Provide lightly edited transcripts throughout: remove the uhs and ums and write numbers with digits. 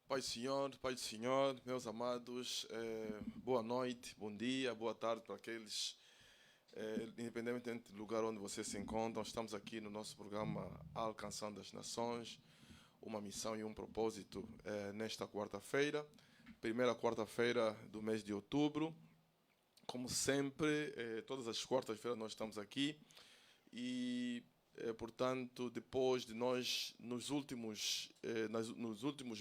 Pai do Senhor, meus amados, boa noite, bom dia, boa tarde para aqueles, independentemente do lugar onde vocês se encontram. Estamos aqui no nosso programa Alcançando as Nações, uma missão e um propósito, nesta quarta-feira, primeira quarta-feira do mês de outubro. Como sempre, todas as quartas-feiras nós estamos aqui e portanto, depois de nós, nos últimos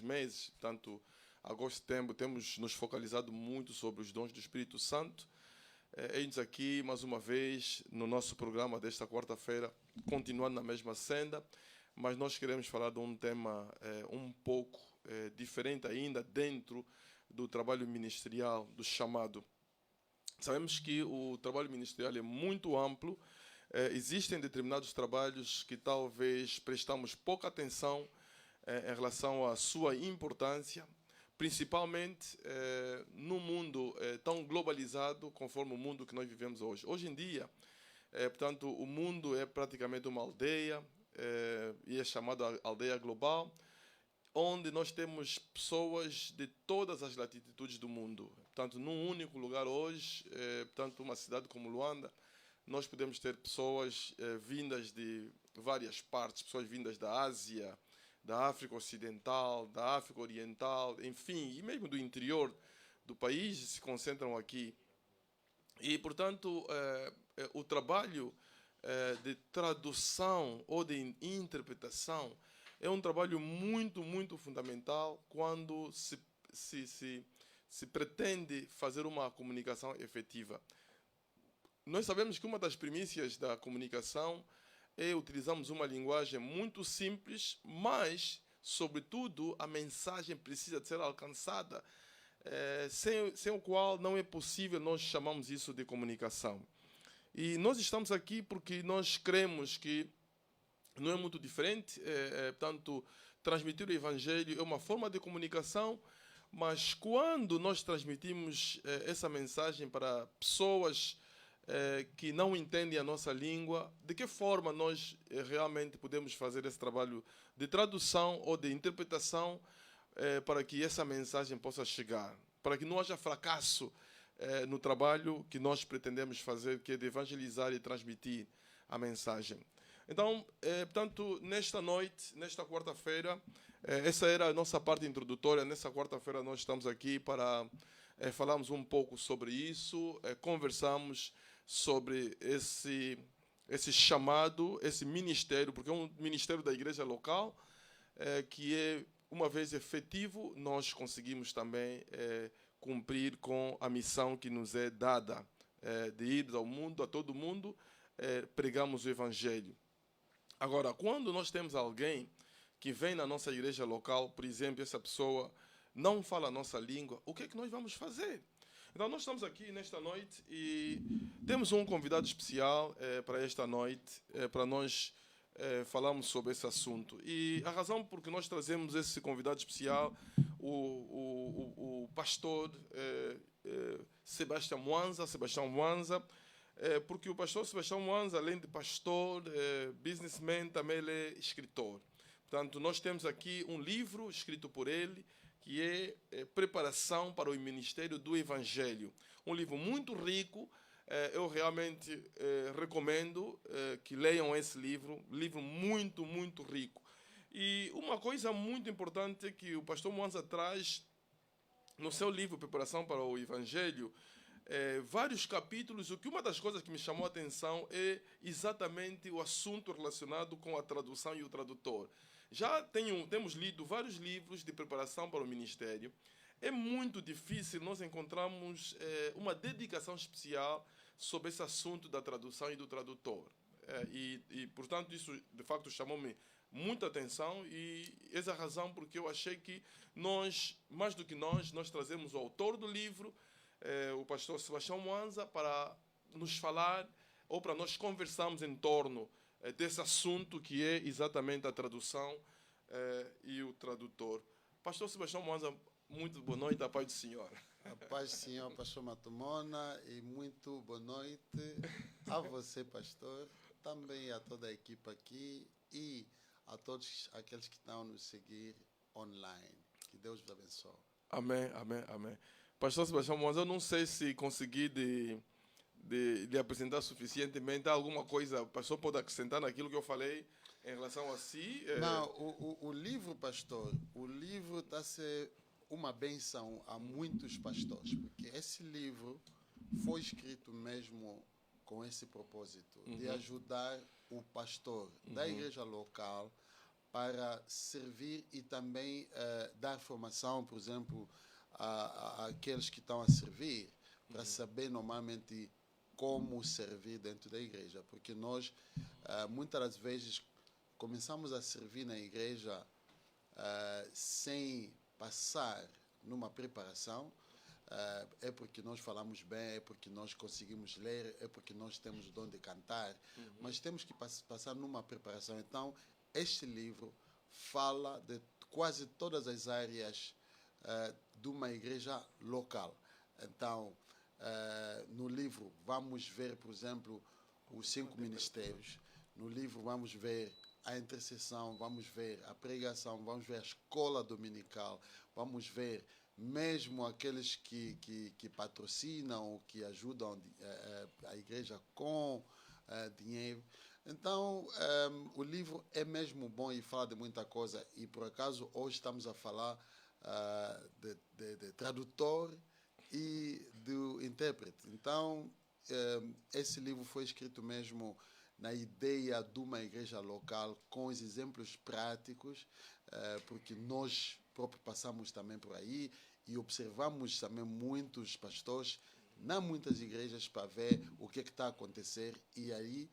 meses, tanto agosto e setembro, temos nos focalizado muito sobre os dons do Espírito Santo. Eis aqui, mais uma vez, no nosso programa desta quarta-feira, continuando na mesma senda, mas nós queremos falar de um tema um pouco diferente ainda dentro do trabalho ministerial, do chamado. Sabemos que o trabalho ministerial é muito amplo. Existem determinados trabalhos que talvez prestamos pouca atenção em relação à sua importância, principalmente num mundo tão globalizado conforme o mundo que nós vivemos hoje. Hoje em dia, portanto, o mundo é praticamente uma aldeia, e é chamada aldeia global, onde nós temos pessoas de todas as latitudes do mundo. Portanto, num único lugar hoje, portanto, uma cidade como Luanda, nós podemos ter pessoas vindas de várias partes, pessoas vindas da Ásia, da África Ocidental, da África Oriental, enfim, e mesmo do interior do país se concentram aqui. E, portanto, o trabalho de tradução ou de interpretação é um trabalho muito, muito fundamental quando se pretende fazer uma comunicação efetiva. Nós sabemos que uma das primícias da comunicação é utilizarmos uma linguagem muito simples, mas, sobretudo, a mensagem precisa de ser alcançada, sem o qual não é possível nós chamamos isso de comunicação. E nós estamos aqui porque nós cremos que não é muito diferente, portanto, transmitir o Evangelho é uma forma de comunicação, mas quando nós transmitimos essa mensagem para pessoas que não entendem a nossa língua, de que forma nós realmente podemos fazer esse trabalho de tradução ou de interpretação para que essa mensagem possa chegar, para que não haja fracasso no trabalho que nós pretendemos fazer, que é de evangelizar e transmitir a mensagem. Então, portanto, nesta noite, nesta quarta-feira, essa era a nossa parte introdutória. Nessa quarta-feira nós estamos aqui para falarmos um pouco sobre isso, conversamos sobre esse chamado, esse ministério, porque é um ministério da igreja local, que é, uma vez efetivo, nós conseguimos também cumprir com a missão que nos é dada, de ir ao mundo, a todo mundo, pregamos o Evangelho. Agora, quando nós temos alguém que vem na nossa igreja local, por exemplo, essa pessoa não fala a nossa língua, o que é que nós vamos fazer? Então, nós estamos aqui nesta noite e temos um convidado especial para esta noite, para nós falarmos sobre esse assunto. E a razão por que nós trazemos esse convidado especial, o pastor Sebastião Mwanza, porque o pastor Sebastião Mwanza, além de pastor, businessman, também ele é escritor. Portanto, nós temos aqui um livro escrito por ele, que é Preparação para o Ministério do Evangelho. Um livro muito rico, eu realmente recomendo que leiam esse livro muito, muito rico. E uma coisa muito importante que o pastor Mwanza traz no seu livro Preparação para o Evangelho, vários capítulos. O que uma das coisas que me chamou a atenção é exatamente o assunto relacionado com a tradução e o tradutor. Já temos lido vários livros de preparação para o ministério. É muito difícil nós encontrarmos uma dedicação especial sobre esse assunto da tradução e do tradutor. Portanto, isso de facto chamou-me muita atenção e essa é a razão porque eu achei que nós, mais do que nós trazemos o autor do livro, o pastor Sebastião Mwanza, para nos falar ou para nós conversarmos em torno desse assunto que é exatamente a tradução e o tradutor. Pastor Sebastião Mwanza, muito boa noite, a paz do Senhor. A paz do Senhor, pastor Matumona, e muito boa noite a você, pastor, também a toda a equipe aqui e a todos aqueles que estão nos seguir online. Que Deus vos abençoe. Amém, amém, amém. Pastor Sebastião, mas eu não sei se consegui de apresentar suficientemente. Há alguma coisa, o pastor pode acrescentar naquilo que eu falei em relação a si? Não, o livro, pastor, o livro está a ser uma benção a muitos pastores, porque esse livro foi escrito mesmo com esse propósito, de ajudar o pastor da igreja local para servir e também dar formação, por exemplo, àqueles que estão a servir, para saber normalmente como servir dentro da igreja. Porque nós, muitas das vezes, começamos a servir na igreja sem passar numa preparação. É porque nós falamos bem, é porque nós conseguimos ler, é porque nós temos o dom de cantar, mas temos que passar numa preparação. Então, este livro fala de quase todas as áreas de uma igreja local. Então, no livro vamos ver, por exemplo, os 5 ministérios. No livro vamos ver a intercessão, vamos ver a pregação, vamos ver a escola dominical, vamos ver mesmo aqueles que patrocinam ou que ajudam a igreja com dinheiro. Então, o livro é mesmo bom e fala de muita coisa. E, por acaso, hoje estamos a falar de tradutor e do intérprete. Então, esse livro foi escrito mesmo na ideia de uma igreja local, com os exemplos práticos, porque nós próprios passamos também por aí e observamos também muitos pastores, não muitas igrejas, para ver o que está a acontecer, e aí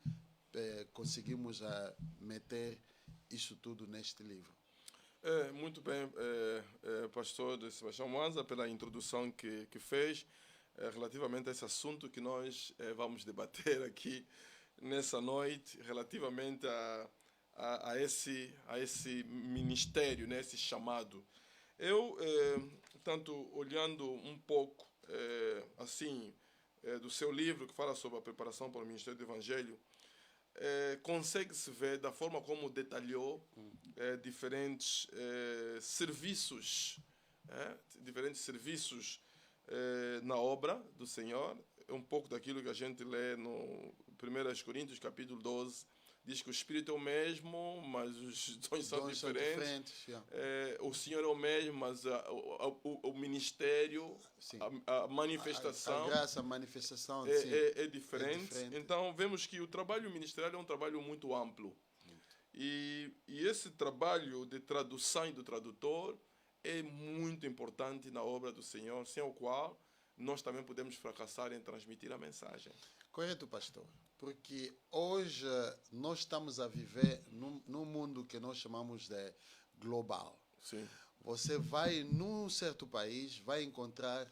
conseguimos meter isso tudo neste livro. Muito bem, pastor Sebastião Mwanza, pela introdução que fez relativamente a esse assunto que nós vamos debater aqui nessa noite, relativamente a esse ministério, né, esse chamado. Eu, tanto olhando um pouco assim do seu livro que fala sobre a preparação para o ministério do Evangelho, consegue-se ver da forma como detalhou diferentes serviços, na obra do Senhor. Um pouco daquilo que a gente lê no 1 Coríntios, capítulo 12, diz que o Espírito é o mesmo, mas os dons são diferentes. O Senhor é o mesmo, mas o ministério, a manifestação, a graça, a manifestação é diferente. Então, vemos que o trabalho ministerial é um trabalho muito amplo. E esse trabalho de tradução e do tradutor é muito importante na obra do Senhor, sem o qual nós também podemos fracassar em transmitir a mensagem. Correto, pastor. Porque hoje nós estamos a viver num mundo que nós chamamos de global. Sim. Você vai num certo país, vai encontrar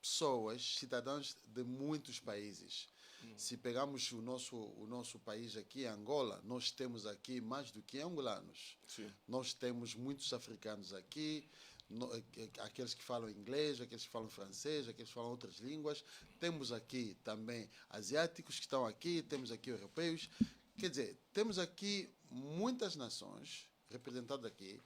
pessoas, cidadãos de muitos países. Se pegarmos o nosso país aqui, Angola, nós temos aqui mais do que angolanos. Sim. Nós temos muitos africanos aqui, aqueles que falam inglês, aqueles que falam francês, aqueles que falam outras línguas. Temos aqui também asiáticos que estão aqui, temos aqui europeus. Quer dizer, temos aqui muitas nações representadas aqui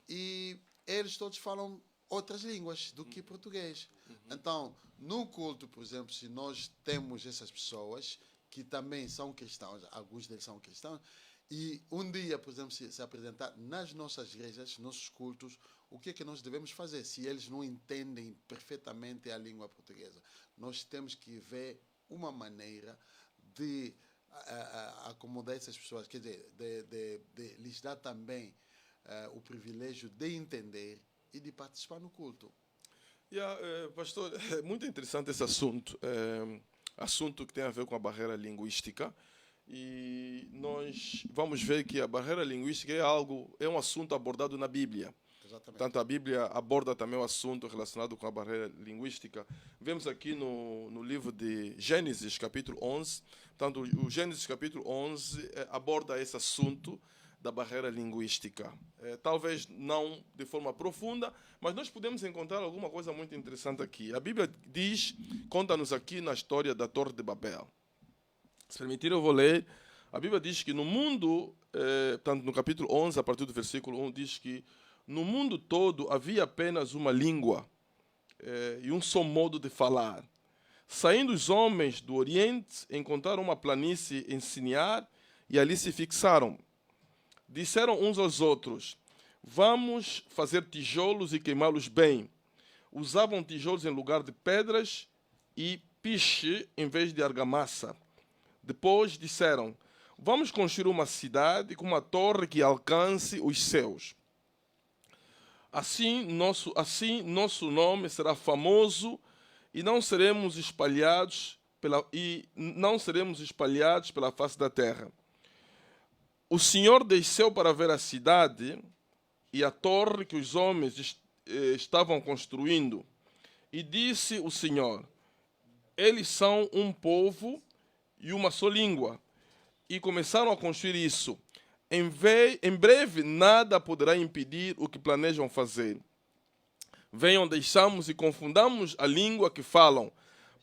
e eles todos falam outras línguas do que português. Então, no culto, por exemplo, se nós temos essas pessoas que também são cristãos, alguns deles são cristãos, e um dia, por exemplo, se apresentar nas nossas igrejas, nossos cultos, o que é que nós devemos fazer se eles não entendem perfeitamente a língua portuguesa? Nós temos que ver uma maneira de acomodar essas pessoas, quer dizer, de lhes dar também o privilégio de entender e de participar no culto. Pastor, é muito interessante esse assunto. Assunto que tem a ver com a barreira linguística. E nós vamos ver que a barreira linguística é um assunto abordado na Bíblia. Exatamente. Tanto a Bíblia aborda também o assunto relacionado com a barreira linguística. Vemos aqui no livro de Gênesis, capítulo 11. Portanto, o Gênesis, capítulo 11, aborda esse assunto da barreira linguística. Talvez não de forma profunda, mas nós podemos encontrar alguma coisa muito interessante aqui. A Bíblia conta-nos aqui na história da Torre de Babel. Se permitir, eu vou ler. A Bíblia diz que no mundo, tanto no capítulo 11, a partir do versículo 1, diz que no mundo todo havia apenas uma língua e um só modo de falar. Saindo os homens do Oriente, encontraram uma planície em Sinear e ali se fixaram. Disseram uns aos outros: vamos fazer tijolos e queimá-los bem. Usavam tijolos em lugar de pedras e piche em vez de argamassa. Depois disseram: vamos construir uma cidade com uma torre que alcance os céus. Assim nosso nome será famoso e não seremos espalhados pela face da terra. O Senhor desceu para ver a cidade e a torre que os homens estavam construindo. E disse o Senhor: eles são um povo e uma só língua. E começaram a construir isso. Em breve, nada poderá impedir o que planejam fazer. Venham, deixamos e confundamos a língua que falam,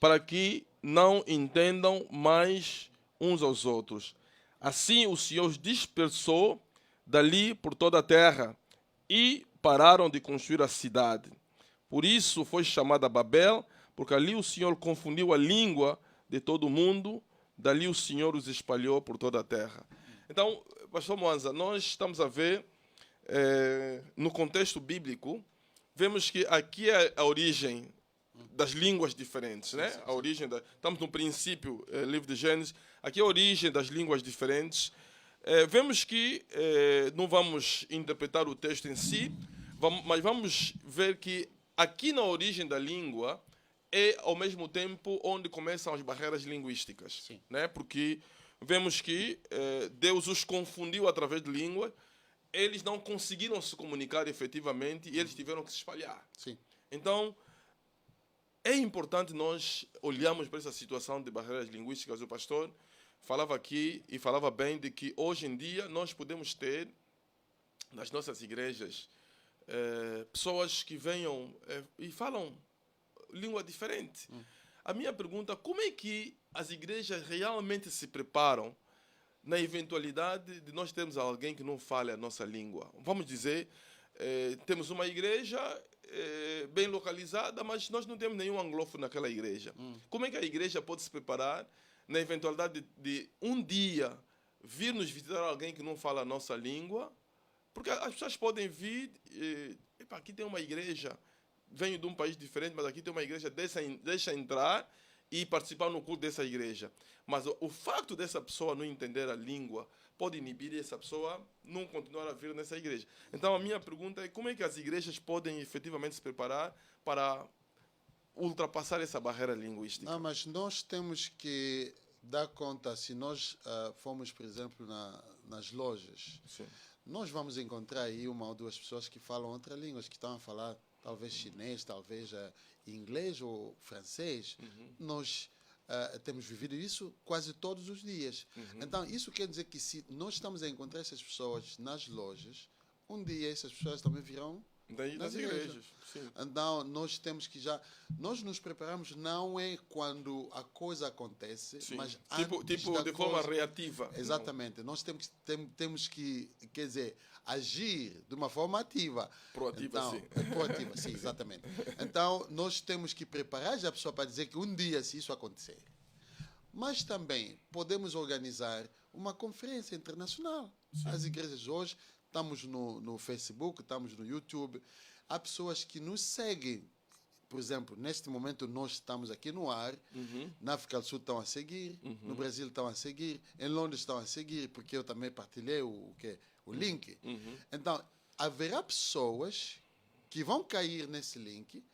para que não entendam mais uns aos outros. Assim o Senhor os dispersou dali por toda a terra e pararam de construir a cidade. Por isso foi chamada Babel, porque ali o Senhor confundiu a língua de todo o mundo, dali o Senhor os espalhou por toda a terra. Então, pastor Mwanza, nós estamos a ver, no contexto bíblico, vemos que aqui é a origem das línguas diferentes, né? A origem estamos no princípio, livro de Gênesis, aqui é a origem das línguas diferentes. Vemos que não vamos interpretar o texto em si, mas vamos ver que aqui na origem da língua é ao mesmo tempo onde começam as barreiras linguísticas, né? Porque vemos que Deus os confundiu através de língua, eles não conseguiram se comunicar efetivamente e eles tiveram que se espalhar. Sim. Então, é importante nós olharmos para essa situação de barreiras linguísticas. O pastor falava aqui e falava bem de que hoje em dia nós podemos ter nas nossas igrejas pessoas que venham e falam língua diferente. A minha pergunta: como é que as igrejas realmente se preparam na eventualidade de nós termos alguém que não fale a nossa língua? Vamos dizer, temos uma igreja bem localizada, mas nós não temos nenhum anglófono naquela igreja. Como é que a igreja pode se preparar na eventualidade de um dia vir nos visitar alguém que não fala a nossa língua? Porque as pessoas podem vir, aqui tem uma igreja, venho de um país diferente, mas aqui tem uma igreja, deixa entrar e participar no culto dessa igreja. Mas o facto dessa pessoa não entender a língua pode inibir essa pessoa não continuar a vir nessa igreja. Então, a minha pergunta é: como é que as igrejas podem efetivamente se preparar para ultrapassar essa barreira linguística? Não, mas nós temos que dar conta, se nós formos, por exemplo, nas lojas, Sim. nós vamos encontrar aí uma ou duas pessoas que falam outras línguas, que estão a falar talvez chinês, talvez inglês ou francês. Nós temos vivido isso quase todos os dias. Então, isso quer dizer que se nós estamos a encontrar essas pessoas nas lojas, um dia essas pessoas também virão nas igrejas. Sim. Então, nós temos que nós nos preparamos não é quando a coisa acontece, Sim. mas tipo antes de forma reativa. Exatamente. Não. Nós temos que, quer dizer, agir de uma forma ativa. Proativa, então, sim. Proativa, sim, exatamente. Então, nós temos que preparar a pessoa para dizer que um dia, se isso acontecer. Mas também podemos organizar uma conferência internacional. Sim. As igrejas hoje, estamos no Facebook, estamos no YouTube. Há pessoas que nos seguem. Por exemplo, neste momento nós estamos aqui no ar. Na África do Sul estão a seguir. No Brasil estão a seguir. Em Londres estão a seguir, porque eu também partilhei o link. Então, haverá pessoas que vão cair nesse link,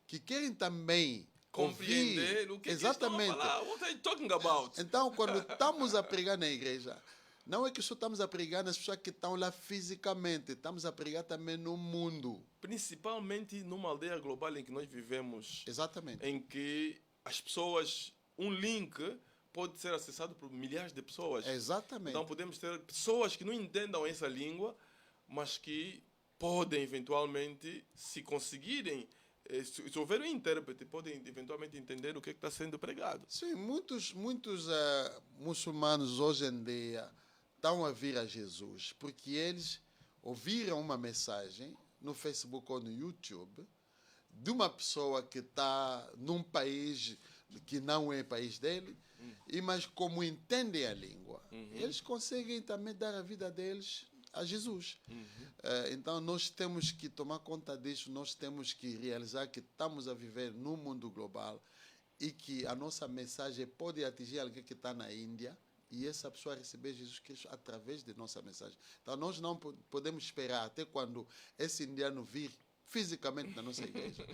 que querem também compreender o que exatamente. Estão a falar. What are you talking about? Então, quando estamos a pregar na igreja, não é que só estamos a pregar nas pessoas que estão lá fisicamente, estamos a pregar também no mundo. Principalmente numa aldeia global em que nós vivemos. Exatamente. Em que as pessoas, um link pode ser acessado por milhares de pessoas. Exatamente. Então podemos ter pessoas que não entendam essa língua, mas que podem eventualmente, se conseguirem, se houver um intérprete, podem eventualmente entender o que está sendo pregado. Sim, muitos muçulmanos hoje em dia estão a vir a Jesus porque eles ouviram uma mensagem no Facebook ou no YouTube de uma pessoa que está num país que não é país dele, mas como entendem a língua, eles conseguem também dar a vida deles a Jesus. Então, nós temos que tomar conta disso, nós temos que realizar que estamos a viver num mundo global e que a nossa mensagem pode atingir alguém que está na Índia e essa pessoa receber Jesus Cristo através de nossa mensagem. Então, nós não podemos esperar até quando esse indiano vir fisicamente na nossa igreja.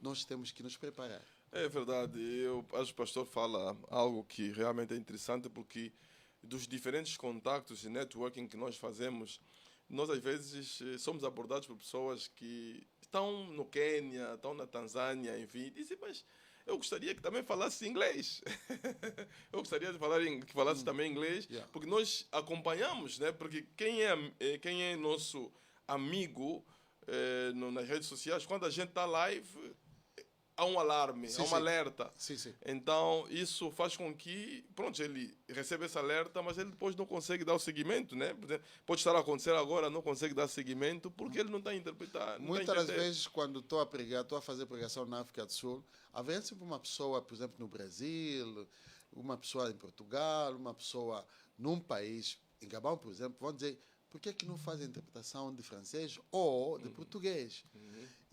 Nós temos que nos preparar. É verdade. Eu acho que o pastor fala algo que realmente é interessante, porque dos diferentes contactos e networking que nós fazemos, nós às vezes somos abordados por pessoas que estão no Quênia, estão na Tanzânia, enfim, e dizem, mas eu gostaria que também falasse inglês. Eu gostaria de falar que falasse também inglês, porque nós acompanhamos, né? Porque quem é nosso amigo nas redes sociais, quando a gente está live, há um alarme, há um alerta. Sim. Então, isso faz com que, pronto, ele receba esse alerta, mas ele depois não consegue dar o seguimento, né? Pode estar a acontecer agora, não consegue dar seguimento, porque ele não está a interpretar. Muitas das vezes, quando estou a pregar, estou a fazer pregação na África do Sul, havia sempre uma pessoa, por exemplo, no Brasil, uma pessoa em Portugal, uma pessoa num país, em Gabão, por exemplo, vão dizer, por que não faz a interpretação de francês ou de português?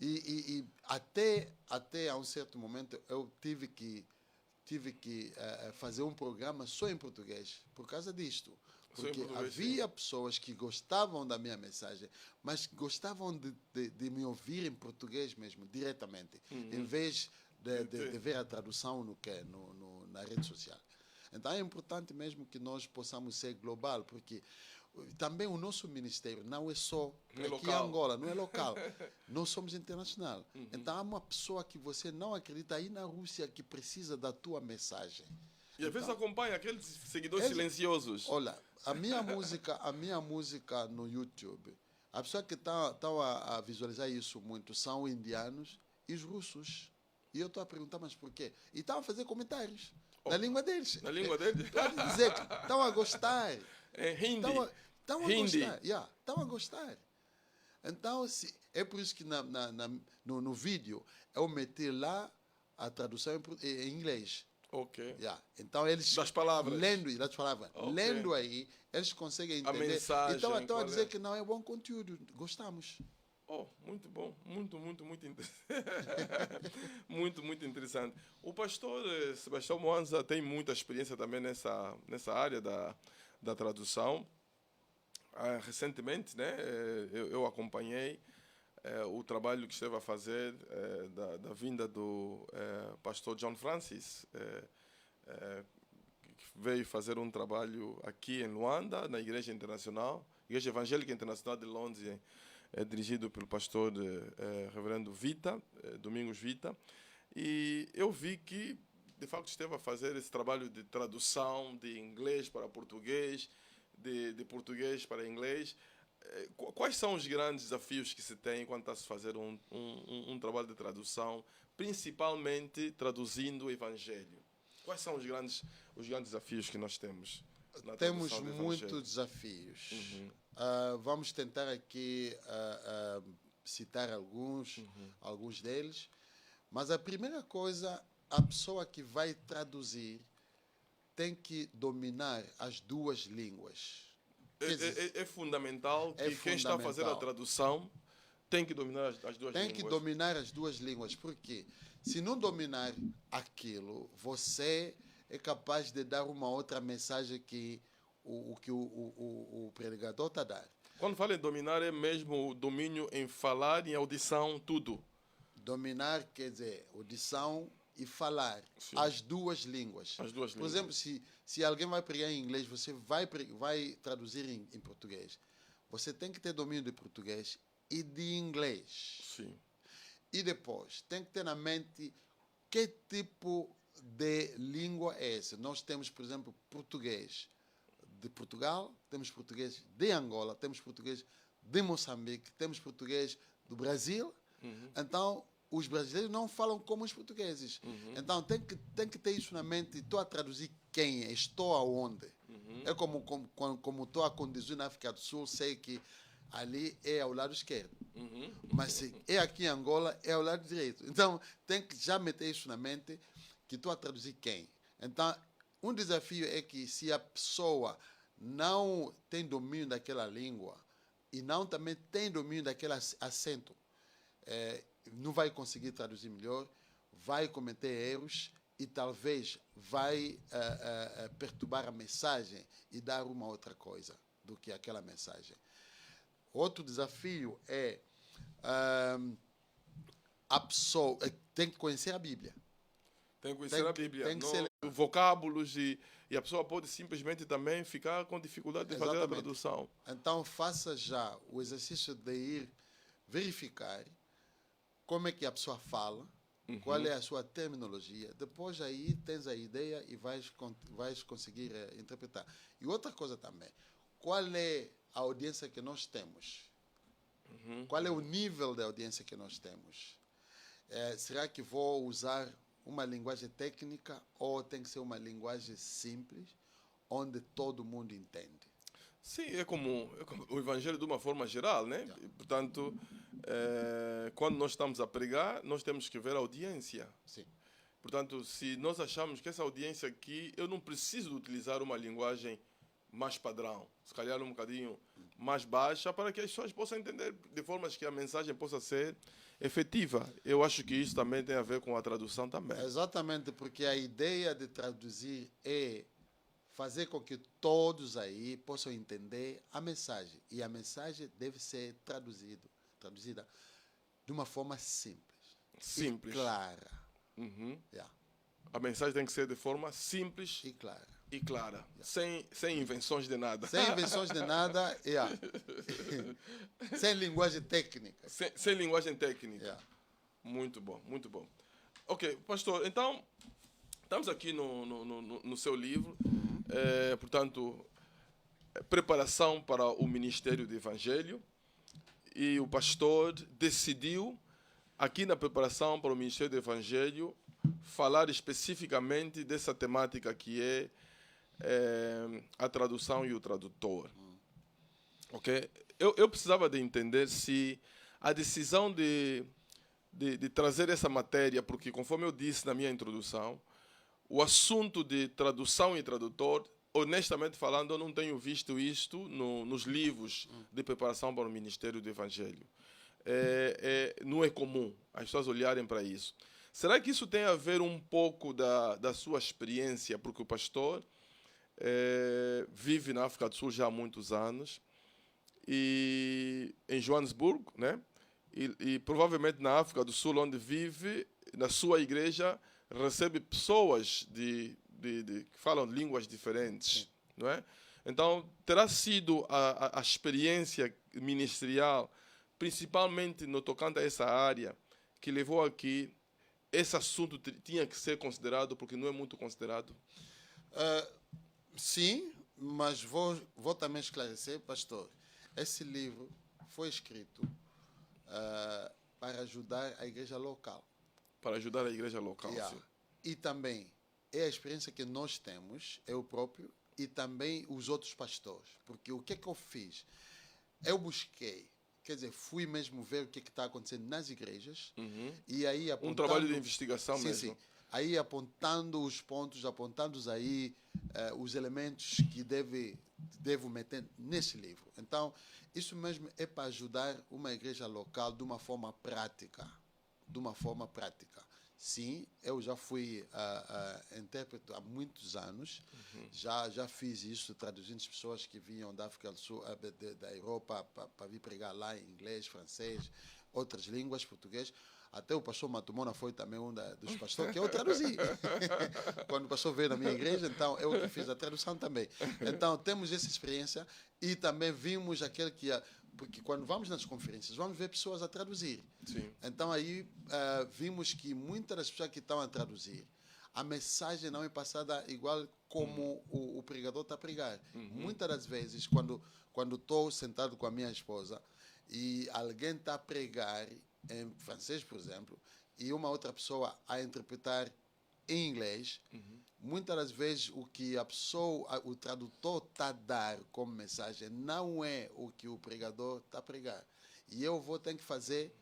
E até a um certo momento eu tive que fazer um programa só em português por causa disto. Porque havia pessoas que gostavam da minha mensagem, mas gostavam de me ouvir em português mesmo, diretamente, em vez de ver a tradução na rede social. Então é importante mesmo que nós possamos ser global, porque também o nosso ministério não é só aqui em Angola, não é local. Nós somos internacional. Então há uma pessoa que você não acredita aí na Rússia que precisa da tua mensagem. E às vezes acompanha aqueles seguidores silenciosos. Olha, a minha música no YouTube, a pessoa que está a visualizar isso muito são indianos e os russos. E eu estou a perguntar, mas por quê? E estão a fazer comentários na língua deles. Na língua deles? Pode dizer que estão a gostar. É hindi. Estão a gostar. Então, é por isso que no vídeo eu meti lá a tradução em inglês. Ok. Então, eles... Das palavras. Das palavras. Okay. Lendo aí, eles conseguem entender. A mensagem. Então, estão a dizer que não é bom conteúdo. Gostamos. Muito bom. Muito interessante. muito interessante. O pastor Sebastião Mwanza tem muita experiência também nessa área da tradução. Recentemente, né, eu acompanhei o trabalho que esteve a fazer da vinda do pastor John Francis, que veio fazer um trabalho aqui em Luanda, na Igreja Internacional, Igreja Evangélica Internacional de Londres, dirigido pelo pastor reverendo Vita, Domingos Vita, e eu vi que, de facto, esteve a fazer esse trabalho de tradução de inglês para português, de português para inglês. Quais são os grandes desafios que se tem quando está a se fazer um trabalho de tradução, principalmente traduzindo o Evangelho? Quais são os grandes desafios que nós temos? Temos muitos desafios. Vamos tentar aqui citar alguns deles. Mas a primeira coisa, a pessoa que vai traduzir tem que dominar as duas línguas. É fundamental que quem está a fazer a tradução tem que dominar as duas línguas. Tem que dominar as duas línguas, porque se não dominar aquilo, você é capaz de dar uma outra mensagem que o pregador está a dar. Quando fala em dominar, é mesmo o domínio em falar, em audição, tudo. Dominar quer dizer audição e falar. Sim. As duas línguas. Por exemplo, se alguém vai pregar em inglês, você vai traduzir em português. Você tem que ter domínio de português e de inglês. Sim. E depois, tem que ter na mente que tipo de língua é essa. Nós temos, por exemplo, português de Portugal, temos português de Angola, temos português de Moçambique, temos português do Brasil. Então, os brasileiros não falam como os portugueses. Então, tem que ter isso na mente. Estou a traduzir quem é, estou aonde. É como estou a conduzir na África do Sul, sei que ali é ao lado esquerdo. Mas se é aqui em Angola, é ao lado direito. Então, tem que já meter isso na mente, que estou a traduzir quem. Então, um desafio é que se a pessoa não tem domínio daquela língua e não também tem domínio daquele acento, não vai conseguir traduzir melhor, vai cometer erros e talvez vai perturbar a mensagem e dar uma outra coisa do que aquela mensagem. Outro desafio é a pessoa tem que conhecer a Bíblia. Tem que conhecer a Bíblia, tem que ser... vocábulos e a pessoa pode simplesmente também ficar com dificuldade de fazer a tradução. Então faça já o exercício de ir verificar como é que a pessoa fala, qual é a sua terminologia. Depois aí tens a ideia e vais conseguir interpretar. E outra coisa também, qual é a audiência que nós temos? Qual é o nível de audiência que nós temos? Será que vou usar uma linguagem técnica ou tem que ser uma linguagem simples, onde todo mundo entende? Sim, é como o Evangelho de uma forma geral, né? Yeah. Portanto, quando nós estamos a pregar, nós temos que ver a audiência. Sim. Portanto, se nós achamos que essa audiência aqui, eu não preciso utilizar uma linguagem mais padrão, se calhar um bocadinho mais baixa, para que as pessoas possam entender de formas que a mensagem possa ser efetiva. Eu acho que isso também tem a ver com a tradução também. Exatamente, porque a ideia de traduzir é fazer com que todos aí possam entender a mensagem. E a mensagem deve ser traduzida de uma forma simples. Simples. E clara. Yeah. A mensagem tem que ser de forma simples e clara. Yeah. Sem invenções de nada. Sem invenções de nada, yeah. Sem linguagem técnica. Sem linguagem técnica. Yeah. Muito bom, muito bom. Ok, pastor, então, estamos aqui no seu livro, portanto, preparação para o ministério do Evangelho, e o pastor decidiu, aqui na preparação para o ministério do Evangelho, falar especificamente dessa temática que é a tradução e o tradutor. Ok? Eu precisava de entender se a decisão de trazer essa matéria, porque conforme eu disse na minha introdução, o assunto de tradução e tradutor, honestamente falando, eu não tenho visto isto nos livros de preparação para o ministério do Evangelho. Não é comum as pessoas olharem para isso. Será que isso tem a ver um pouco da sua experiência? Porque o pastor vive na África do Sul já há muitos anos, e em Joanesburgo, né? E provavelmente na África do Sul, onde vive, na sua igreja, recebe pessoas que falam línguas diferentes. Não é? Então, terá sido a experiência ministerial, principalmente no tocante a essa área, que levou a que esse assunto tinha que ser considerado, porque não é muito considerado? Sim, mas vou também esclarecer, pastor. Esse livro foi escrito para ajudar a igreja local. Para ajudar a igreja local, yeah. Sim. E também é a experiência que nós temos, eu próprio, e também os outros pastores. Porque o que é que eu fiz? Eu busquei, quer dizer, fui mesmo ver o que está acontecendo nas igrejas, e aí apontando... Um trabalho de investigação sim, mesmo. Sim. Aí apontando os pontos, apontando aí os elementos que devo meter nesse livro. Então, isso mesmo é para ajudar uma igreja local de uma forma prática. De uma forma prática. Sim, eu já fui intérprete há muitos anos. Já fiz isso, traduzindo as pessoas que vinham da África do Sul, da Europa, para vir pregar lá em inglês, francês, outras línguas, português. Até o pastor Matumona foi também um dos pastores que eu traduzi. Quando o pastor veio na minha igreja, então eu que fiz a tradução também. Então temos essa experiência e também vimos aquele que... Porque quando vamos nas conferências, vamos ver pessoas a traduzir. Sim. Então aí vimos que muitas das pessoas que estão a traduzir, a mensagem não é passada igual como o pregador está a pregar. Muitas das vezes, quando estou sentado com a minha esposa e alguém está a pregar em francês, por exemplo, e uma outra pessoa a interpretar em inglês, muitas das vezes o que a pessoa, o tradutor está a dar como mensagem não é o que o pregador está a pregar. E eu vou ter que fazer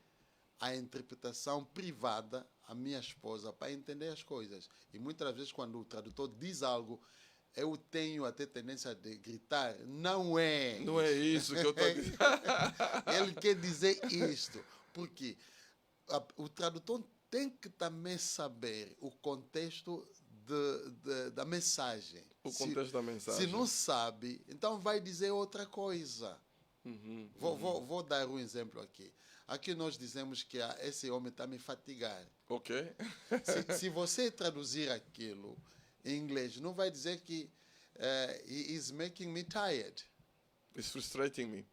a interpretação privada à minha esposa para entender as coisas. E muitas das vezes quando o tradutor diz algo, eu tenho até tendência de gritar, não é isso. Não é isso que eu estou a dizer. Ele quer dizer isto. Porque o tradutor tem que também saber o contexto da mensagem. O contexto da mensagem. Se não sabe, então vai dizer outra coisa. Vou dar um exemplo aqui. Aqui nós dizemos que esse homem está me fatigar. Ok. Se você traduzir aquilo em inglês, não vai dizer que he is making me tired. It's frustrating me.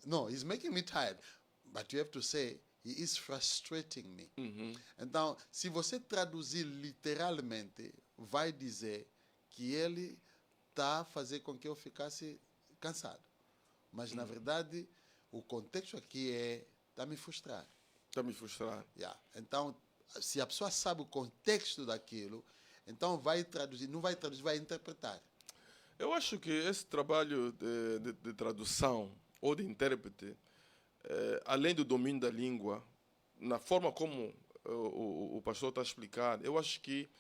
No, he's making me tired. But you have to say, he is frustrating me. Então, se você traduzir literalmente, vai dizer que ele está a fazer com que eu ficasse cansado. Mas, na verdade, o contexto aqui está a me frustrar. Está a me frustrar. Yeah. Então, se a pessoa sabe o contexto daquilo, então vai traduzir, não vai traduzir, vai interpretar. Eu acho que esse trabalho de tradução ou de intérprete, além do domínio da língua, na forma como o pastor está a explicar, eu acho que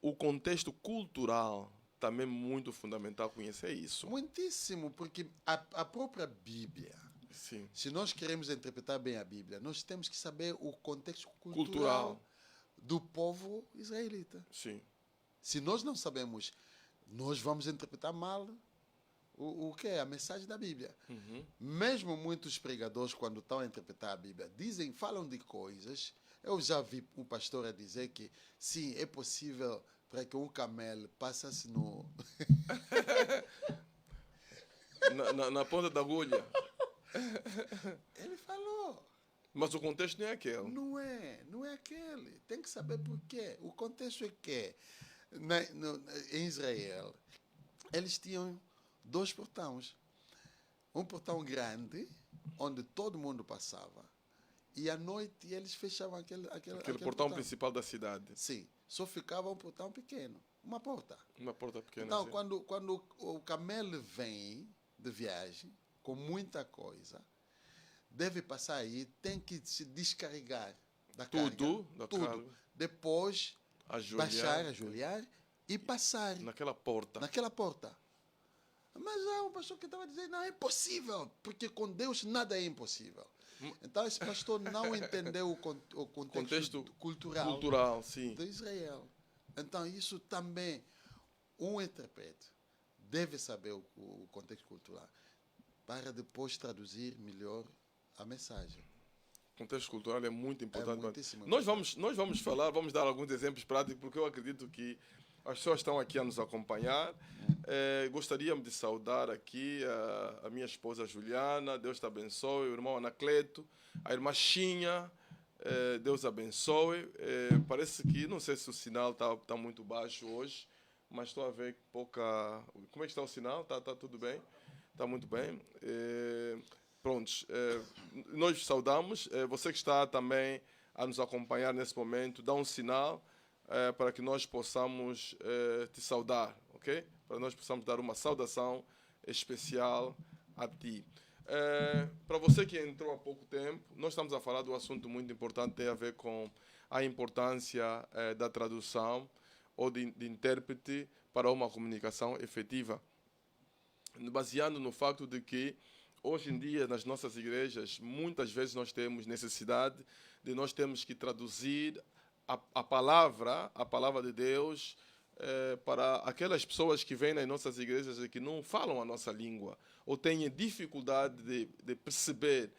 o contexto cultural também é muito fundamental conhecer isso. Muitíssimo, porque a própria Bíblia, Sim. se nós queremos interpretar bem a Bíblia, nós temos que saber o contexto cultural do povo israelita. Sim. Se nós não sabemos, nós vamos interpretar mal o que é a mensagem da Bíblia. Mesmo muitos pregadores, quando estão a interpretar a Bíblia, falam de coisas. Eu já vi um pastor a dizer que, sim, é possível para que um camelo passasse no... na ponta da agulha. Ele falou. Mas o contexto não é aquele. Não é aquele. Tem que saber por quê. O contexto é que em Israel, eles tinham 2 portões. Um portão grande, onde todo mundo passava, e à noite eles fechavam aquele portão principal da cidade. Sim. Só ficava um portão pequeno. Uma porta. Uma porta pequena. Então, sim. quando o camelo vem de viagem, com muita coisa, deve passar aí, tem que se descarregar da carga. Carga. Depois, baixar, ajoelhar e passar. Naquela porta. Mas há um pastor que estava dizendo, não, é impossível, porque com Deus nada é impossível. Então, esse pastor não entendeu o contexto cultural sim. de Israel. Então, isso também, um intérprete deve saber o contexto cultural para depois traduzir melhor a mensagem. O contexto cultural é muito importante. Muitíssimo nós vamos falar, vamos dar alguns exemplos práticos, porque eu acredito que as pessoas estão aqui a nos acompanhar. Gostaríamos de saudar aqui a minha esposa Juliana, Deus te abençoe, o irmão Anacleto, a irmã Xinha, Deus abençoe. Parece que, não sei se o sinal está muito baixo hoje, mas estou a ver pouca... Como é que está o sinal? Está tudo bem? Está muito bem. Prontos, nós saudamos. Você que está também a nos acompanhar nesse momento, dá um sinal para que nós possamos te saudar, ok? Para nós possamos dar uma saudação especial a ti. Para você que entrou há pouco tempo, nós estamos a falar de um assunto muito importante, tem a ver com a importância da tradução ou de intérprete para uma comunicação efetiva. Baseando no facto de que, hoje em dia, nas nossas igrejas, muitas vezes nós temos necessidade de nós termos que traduzir a palavra de Deus para aquelas pessoas que vêm nas nossas igrejas e que não falam a nossa língua ou têm dificuldade de perceber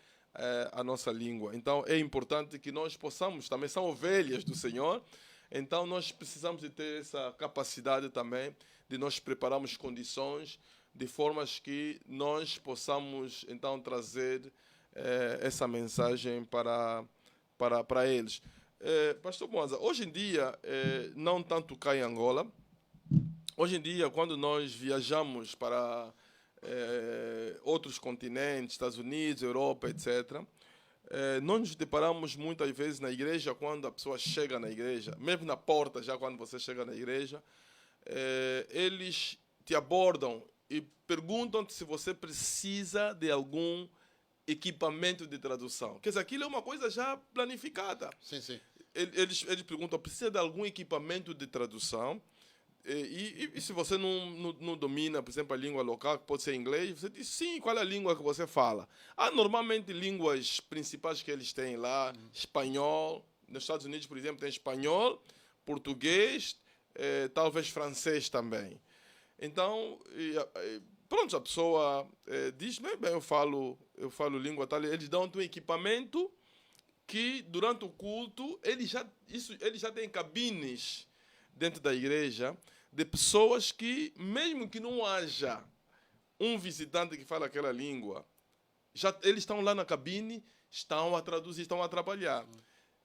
a nossa língua. Então, é importante que nós possamos, também são ovelhas do Senhor, então nós precisamos de ter essa capacidade também de nós prepararmos condições de formas que nós possamos, então, trazer essa mensagem para eles. Pastor Moza, hoje em dia, não tanto cá em Angola, hoje em dia, quando nós viajamos para outros continentes, Estados Unidos, Europa, etc., Nós nos deparamos muitas vezes na igreja, quando a pessoa chega na igreja, mesmo na porta, já quando você chega na igreja, eles te abordam e perguntam-te se você precisa de algum equipamento de tradução. Quer dizer, aquilo é uma coisa já planificada. Sim, sim. Eles perguntam, precisa de algum equipamento de tradução? E se você não domina, por exemplo, a língua local, que pode ser inglês, você diz sim, qual é a língua que você fala? Há normalmente línguas principais que eles têm lá, espanhol. Nos Estados Unidos, por exemplo, tem espanhol, português, talvez francês também. Então, pronto, a pessoa diz, bem, eu falo língua tal, eles dão um equipamento que durante o culto, eles já têm cabines dentro da igreja de pessoas que, mesmo que não haja um visitante que fala aquela língua, eles estão lá na cabine, estão a traduzir, estão a trabalhar.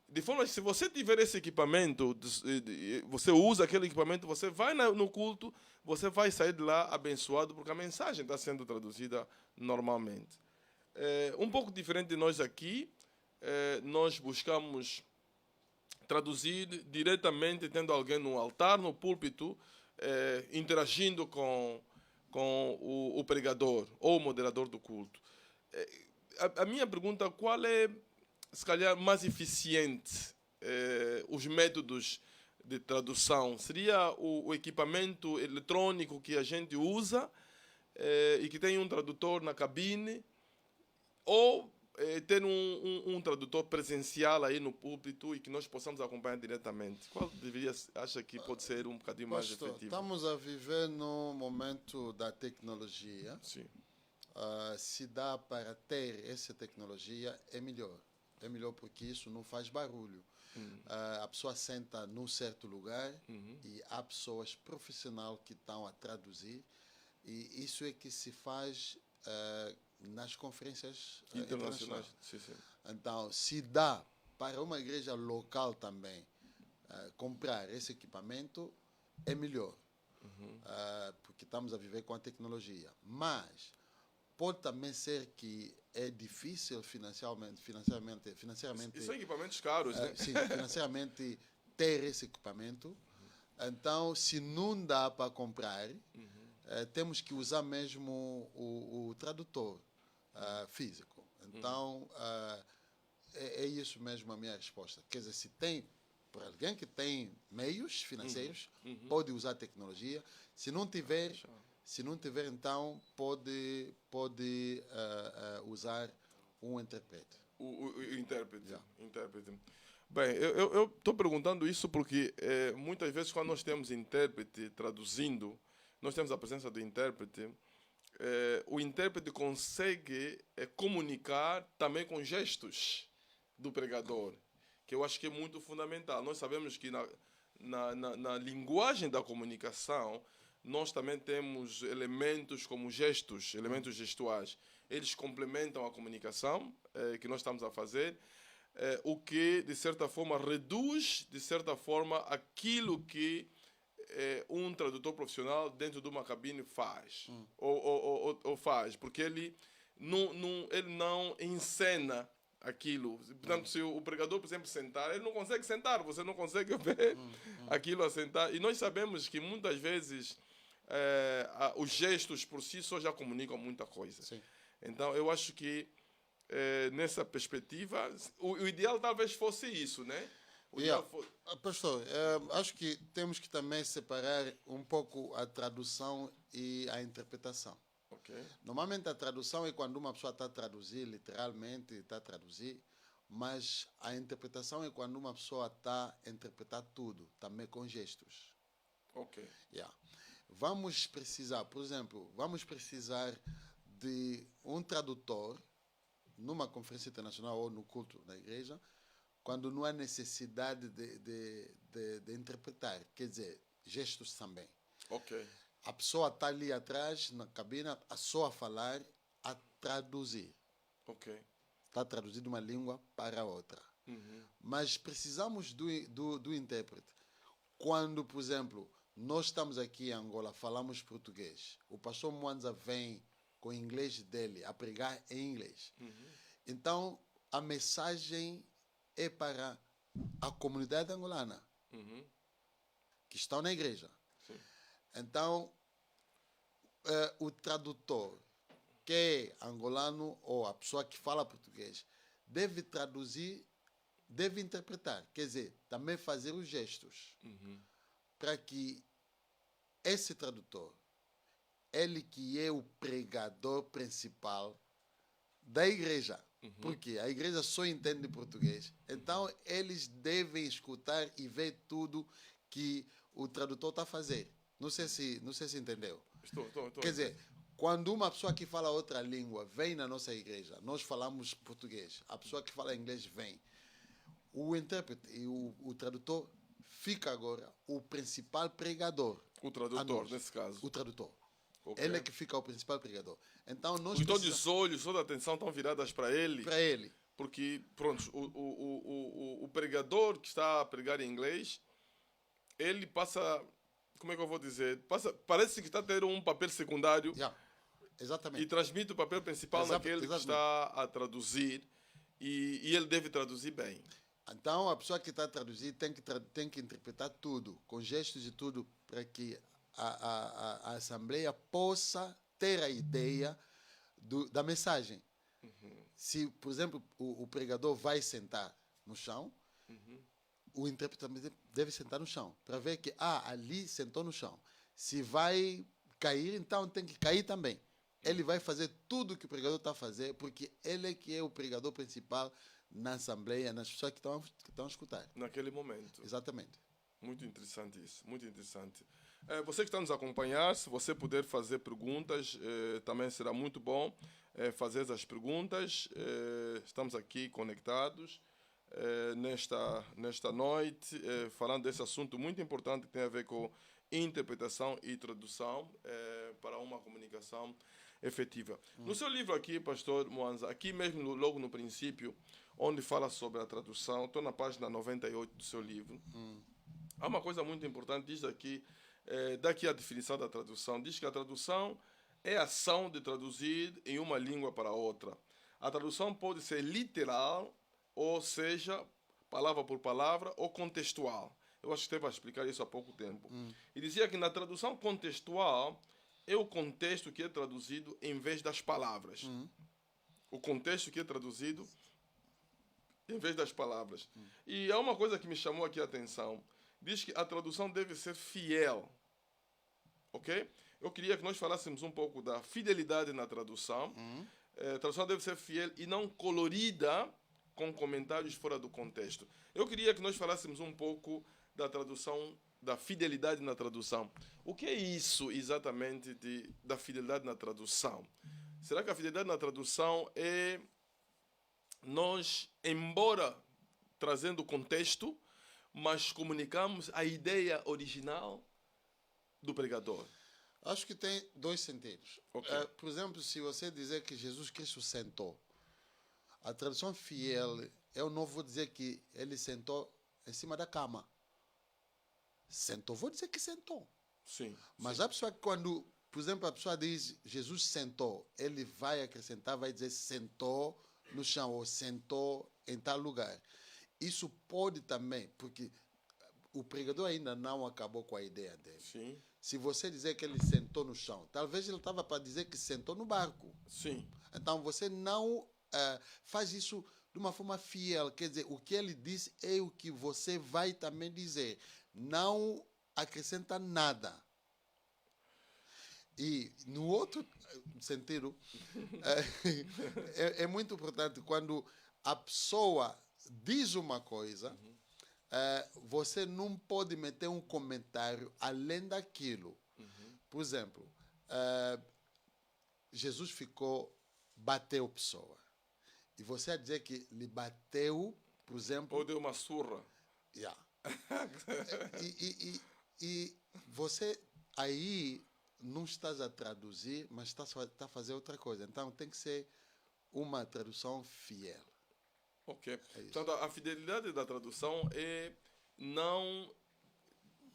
De forma que, se você tiver esse equipamento, você usa aquele equipamento, você vai no culto, você vai sair de lá abençoado, porque a mensagem está sendo traduzida normalmente. Um pouco diferente de nós aqui, nós buscamos traduzir diretamente, tendo alguém no altar, no púlpito, interagindo com o pregador ou o moderador do culto. A minha pergunta, qual é, se calhar, mais eficiente os métodos de tradução? Seria o equipamento eletrônico que a gente usa e que tem um tradutor na cabine, ou ter um tradutor presencial aí no púlpito e que nós possamos acompanhar diretamente? Qual acha que pode ser um bocadinho mais efetivo? Estamos a viver no momento da tecnologia. Sim. Se dá para ter essa tecnologia, é melhor. É melhor porque isso não faz barulho. A pessoa senta num certo lugar e há pessoas profissionais que estão a traduzir, e isso é que se faz nas conferências internacionais. Sim, sim. Então, se dá para uma igreja local também comprar esse equipamento, é melhor. Porque estamos a viver com a tecnologia. Mas pode também ser que é difícil financeiramente. E são equipamentos caros, né? Sim, financeiramente ter esse equipamento. Então, se não dá para comprar, temos que usar mesmo o tradutor físico. Então, é isso mesmo a minha resposta. Quer dizer, se tem, para alguém que tem meios financeiros, pode usar tecnologia. Se não tiver, então, pode usar um intérprete. O intérprete. Yeah. Intérprete. Bem, eu estou perguntando isso porque muitas vezes, quando nós temos intérprete traduzindo, nós temos a presença do intérprete, o intérprete consegue comunicar também com gestos do pregador, que eu acho que é muito fundamental. Nós sabemos que na linguagem da comunicação, nós também temos elementos como gestos, elementos gestuais. Eles complementam a comunicação que nós estamos a fazer, o que, de certa forma, reduz, de certa forma, aquilo que um tradutor profissional dentro de uma cabine faz. Ou faz, porque ele não encena aquilo. Portanto, se o pregador, por exemplo, sentar, ele não consegue sentar, você não consegue ver aquilo a sentar. E nós sabemos que muitas vezes os gestos por si só já comunicam muita coisa. Sim. Então, eu acho que nessa perspectiva, o ideal talvez fosse isso, né? Pastor, acho que temos que também separar um pouco a tradução e a interpretação. Okay. Normalmente a tradução é quando uma pessoa está a traduzir, literalmente está a traduzir, mas a interpretação é quando uma pessoa está a interpretar tudo, também com gestos. Ok. Vamos precisar, por exemplo, de um tradutor numa conferência internacional ou no culto da igreja, quando não há necessidade de interpretar, quer dizer, gestos também. Ok. A pessoa está ali atrás, na cabine, só a falar, a traduzir. Ok. Está a traduzir de uma língua para outra. Mas precisamos do intérprete. Quando, por exemplo, nós estamos aqui em Angola, falamos português, o pastor Mwanza vem com o inglês dele a pregar em inglês. Então, a mensagem é para a comunidade angolana que estão na igreja. Sim. Então, o tradutor, que é angolano ou a pessoa que fala português, deve traduzir, deve interpretar, quer dizer, também fazer os gestos para que esse tradutor, ele que é o pregador principal da igreja, porque a igreja só entende português, então eles devem escutar e ver tudo que o tradutor está a fazer. Não sei se entendeu. Estou. Quer dizer, quando uma pessoa que fala outra língua vem na nossa igreja, nós falamos português, a pessoa que fala inglês vem, o intérprete e o tradutor fica agora o principal pregador. O tradutor, nesse caso. O tradutor. Ok. Ele é que fica o principal pregador. Então, nós Então, os olhos, toda a atenção estão viradas para ele. Para ele. Porque, pronto, o pregador que está a pregar em inglês, ele passa, como é que eu vou dizer? Parece que está a ter um papel secundário. Yeah. Exatamente. E transmite o papel principal naquele que está a traduzir. E ele deve traduzir bem. Então, a pessoa que está a traduzir tem que interpretar tudo, com gestos e tudo, para que a Assembleia possa ter a ideia da mensagem. Se, por exemplo, o pregador vai sentar no chão, o intérprete também deve sentar no chão, para ver que, ali sentou no chão. Se vai cair, então tem que cair também. Ele vai fazer tudo o que o pregador está a fazer, porque ele é que é o pregador principal na Assembleia, nas pessoas que estão a escutar. Naquele momento. Exatamente. Muito interessante isso, muito interessante. Você que está nos a acompanhar, se você puder fazer perguntas, também será muito bom fazer as perguntas. Estamos aqui conectados nesta noite, falando desse assunto muito importante que tem a ver com interpretação e tradução para uma comunicação efetiva. No seu livro aqui, pastor Mwanza, aqui mesmo logo no princípio, onde fala sobre a tradução, estou na página 98 do seu livro, há uma coisa muito importante, diz aqui, daqui a definição da tradução, diz que a tradução é a ação de traduzir em uma língua para outra. A tradução pode ser literal, ou seja, palavra por palavra, ou contextual. Eu acho que esteve a explicar isso há pouco tempo. E dizia que na tradução contextual é o contexto que é traduzido em vez das palavras. O contexto que é traduzido em vez das palavras. E há uma coisa que me chamou aqui a atenção. Diz que a tradução deve ser fiel. Ok? Eu queria que nós falássemos um pouco da fidelidade na tradução. A tradução deve ser fiel e não colorida com comentários fora do contexto. Eu queria que nós falássemos um pouco da tradução, da fidelidade na tradução. O que é isso exatamente da fidelidade na tradução? Será que a fidelidade na tradução é nós, embora trazendo o contexto, mas comunicamos a ideia original do pregador? Acho que tem dois sentidos. Okay. Por exemplo, se você dizer que Jesus Cristo sentou, a tradução fiel, eu não vou dizer que ele sentou em cima da cama. Sentou, vou dizer que sentou. Sim. Mas sim. a pessoa que quando, por exemplo, a pessoa diz Jesus sentou, ele vai acrescentar, vai dizer sentou no chão ou sentou em tal lugar. Isso pode também, porque o pregador ainda não acabou com a ideia dele. Sim. Se você dizer que ele sentou no chão, talvez ele estava para dizer que sentou no barco. Sim. Então você não faz isso de uma forma fiel. Quer dizer, o que ele disse é o que você vai também dizer. Não acrescenta nada. E no outro sentido, é muito importante quando a pessoa diz uma coisa, você não pode meter um comentário além daquilo. Por exemplo, Jesus bateu pessoa. E você a dizer que lhe bateu, por exemplo... Ou deu uma surra. Yeah. e você aí não estás a traduzir, mas está a fazer outra coisa. Então tem que ser uma tradução fiel. Ok. Portanto, a fidelidade da tradução é não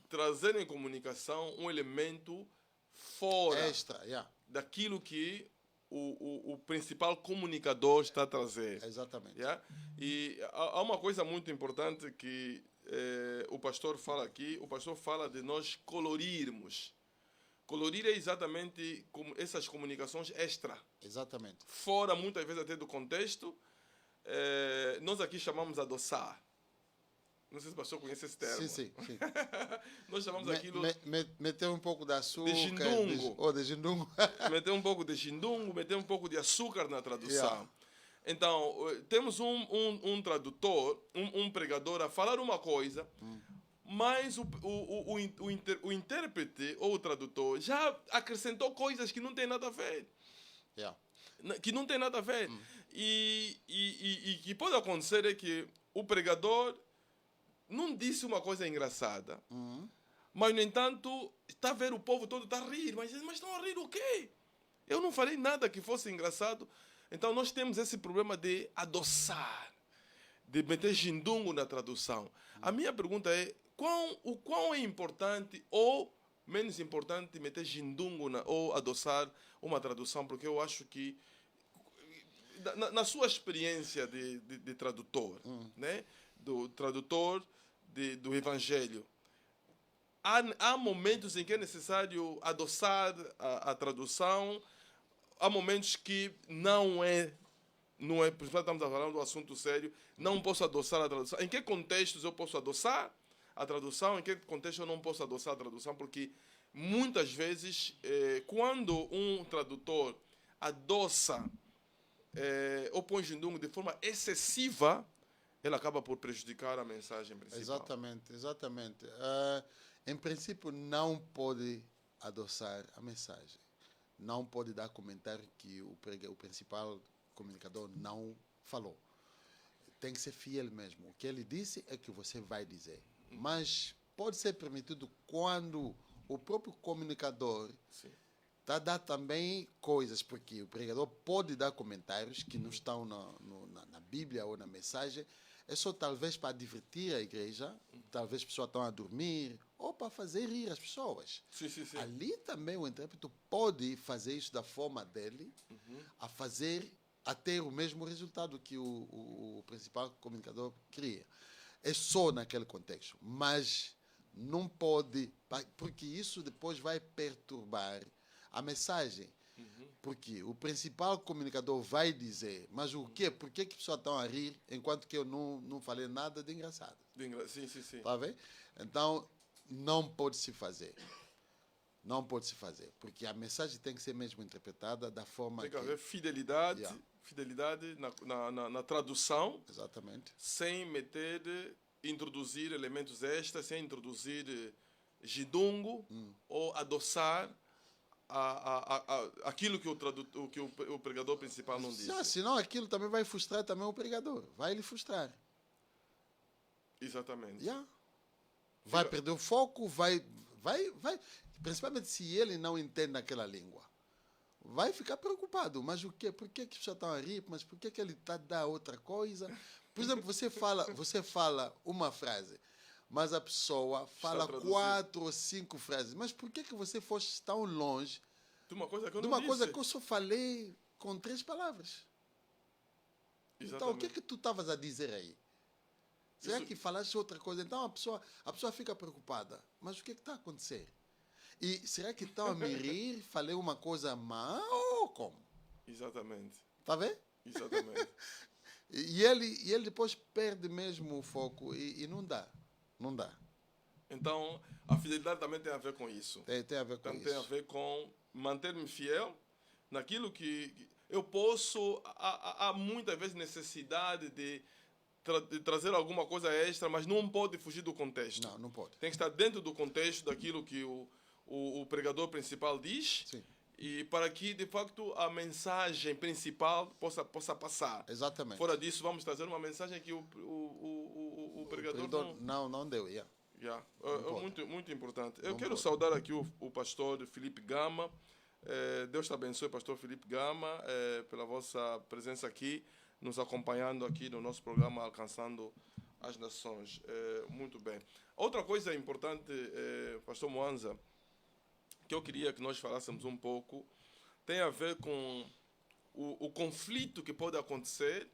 trazer em comunicação um elemento fora extra, daquilo que o principal comunicador está a trazer. Exatamente. Yeah? E há uma coisa muito importante que o pastor fala aqui. O pastor fala de nós colorirmos. Colorir é exatamente como essas comunicações extra. Exatamente. Fora, muitas vezes, até do contexto. Nós aqui chamamos adoçar. Não sei se o pastor conhece esse termo. Sim. Nós chamamos aquilo... Meter um pouco de açúcar. De gindungo. De gindungo. Meter um pouco de gindungo, meter um pouco de açúcar na tradução. Yeah. Então, temos um tradutor, um pregador a falar uma coisa, mas o intérprete ou o tradutor já acrescentou coisas que não tem nada a ver. Yeah. Que não tem nada a ver. E que pode acontecer é que o pregador não disse uma coisa engraçada, mas, no entanto, está a ver o povo todo está a rir. Mas estão a rir o quê? Eu não falei nada que fosse engraçado. Então, nós temos esse problema de adoçar, de meter gindungo na tradução. A minha pergunta é, o quão é importante ou menos importante meter gindungo ou adoçar uma tradução? Porque eu acho que, na sua experiência de tradutor, né? Do tradutor do Evangelho, há momentos em que é necessário adoçar a tradução, há momentos que não é, por exemplo, estamos falando do assunto sério, não posso adoçar a tradução. Em que contextos eu posso adoçar a tradução, em que contexto eu não posso adoçar a tradução? Porque muitas vezes, quando um tradutor adoça ou põe gindungo de forma excessiva, ele acaba por prejudicar a mensagem principal. Exatamente. Em princípio, não pode adoçar a mensagem. Não pode dar comentário que o principal comunicador não falou. Tem que ser fiel mesmo. O que ele disse é que você vai dizer. Mas pode ser permitido quando o próprio comunicador está a dar também coisas, porque o pregador pode dar comentários que não estão na Bíblia ou na mensagem. É só talvez para divertir a igreja, talvez as pessoas estão a dormir, ou para fazer rir as pessoas. Sim. Ali também o intérprete pode fazer isso da forma dele, a ter o mesmo resultado que o principal comunicador queria. É só naquele contexto, mas não pode, porque isso depois vai perturbar a mensagem. Porque o principal comunicador vai dizer, mas o quê? Por que as pessoas estão a rir enquanto que eu não falei nada de engraçado? Sim. Está bem? Então, não pode se fazer. Não pode se fazer. Porque a mensagem tem que ser mesmo interpretada da forma tem que haver fidelidade, fidelidade na tradução. Exatamente. Sem introduzir elementos extras, sem introduzir gindungo ou adoçar aquilo que o pregador principal não disse. Senão aquilo também vai frustrar também o pregador. Vai lhe frustrar. Exatamente. Vai perder o foco, vai. Principalmente se ele não entende aquela língua. Vai ficar preocupado. Mas o quê? Por que as pessoas estão a rir? Mas por que ele está a dar outra coisa? Por exemplo, você fala uma frase, mas a pessoa fala 4 ou 5 frases. Mas por que você fosse tão longe de uma coisa que eu não não disse? Coisa que eu só falei com 3 palavras? Exatamente. Então, o que tu estavas a dizer aí? Será que falaste outra coisa? Então, a pessoa fica preocupada. Mas o que está a acontecer? E será que estão a me rir? Falei uma coisa má ou como? Exatamente. Está vendo? Exatamente. E ele depois perde mesmo o foco e não dá. Não dá. Então, a fidelidade também tem a ver com isso. Tem a ver com isso. Tem a ver com manter-me fiel naquilo que eu posso... Há muitas vezes necessidade de trazer alguma coisa extra, mas não pode fugir do contexto. Não pode. Tem que estar dentro do contexto daquilo que o pregador principal diz. Sim. E para que, de facto, a mensagem principal possa passar. Exatamente. Fora disso, vamos trazer uma mensagem que o pregador não deu. Muito, muito importante. Eu quero saudar aqui o pastor Felipe Gama. Deus te abençoe, pastor Felipe Gama, pela vossa presença aqui, nos acompanhando aqui no nosso programa Alcançando as Nações. Muito bem. Outra coisa importante, pastor Mwanza, que eu queria que nós falássemos um pouco, tem a ver com o conflito que pode acontecer,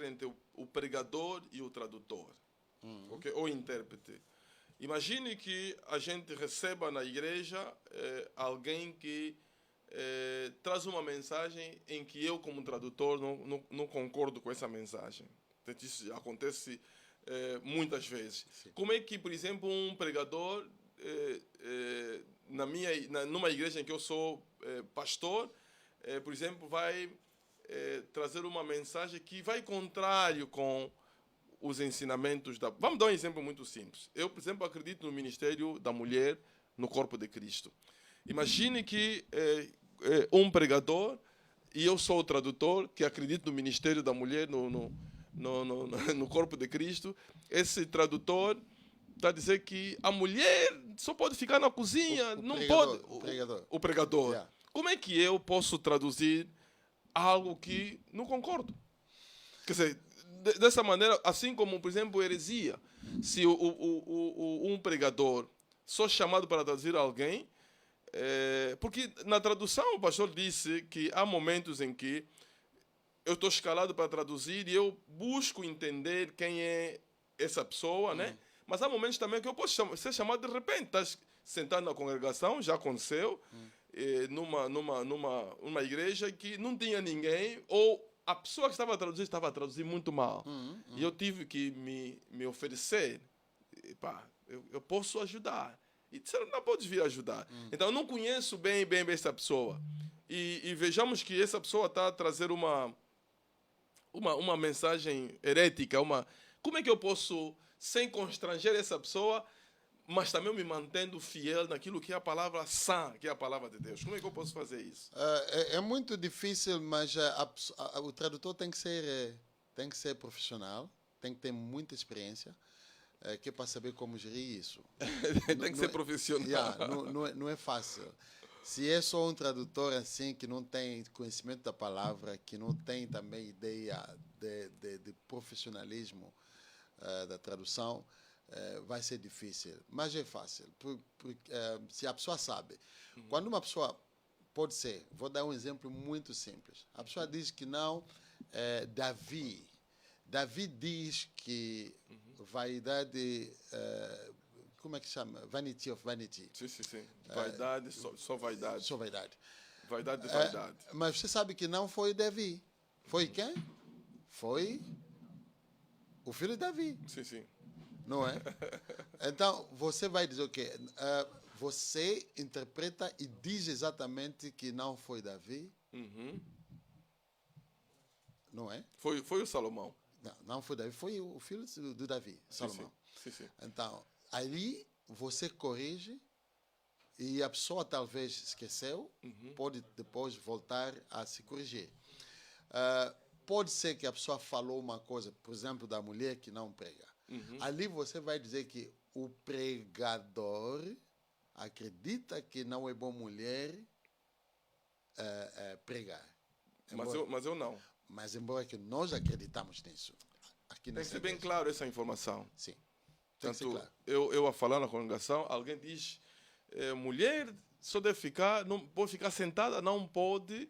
entre o pregador e o tradutor, okay? Ou intérprete. Imagine que a gente receba na igreja alguém que traz uma mensagem em que eu, como tradutor, não concordo com essa mensagem. Isso acontece muitas vezes. Sim. Como é que, por exemplo, um pregador, numa igreja em que eu sou pastor, por exemplo, vai trazer uma mensagem que vai contrário com os ensinamentos da... Vamos dar um exemplo muito simples. Eu, por exemplo, acredito no ministério da mulher no corpo de Cristo. Imagine que um pregador, e eu sou o tradutor, que acredito no ministério da mulher no corpo de Cristo. Esse tradutor está a dizer que a mulher só pode ficar na cozinha, não pregador, pode... O pregador. Yeah. Como é que eu posso traduzir algo que não concordo? Quer dizer, dessa maneira, assim como, por exemplo, heresia. Se um pregador só chamado para traduzir alguém, porque na tradução o pastor disse que há momentos em que eu estou escalado para traduzir e eu busco entender quem é essa pessoa, né? Mas há momentos também que eu posso ser chamado de repente. Estás sentado na congregação, já aconteceu, numa igreja que não tinha ninguém, ou a pessoa que estava a traduzir muito mal. E eu tive que me oferecer. Pá, eu posso ajudar. E disseram, não podes vir ajudar. Então, eu não conheço bem essa pessoa. E vejamos que essa pessoa está a trazer uma mensagem herética. Como é que eu posso, sem constranger essa pessoa, mas também me mantendo fiel naquilo que é a palavra sã, que é a palavra de Deus? Como é que eu posso fazer isso? É muito difícil, mas o tradutor tem que ser profissional, tem que ter muita experiência, que é para saber como gerir isso. Tem que ser profissional. Yeah, não é fácil. Se é só um tradutor assim, que não tem conhecimento da palavra, que não tem também ideia de profissionalismo da tradução, vai ser difícil. Mas é fácil, se a pessoa sabe. Quando uma pessoa, pode ser, vou dar um exemplo muito simples. A pessoa diz que não, Davi diz que vaidade... como é que chama? Vanity of vanity. Sim. Vaidade, só vaidade. Só vaidade. Vaidade de vaidade. Mas você sabe que não foi Davi. Foi quem? Foi o filho de Davi. Sim. Não é? Então, você vai dizer o quê? Você interpreta e diz exatamente que não foi Davi. Não é? Foi o Salomão. Não foi Davi, foi o filho do Davi, Salomão. Sim. Então, ali você corrige e a pessoa talvez esqueceu, pode depois voltar a se corrigir. Pode ser que a pessoa falou uma coisa, por exemplo, da mulher que não prega. Ali você vai dizer que o pregador acredita que não é bom mulher pregar. Mas eu não. Mas embora que nós acreditamos nisso. Aqui Tem que ser bem claro essa informação. Sim. Tem que ser claro. Eu a falar na congregação, alguém diz, mulher só deve ficar, não pode ficar sentada, não pode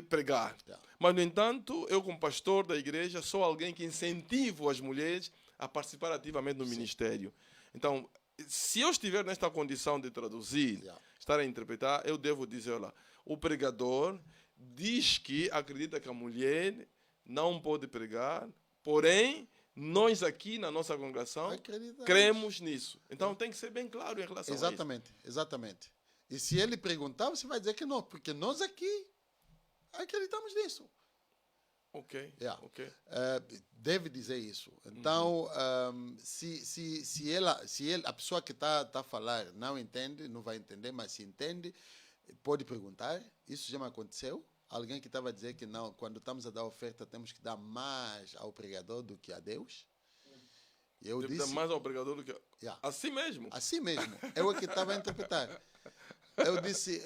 pregar. Yeah. Mas, no entanto, eu como pastor da igreja sou alguém que incentivo as mulheres a participar ativamente no ministério. Então, se eu estiver nesta condição de traduzir, estar a interpretar, eu devo dizer, olha, o pregador diz que acredita que a mulher não pode pregar, porém, nós aqui na nossa congregação cremos nisso. Então, tem que ser bem claro em relação a isso. Exatamente. E se ele perguntar, você vai dizer que não, porque nós aqui acreditamos nisso. Ok. Deve dizer isso. Então, se a pessoa que está a falar não entende, não vai entender, mas se entende, pode perguntar. Isso já me aconteceu. Alguém que estava a dizer que não, quando estamos a dar oferta, temos que dar mais ao pregador do que a Deus. E eu disse, dar mais ao pregador do que... Assim mesmo? Assim mesmo. Eu é que estava a interpretar. Eu disse,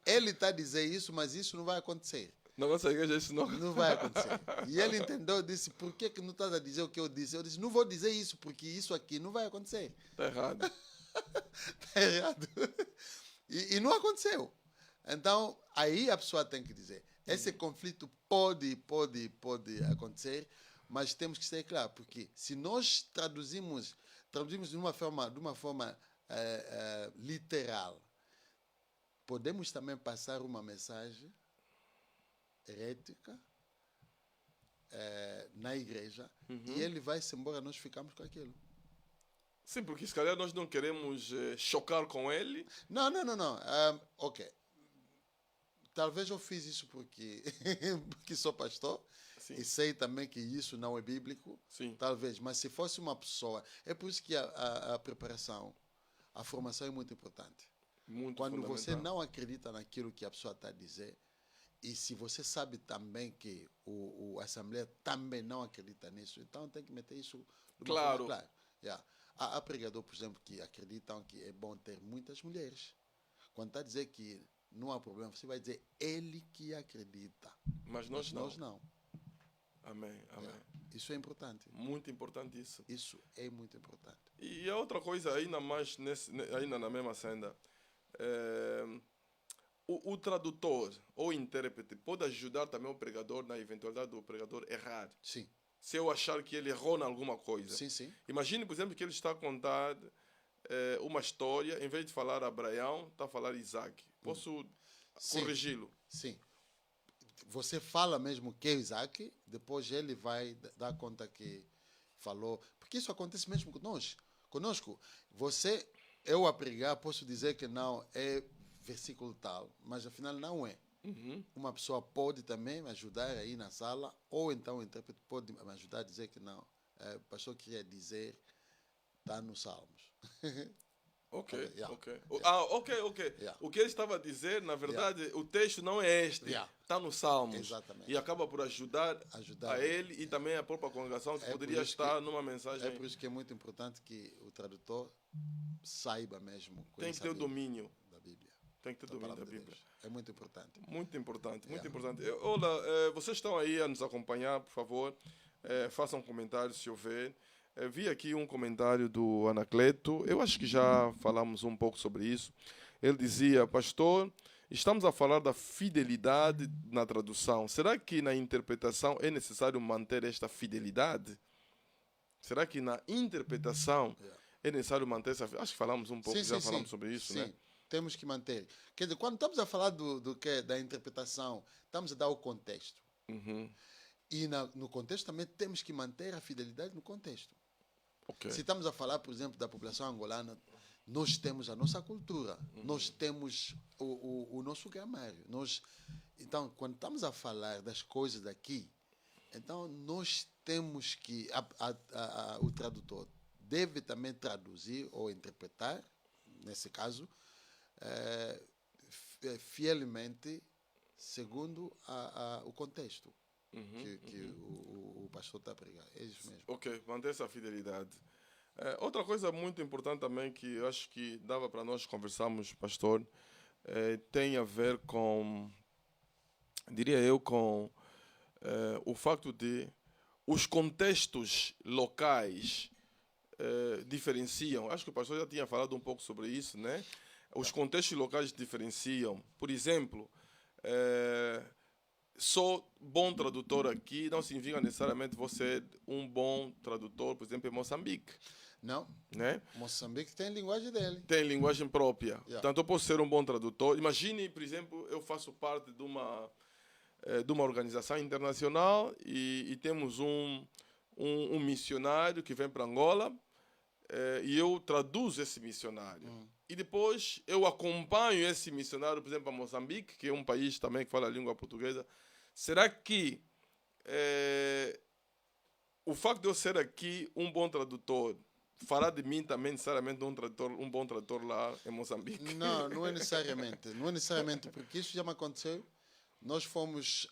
ele está a dizer isso, mas isso não vai acontecer. Na nossa igreja isso não vai acontecer. E ele entendeu, disse, por que não estás a dizer o que eu disse? Eu disse, não vou dizer isso, porque isso aqui não vai acontecer. Está errado. Está errado. E não aconteceu. Então, aí a pessoa tem que dizer. Esse conflito pode acontecer, mas temos que ser claro, porque se nós traduzimos de uma forma literal, podemos também passar uma mensagem ética na igreja e ele vai-se embora, nós ficamos com aquilo. Sim, porque se calhar nós não queremos chocar com ele. Não. Ok. Talvez eu fiz isso porque sou pastor. Sim. E sei também que isso não é bíblico. Sim. Talvez. Mas se fosse uma pessoa... É por isso que a preparação, a formação é muito importante. Muito Quando você fundamental. não acredita naquilo que a pessoa está a dizer, e se você sabe também que a Assembleia também não acredita nisso, então tem que meter isso de uma forma clara. Yeah. Há pregador, por exemplo, que acreditam que é bom ter muitas mulheres. Quando está a dizer que não há problema, você vai dizer ele que acredita. Mas nós não. Amém. Yeah. Isso é importante. Muito importante isso. Isso é muito importante. E a outra coisa, ainda mais ainda na mesma senda, o tradutor ou intérprete pode ajudar também o pregador na eventualidade do pregador errar. Sim. Se eu achar que ele errou em alguma coisa. Sim. Imagine, por exemplo, que ele está a contar uma história, em vez de falar Abraão, está a falar Isaac. Posso corrigi-lo? Sim. Você fala mesmo que é Isaac, depois ele vai dar conta que falou. Porque isso acontece mesmo conosco. Eu a pregar, posso dizer que não é versículo tal, mas afinal não é. Uma pessoa pode também me ajudar aí na sala, ou então o intérprete pode me ajudar a dizer que não. O pastor queria dizer, está nos Salmos. Ok. Yeah. Yeah. O que ele estava a dizer, na verdade, o texto não é este. Está nos Salmos. Exatamente. E acaba por ajudar a ele e também a própria congregação, que poderia estar numa mensagem. É por isso que é muito importante que o tradutor saiba mesmo. Tem que ter o domínio da Bíblia. Tem que ter domínio da Bíblia. É muito importante. Muito importante. Olha, vocês estão aí a nos acompanhar, por favor, façam comentários se houver. Vi aqui um comentário do Anacleto, eu acho que já falamos um pouco sobre isso. Ele dizia, pastor, estamos a falar da fidelidade na tradução. Será que na interpretação é necessário manter esta fidelidade? Será que na interpretação é necessário manter essa fidelidade? Acho que falamos um pouco, falamos sobre isso, né? Sim, temos que manter. Quer dizer, quando estamos a falar da interpretação, estamos a dar o contexto. E no contexto também temos que manter a fidelidade no contexto. Okay. Se estamos a falar, por exemplo, da população angolana, nós temos a nossa cultura, nós temos o nosso gramário. Então, quando estamos a falar das coisas daqui, então nós temos que... o tradutor deve também traduzir ou interpretar, nesse caso, fielmente, segundo o contexto. Que o pastor está a pregar. É isso mesmo. Ok, manter essa fidelidade. Outra coisa muito importante também que eu acho que dava para nós conversarmos, pastor, tem a ver com, diria eu, com o facto de os contextos locais diferenciam. Acho que o pastor já tinha falado um pouco sobre isso, né? Os contextos locais diferenciam. Por exemplo, sou bom tradutor aqui, não significa necessariamente você um bom tradutor, por exemplo, em Moçambique. Não. Né? Moçambique tem a linguagem dele. Tem linguagem própria. Portanto, eu posso ser um bom tradutor. Imagine, por exemplo, eu faço parte de uma organização internacional e temos um missionário que vem para Angola e eu traduzo esse missionário. E depois eu acompanho esse missionário, por exemplo, a Moçambique, que é um país também que fala a língua portuguesa. Será que o facto de eu ser aqui um bom tradutor fará de mim também necessariamente um bom tradutor lá em Moçambique? Não, não é necessariamente. Não é necessariamente, porque isso já me aconteceu. Nós fomos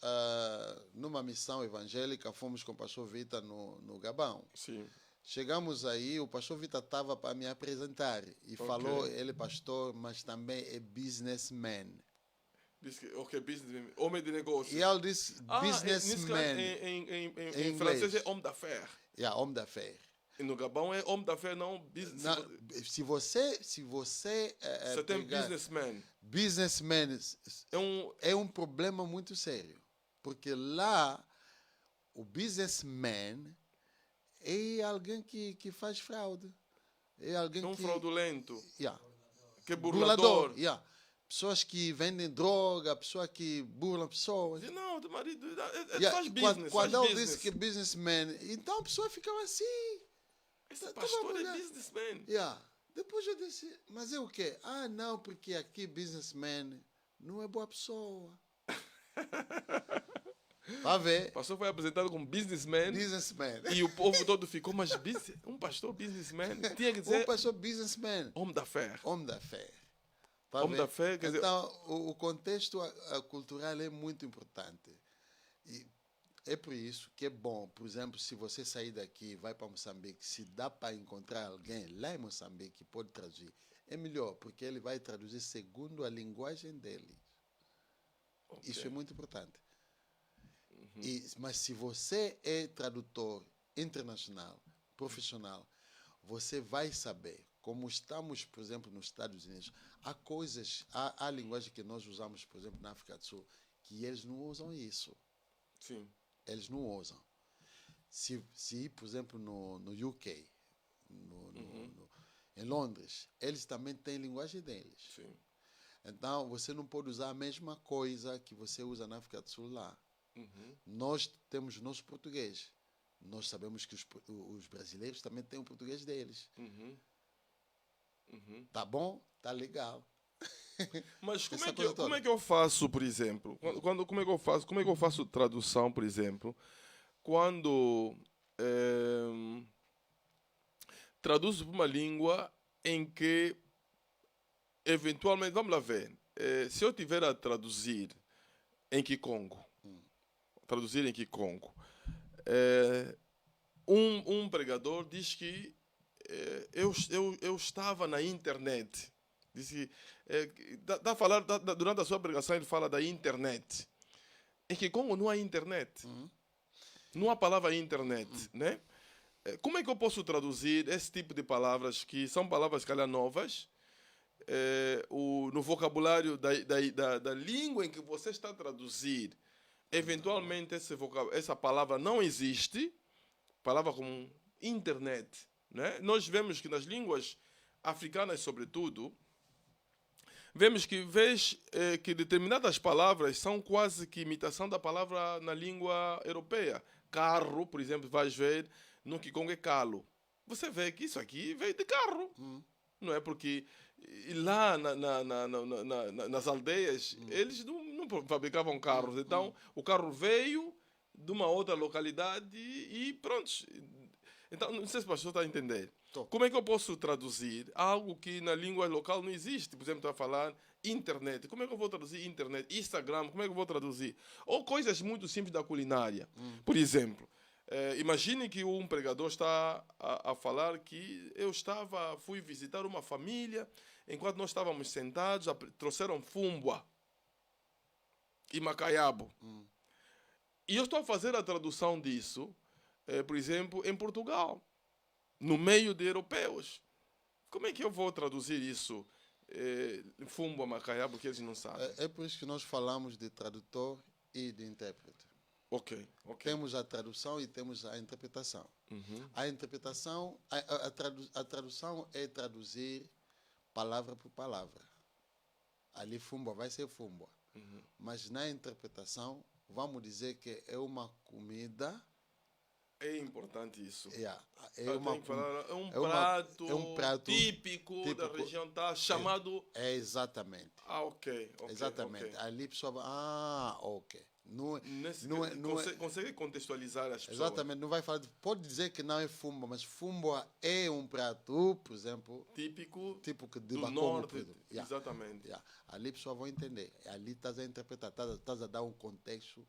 numa missão evangélica, fomos com o pastor Vita no Gabão. Sim. Chegamos aí, o pastor Vita estava para me apresentar e falou, ele é pastor, mas também é businessman. Ok, businessman, homem de negócio. E ele disse businessman. Em francês é homme d'affaires. Homme d'affaires. E no Gabão é homem da fé, não business. Se você Você tem businessman. businessman é um problema muito sério. Porque lá, o businessman é alguém que faz fraude. É alguém É um que... fraudulento. Yeah. Que é burlador. Yeah. Pessoas que vendem droga, pessoas que burlam pessoas. Não, o marido faz Quando, business. quando faz ele business. disse que é businessman, então a pessoa ficava assim. Esse pastor é businessman. Yeah. Depois eu disse, mas é o quê? Ah, não, porque aqui businessman não é boa pessoa. Tá ver? O pastor foi apresentado como businessman. Businessman. E o povo todo ficou, mas um pastor businessman tinha que dizer Um pastor businessman. homem da fé. Homem da fé. Tá Homem da fé, quer dizer... Então, o contexto cultural é muito importante. E é por isso que é bom, por exemplo, se você sair daqui e vai para Moçambique, se dá para encontrar alguém lá em Moçambique que pode traduzir, é melhor, porque ele vai traduzir segundo a linguagem dele. Okay. Isso é muito importante. Mas se você é tradutor internacional, profissional, você vai saber. Como estamos, por exemplo, nos Estados Unidos, há linguagem que nós usamos, por exemplo, na África do Sul, que eles não usam isso. Sim. Eles não usam. Se ir, por exemplo, no UK, em Londres, eles também têm linguagem deles. Sim. Então, você não pode usar a mesma coisa que você usa na África do Sul lá. Nós temos o nosso português. Nós sabemos que os brasileiros também têm o português deles. Tá bom? Tá legal. Mas como é que eu faço, por exemplo? Como é que eu faço tradução, por exemplo, quando traduzo para uma língua em que, eventualmente, vamos lá ver, se eu tiver a traduzir em Kikongo, um pregador diz que eu estava na internet. Diz que, durante a sua pregação, ele fala da internet. Em Kikongo não há internet. Não há palavra internet. Né? Como é que eu posso traduzir esse tipo de palavras, que são palavras, calhar, novas, no vocabulário da língua em que você está a traduzir? Eventualmente, essa palavra não existe, palavra como internet. Né? Nós vemos que nas línguas africanas, sobretudo, vemos que determinadas palavras são quase que imitação da palavra na língua europeia. Carro, por exemplo, vais ver, no Kikongo é calo. Você vê que isso aqui veio de carro. Não é porque lá nas aldeias, eles não fabricavam carros. Então, o carro veio de uma outra localidade e pronto. Então, não sei se o pastor está a entender. Como é que eu posso traduzir algo que na língua local não existe? Por exemplo, está a falar internet. Como é que eu vou traduzir internet? Instagram, como é que eu vou traduzir? Ou coisas muito simples da culinária. Por exemplo, imagine que um pregador está a falar que fui visitar uma família, enquanto nós estávamos sentados, trouxeram fumbua e macaiabo. E eu estou a fazer a tradução disso, por exemplo, em Portugal, no meio de europeus. Como é que eu vou traduzir isso? Fumbua, macaiabo, porque eles não sabem. É por isso que nós falamos de tradutor e de intérprete. Ok. Temos a tradução e temos a interpretação. A interpretação, a tradução é traduzir palavra por palavra. Ali fumbua vai ser fumbua. Mas na interpretação, vamos dizer que é uma comida. É importante isso. É um prato típico da região chamado... exatamente. Ok. Exatamente. Okay. Ali a pessoa vai... ok. Consegue contextualizar as pessoas. Exatamente. Não vai falar... Pode dizer que não é fumbua, mas fumbua é um prato, por exemplo... Típico de do Bakongo, norte. Exatamente. Ali a pessoa vai entender. Ali estás a interpretar, estás a dar um contexto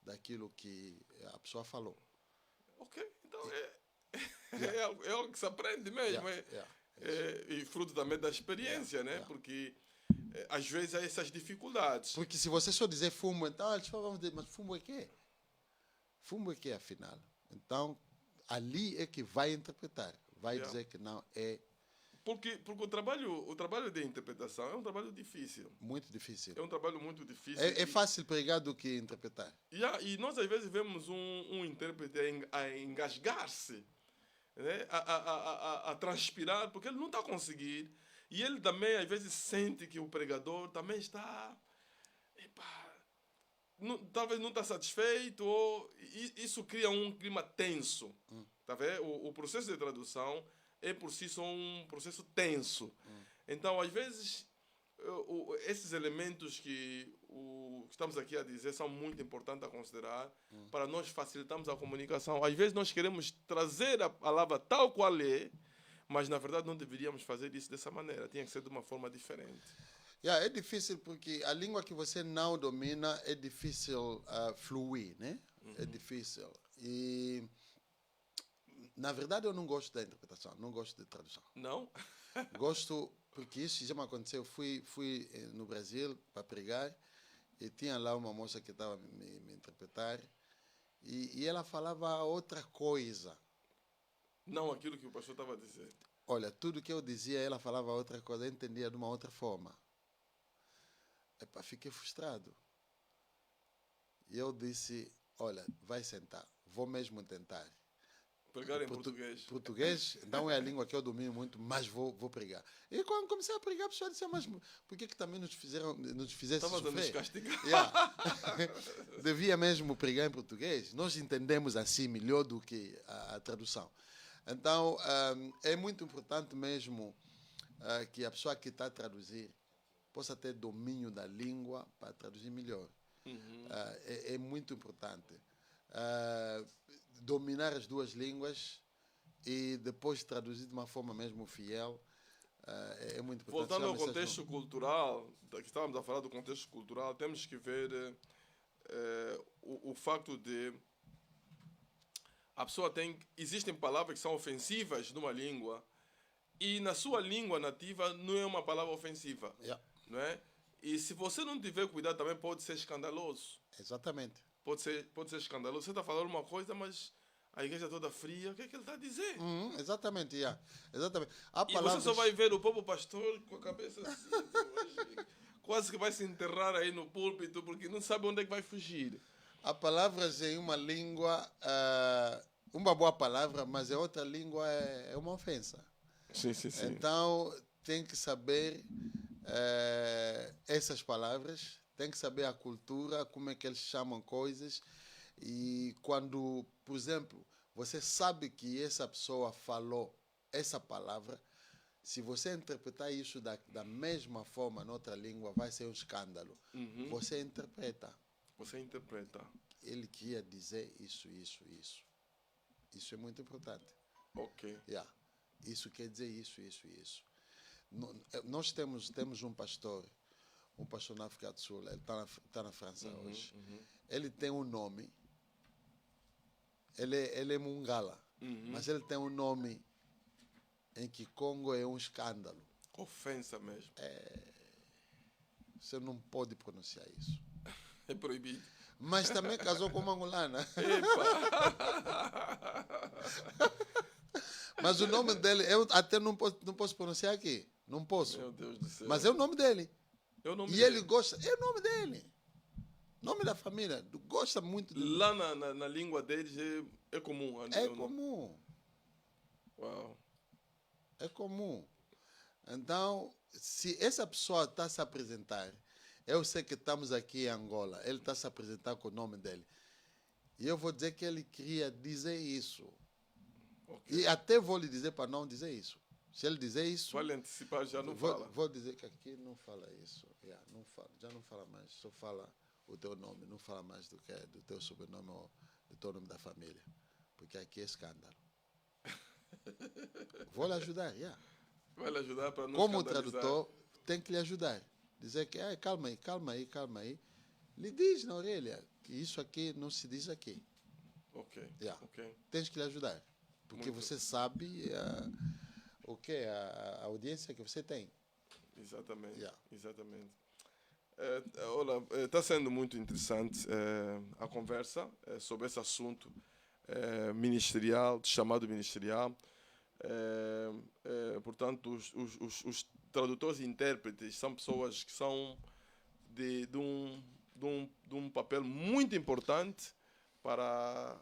daquilo que a pessoa falou. Ok, então é algo que se aprende mesmo. E fruto também da experiência, né? Porque às vezes há essas dificuldades. Porque se você só dizer fumo, então eles vão dizer, mas fumo é quê? Fumo é quê, afinal? Então, ali é que vai interpretar. Vai Yeah. dizer que não, é Porque o trabalho de interpretação é um trabalho difícil. muito difícil. É um trabalho muito difícil. É fácil pregar do que interpretar. E nós, às vezes, vemos um intérprete a engasgar-se, né? A transpirar, porque ele não está a conseguir. E ele também, às vezes, sente que o pregador também está... Epá, talvez não está satisfeito, ou isso cria um clima tenso. Tá vendo? O processo de tradução é por si só um processo tenso. Então, às vezes, esses elementos que estamos aqui a dizer são muito importantes a considerar para nós facilitarmos a comunicação. Às vezes nós queremos trazer a palavra tal qual é, mas na verdade não deveríamos fazer isso dessa maneira. Tinha que ser de uma forma diferente. Yeah, é difícil porque a língua que você não domina é difícil fluir, né? É difícil. E, na verdade, eu não gosto da interpretação, não gosto de tradução. Não? Gosto, porque isso já me aconteceu. Fui no Brasil para pregar e tinha lá uma moça que estava me interpretar e ela falava outra coisa. Não aquilo que o pastor estava a dizer. Olha, tudo que eu dizia, ela falava outra coisa, eu entendia de uma outra forma. Epa, fiquei frustrado. E eu disse, olha, vai sentar, vou mesmo tentar. Pregar em português. Português não é a língua que eu domino muito, mas vou pregar. E quando comecei a pregar, a pessoa disse, mas por que também nos fizesse Estava a nos sofrer? castigar. Yeah. Devia mesmo pregar em português. Nós entendemos assim melhor do que a tradução. Então, é muito importante mesmo que a pessoa que está a traduzir possa ter domínio da língua para traduzir melhor. É muito importante. Dominar as duas línguas e depois traduzir de uma forma mesmo fiel é muito importante. Voltando ao contexto cultural, que estávamos a falar do contexto cultural, temos que ver o facto de a pessoa existem palavras que são ofensivas numa língua e na sua língua nativa não é uma palavra ofensiva. Yeah. Não é? E se você não tiver cuidado também pode ser escandaloso. Exatamente. Pode ser escandaloso. Você está falando uma coisa, mas a igreja toda fria, o que é que ele está a dizer? Exatamente, yeah. Exatamente. Há E palavras... você só vai ver o povo pastor com a cabeça assim, quase que vai se enterrar aí no púlpito, porque não sabe onde é que vai fugir. Há palavras em uma língua, uma boa palavra, mas em outra língua é uma ofensa. Sim, sim, sim. Então, tem que saber essas palavras, tem que saber a cultura, como é que eles chamam coisas. E quando, por exemplo, você sabe que essa pessoa falou essa palavra, se você interpretar isso da mesma forma noutra língua, vai ser um escândalo. Você interpreta. Você interpreta. Ele queria dizer isso. Isso é muito importante. Ok. Yeah. Isso quer dizer isso. Nós temos um pastor na África do Sul, ele está na França hoje. Ele tem um nome, ele é Mungala, mas ele tem um nome em que Congo é um escândalo. Ofensa mesmo. Você não pode pronunciar isso. É proibido. Mas também casou com uma angolana. Mas o nome dele, eu até não posso pronunciar aqui. Não posso. Meu Deus do céu. Mas é o nome dele. É o nome E dele. ele gosta, é o nome dele. Nome da família. Gosta muito de... Lá na língua deles é comum. É comum. Uau. É comum. Então, se essa pessoa está a se apresentar, eu sei que estamos aqui em Angola, ele está a se apresentar com o nome dele. E eu vou dizer que ele queria dizer isso. Okay. E até vou lhe dizer para não dizer isso. Se ele dizer isso... Vale antecipar, já não fala. Vou dizer que aqui não fala isso. Já não fala mais. Só fala o teu nome. Não fala mais do teu sobrenome ou do teu nome da família. Porque aqui é escândalo. Vou lhe ajudar, Vai lhe ajudar para não como tradutor, tem que lhe ajudar. Dizer que, calma aí. Lhe diz na orelha que isso aqui não se diz aqui. Ok. Tens que lhe ajudar. Porque você sabe o que é a audiência que você tem. Exatamente. Exatamente. Olha, está sendo muito interessante a conversa sobre esse assunto ministerial, chamado ministerial. Portanto, os tradutores e intérpretes são pessoas que são de um papel muito importante para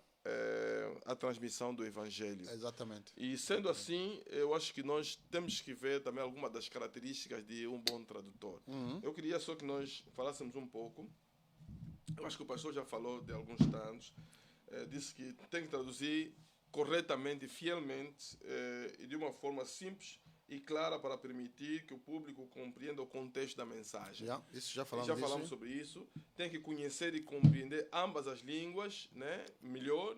a transmissão do Evangelho. Exatamente. E sendo assim, eu acho que nós temos que ver também algumas das características de um bom tradutor. Eu queria só que nós falássemos um pouco. Eu acho que o pastor já falou de alguns tantos. Disse que tem que traduzir corretamente e fielmente e de uma forma simples e clara para permitir que o público compreenda o contexto da mensagem. Isso já falamos, já falamos sobre isso. Tem que conhecer e compreender ambas as línguas, né? Melhor,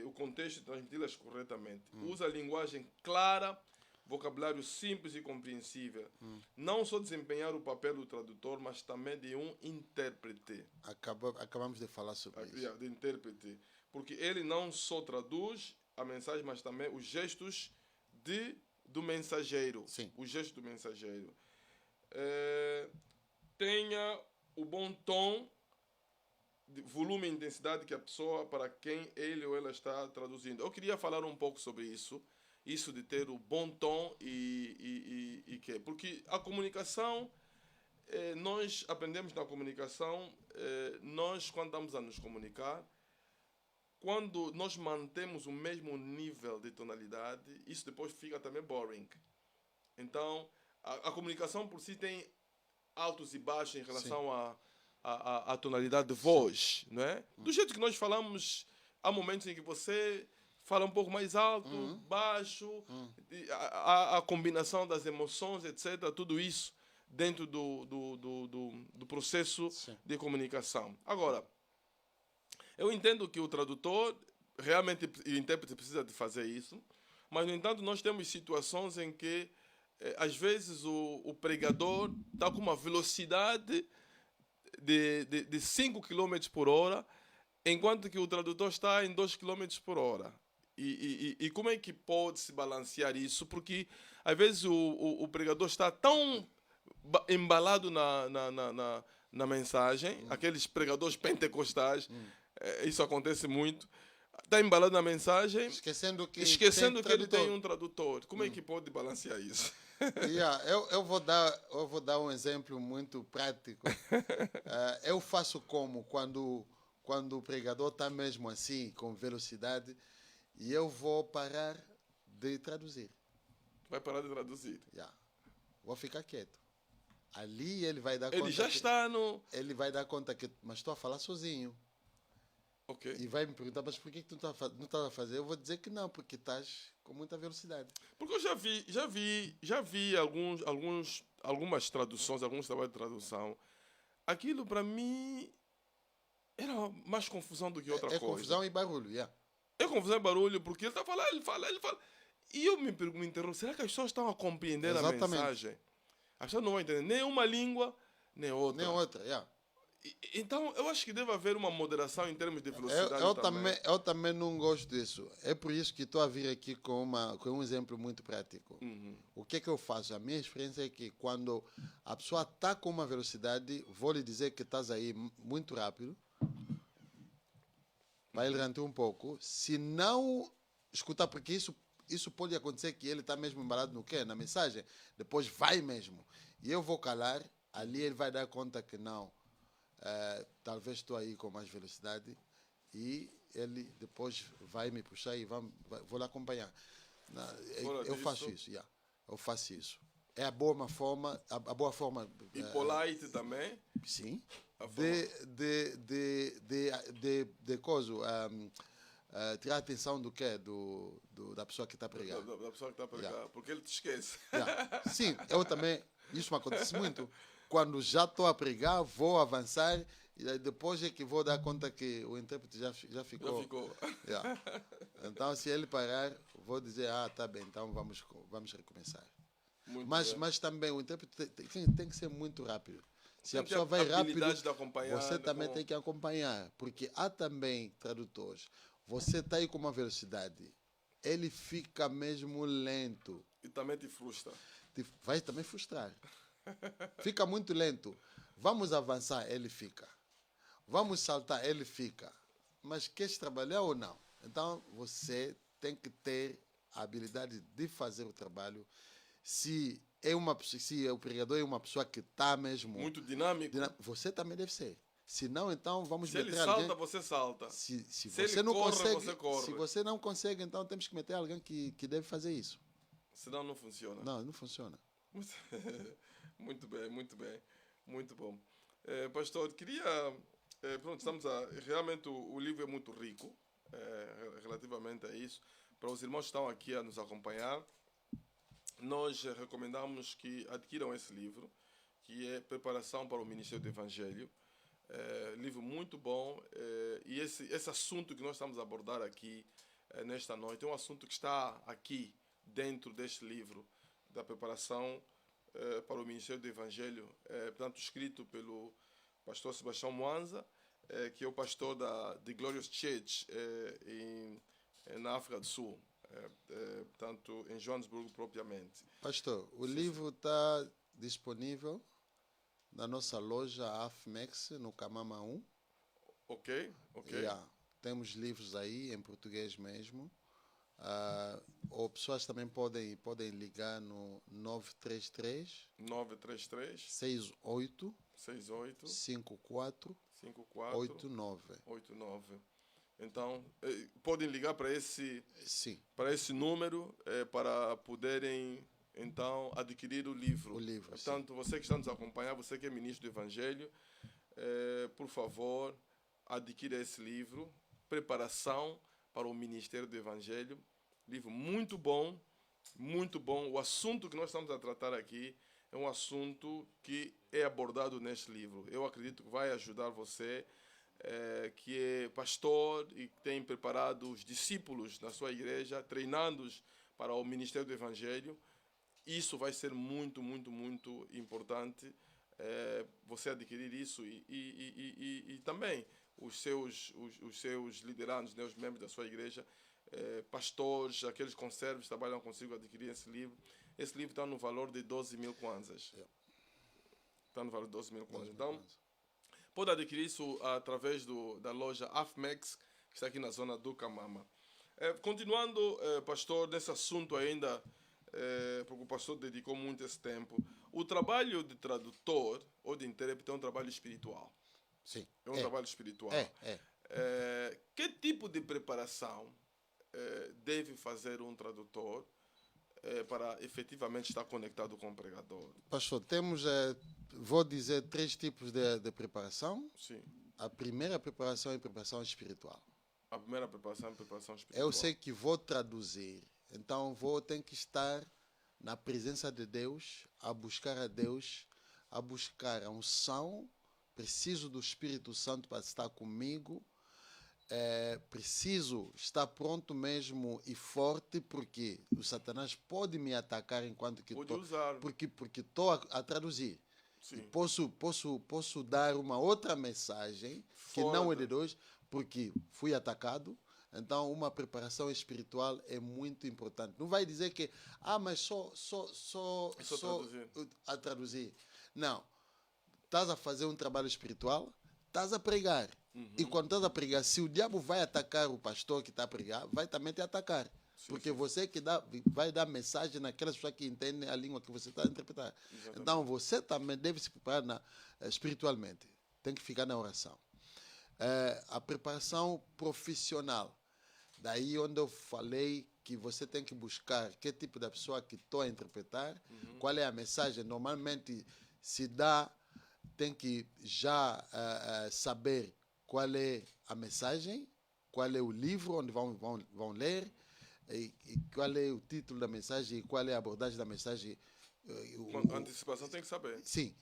o contexto e transmiti-las corretamente. Usa a linguagem clara, vocabulário simples e compreensível. Não só desempenhar o papel do tradutor, mas também de um intérprete. Acabamos de falar sobre isso. De intérprete. Porque ele não só traduz a mensagem, mas também os gestos do mensageiro. Sim. O gesto do mensageiro. Tenha o bom tom, volume e intensidade que a pessoa para quem ele ou ela está traduzindo. Eu queria falar um pouco sobre isso. Isso de ter o bom tom e que... Porque a comunicação, nós aprendemos na comunicação, nós quando estamos a nos comunicar, quando nós mantemos o mesmo nível de tonalidade, isso depois fica também boring. Então, a comunicação por si tem altos e baixos em relação à tonalidade de voz, não é? Do jeito que nós falamos, há momentos em que você fala um pouco mais alto, baixo, a combinação das emoções, etc. Tudo isso dentro do processo de comunicação. Agora, eu entendo que o tradutor, realmente o intérprete precisa de fazer isso, mas, no entanto, nós temos situações em que, às vezes, o pregador está com uma velocidade de 5 km por hora, enquanto que o tradutor está em 2 km por hora. E como é que pode se balancear isso? Porque, às vezes, o pregador está tão embalado na mensagem, aqueles pregadores pentecostais, isso acontece muito, está embalado na mensagem, esquecendo que ele tem um tradutor. Como é que pode balancear isso? Eu vou dar um exemplo muito prático. Eu faço como quando o pregador está mesmo assim, com velocidade, e eu vou parar de traduzir. Vai parar de traduzir? Vou ficar quieto. Ali ele vai dar conta. Ele já está no... Ele vai dar conta que... Mas estou a falar sozinho. Ok. E vai me perguntar, mas por que tu não estás a fazer? Eu vou dizer que não, porque estás com muita velocidade. Porque eu já vi algumas traduções, alguns trabalhos de tradução. Aquilo, para mim, era mais confusão do que outra coisa. É confusão e barulho, É confusão e barulho, porque ele está falando, ele fala. E eu me interrompo, será que as pessoas estão a compreender a mensagem? As pessoas não vão entender nem uma língua, nem outra. Então, eu acho que deve haver uma moderação em termos de velocidade eu também não gosto disso. É por isso que estou a vir aqui com um exemplo muito prático. O que é que eu faço? A minha experiência é que quando a pessoa está com uma velocidade, vou lhe dizer que estás aí muito rápido, vai ele ralentar um pouco. Se não escutar, porque isso pode acontecer que ele está mesmo embalado no quê? Na mensagem. Depois vai mesmo. E eu vou calar, ali ele vai dar conta que não. Talvez estou aí com mais velocidade e ele depois vai me puxar e vou lá acompanhar. Eu faço isso, eu faço isso. É a boa forma. E polite também? Sim. Tirar a atenção do quê? Da pessoa que está a pregar. Da pessoa que está a pregar, porque ele te esquece. Sim, eu também. Isso me acontece muito. Quando já estou a pregar, vou avançar e depois é que vou dar conta que o intérprete já ficou. Então, se ele parar, vou dizer, tá bem, então vamos recomeçar. Mas também o intérprete tem que ser muito rápido. Se a pessoa vai rápido, você também tem que acompanhar. Porque há também tradutores. Você está aí com uma velocidade, ele fica mesmo lento. E também te frustra. Vai também frustrar. Fica muito lento. Vamos avançar, ele fica. Vamos saltar, ele fica. Mas queres trabalhar ou não? Então, você tem que ter a habilidade de fazer o trabalho. Se o pregador é uma pessoa que está mesmo... Muito dinâmico. Você também deve ser. Se não, então vamos Se ele meter alguém... salta, você salta. Se Se você ele não corre, consegue, você corre. se você não consegue, então temos que meter alguém que deve fazer isso. Senão não funciona. Não funciona. Muito bem, muito bem. Muito bom. Pastor, queria... pronto, realmente o livro é muito rico relativamente a isso. Para os irmãos que estão aqui a nos acompanhar, nós recomendamos que adquiram esse livro, que é Preparação para o Ministério do Evangelho. Livro muito bom. E esse assunto que nós estamos a abordar aqui nesta noite é um assunto que está aqui dentro deste livro, da Preparação para o Ministério do Evangelho, portanto, escrito pelo pastor Sebastião Mwanza, que é o pastor da The Glorious Church na África do Sul, portanto, em Joanesburgo propriamente. Pastor, o livro está disponível na nossa loja AFMEX, no Camama 1. Ok. Temos livros aí, em português mesmo. Ou pessoas também podem ligar no 933 68 54 89. Então, podem ligar para esse Sim. Para esse número para poderem então adquirir o livro. Portanto, você que está nos acompanhando, você que é ministro do Evangelho, por favor, adquira esse livro, Preparação para o Ministério do Evangelho. Livro muito bom, muito bom. O assunto que nós estamos a tratar aqui é um assunto que é abordado neste livro. Eu acredito que vai ajudar você, que é pastor e que tem preparado os discípulos na sua igreja, treinando-os para o ministério do Evangelho. Isso vai ser muito, muito, muito importante, você adquirir isso e também os seus liderandos, né, os membros da sua igreja, pastores, aqueles conservos que trabalham consigo, adquirir esse livro. Esse livro está no valor de 12 mil kwanzas. Está no valor de 12 mil kwanzas. Então, pode adquirir isso através da loja AFMEX, que está aqui na zona do Camama. Continuando, pastor, nesse assunto ainda, porque o pastor dedicou muito esse tempo, o trabalho de tradutor ou de intérprete é um trabalho espiritual. Sim. É um trabalho espiritual. Que tipo de preparação deve fazer um tradutor para efetivamente estar conectado com o pregador? Pastor, temos, vou dizer, 3 tipos de preparação. Sim. A primeira preparação é a preparação espiritual. A primeira preparação é a preparação espiritual. Eu sei que vou traduzir, então ter que estar na presença de Deus, a buscar a Deus, a buscar a unção. Preciso do Espírito Santo para estar comigo. Preciso estar pronto mesmo e forte, porque o Satanás pode me atacar enquanto que pode usar. Porque estou a traduzir. Sim. E posso dar uma outra mensagem que não é de Deus, porque fui atacado. Então, uma preparação espiritual é muito importante. Não vai dizer que, mas só a traduzir. Não. Estás a fazer um trabalho espiritual, estás a pregar. E quando estás a pregar, se o diabo vai atacar o pastor que está a pregar, vai também te atacar. Porque você que vai dar mensagem naquelas pessoas que entendem a língua que você está a interpretar. Exatamente. Então, você também deve se preparar espiritualmente. Tem que ficar na oração. A preparação profissional. Daí onde eu falei que você tem que buscar que tipo de pessoa que estou a interpretar, qual é a mensagem. Normalmente se dá, tem que já saber qual é a mensagem, qual é o livro onde vão ler, e qual é o título da mensagem, e qual é a abordagem da mensagem. A antecipação tem que saber. Sim,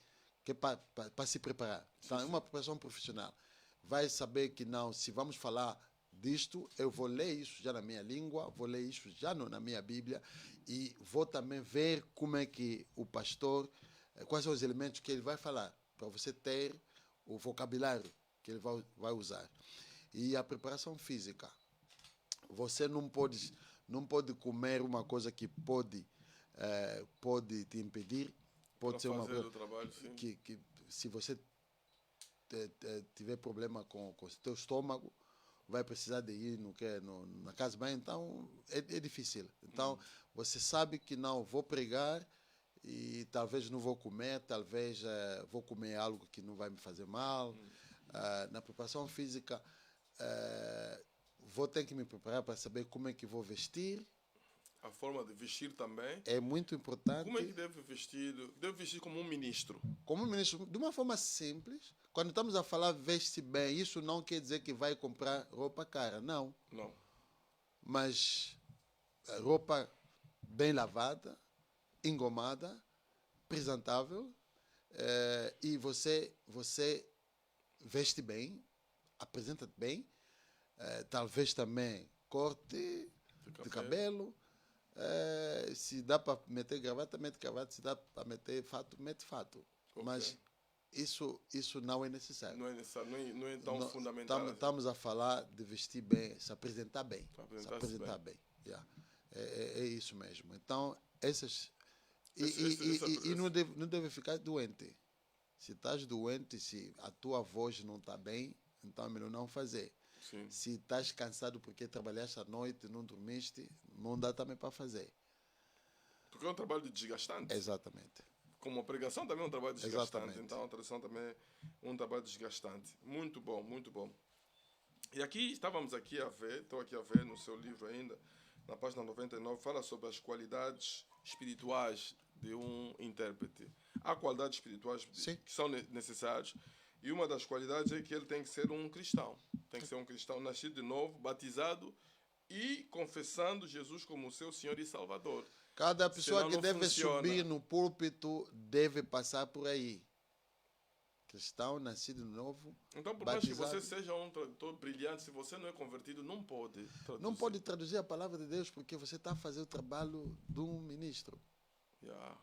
que é para se preparar. Então, é uma preparação profissional. Vai saber que não, se vamos falar disto, eu vou ler isso já na minha língua, vou ler isso já na minha Bíblia, e vou também ver como é que o pastor, quais são os elementos que ele vai falar, para você ter o vocabulário que ele vai usar. E a preparação física. Você não pode comer uma coisa que pode te impedir, pode ser uma coisa trabalho, sim. que se você tiver problema com o teu estômago, vai precisar de ir na casa de banho, então é difícil. Então, você sabe que não, vou pregar e talvez não vou comer, talvez vou comer algo que não vai me fazer mal. Na preparação física, vou ter que me preparar para saber como é que vou vestir. A forma de vestir também. É muito importante. Como é que deve vestir? Deve vestir como um ministro. Como ministro, de uma forma simples. Quando estamos a falar veste bem, isso não quer dizer que vai comprar roupa cara, não. Não. Mas roupa bem lavada, engomada, apresentável, e você veste bem, apresenta bem, talvez também corte de cabelo. Se dá para meter gravata, mete gravata. Se dá para meter fato, mete fato. Okay. Mas isso não é necessário. Não é necessário, não é tão fundamental. Estamos a falar de vestir bem, se apresentar bem. Se apresentar bem. Yeah. É isso mesmo. Então, e não deve ficar doente. Se estás doente, se a tua voz não está bem, então é melhor não fazer. Sim. Se estás cansado porque trabalhaste à noite, não dormiste, não dá também para fazer. Porque é um trabalho desgastante. Exatamente. Como a pregação também é um trabalho desgastante. Exatamente. Então a tradução também é um trabalho desgastante. Muito bom, muito bom. E aqui, estou aqui a ver no seu livro ainda, na página 99, fala sobre as qualidades espirituais de um intérprete. Há qualidades espirituais que são necessárias. E uma das qualidades é que ele tem que ser um cristão. Tem que ser um cristão nascido de novo, batizado e confessando Jesus como seu Senhor e Salvador. Cada pessoa que deve funciona. subir no púlpito deve passar por aí. Cristão, nascido de novo, então, por batizado. mais que você seja um tradutor brilhante, se você não é convertido, não pode traduzir. Não pode traduzir a palavra de Deus porque você está a fazer o trabalho de um ministro. Yeah.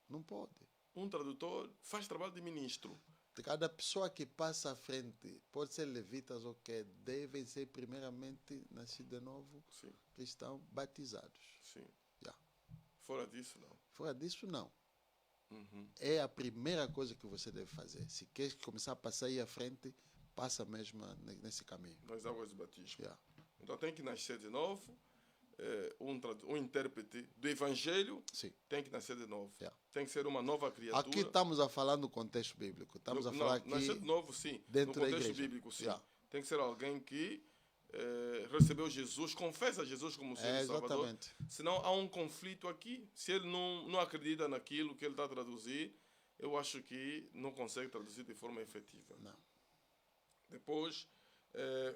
Não pode. Um tradutor faz trabalho de ministro. Cada pessoa que passa à frente, pode ser levitas ou que devem ser primeiramente nascidos de novo, Sim. cristãos, batizados. Sim. Yeah. Fora disso, não. Fora disso, não. Uhum. É a primeira coisa que você deve fazer. Se quer começar a passar aí à frente, passa mesmo nesse caminho. Nas águas de batismo. Yeah. Então tem que nascer de novo. Um intérprete do Evangelho tem que nascer de novo. Yeah. Tem que ser uma nova criatura. Aqui estamos a falar no contexto bíblico. Estamos a falar aqui nascer de novo, sim. Dentro no da contexto igreja. bíblico, sim. Yeah. Tem que ser alguém que recebeu Jesus, confessa Jesus como Senhor e Salvador. Exatamente. Senão há um conflito aqui. Se ele não acredita naquilo que ele está a traduzir, eu acho que não consegue traduzir de forma efetiva. Não. Depois,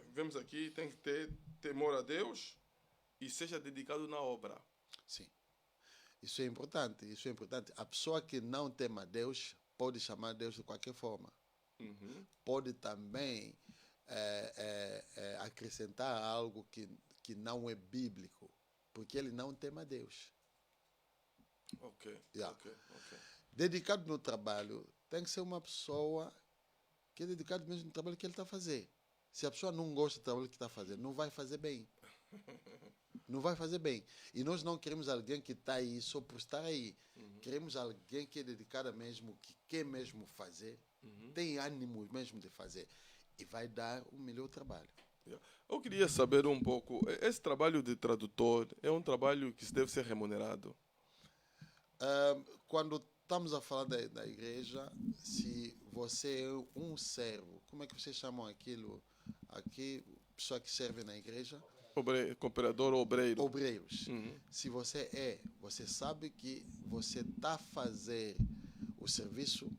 vemos aqui, tem que ter temor a Deus e seja dedicado na obra. Sim. Isso é importante. Isso é importante. A pessoa que não teme a Deus pode chamar Deus de qualquer forma. Uhum. Pode também acrescentar algo que não é bíblico, porque ele não teme a Deus. Ok. Dedicado no trabalho, tem que ser uma pessoa que é dedicada mesmo no trabalho que ele está a fazer. Se a pessoa não gosta do trabalho que está a fazer, não vai fazer bem. Não vai fazer bem. E nós não queremos alguém que está aí só por estar aí. Uhum. Queremos alguém que é dedicado mesmo, que quer mesmo fazer, tem ânimo mesmo de fazer. E vai dar o melhor trabalho. Eu queria saber um pouco, esse trabalho de tradutor é um trabalho que deve ser remunerado? Quando estamos a falar da igreja, se você é um servo, como é que vocês chamam aquilo aqui, pessoa que serve na igreja? Cooperador, obreiro. Obreiros. Uhum. Se você sabe que você está a fazer o serviço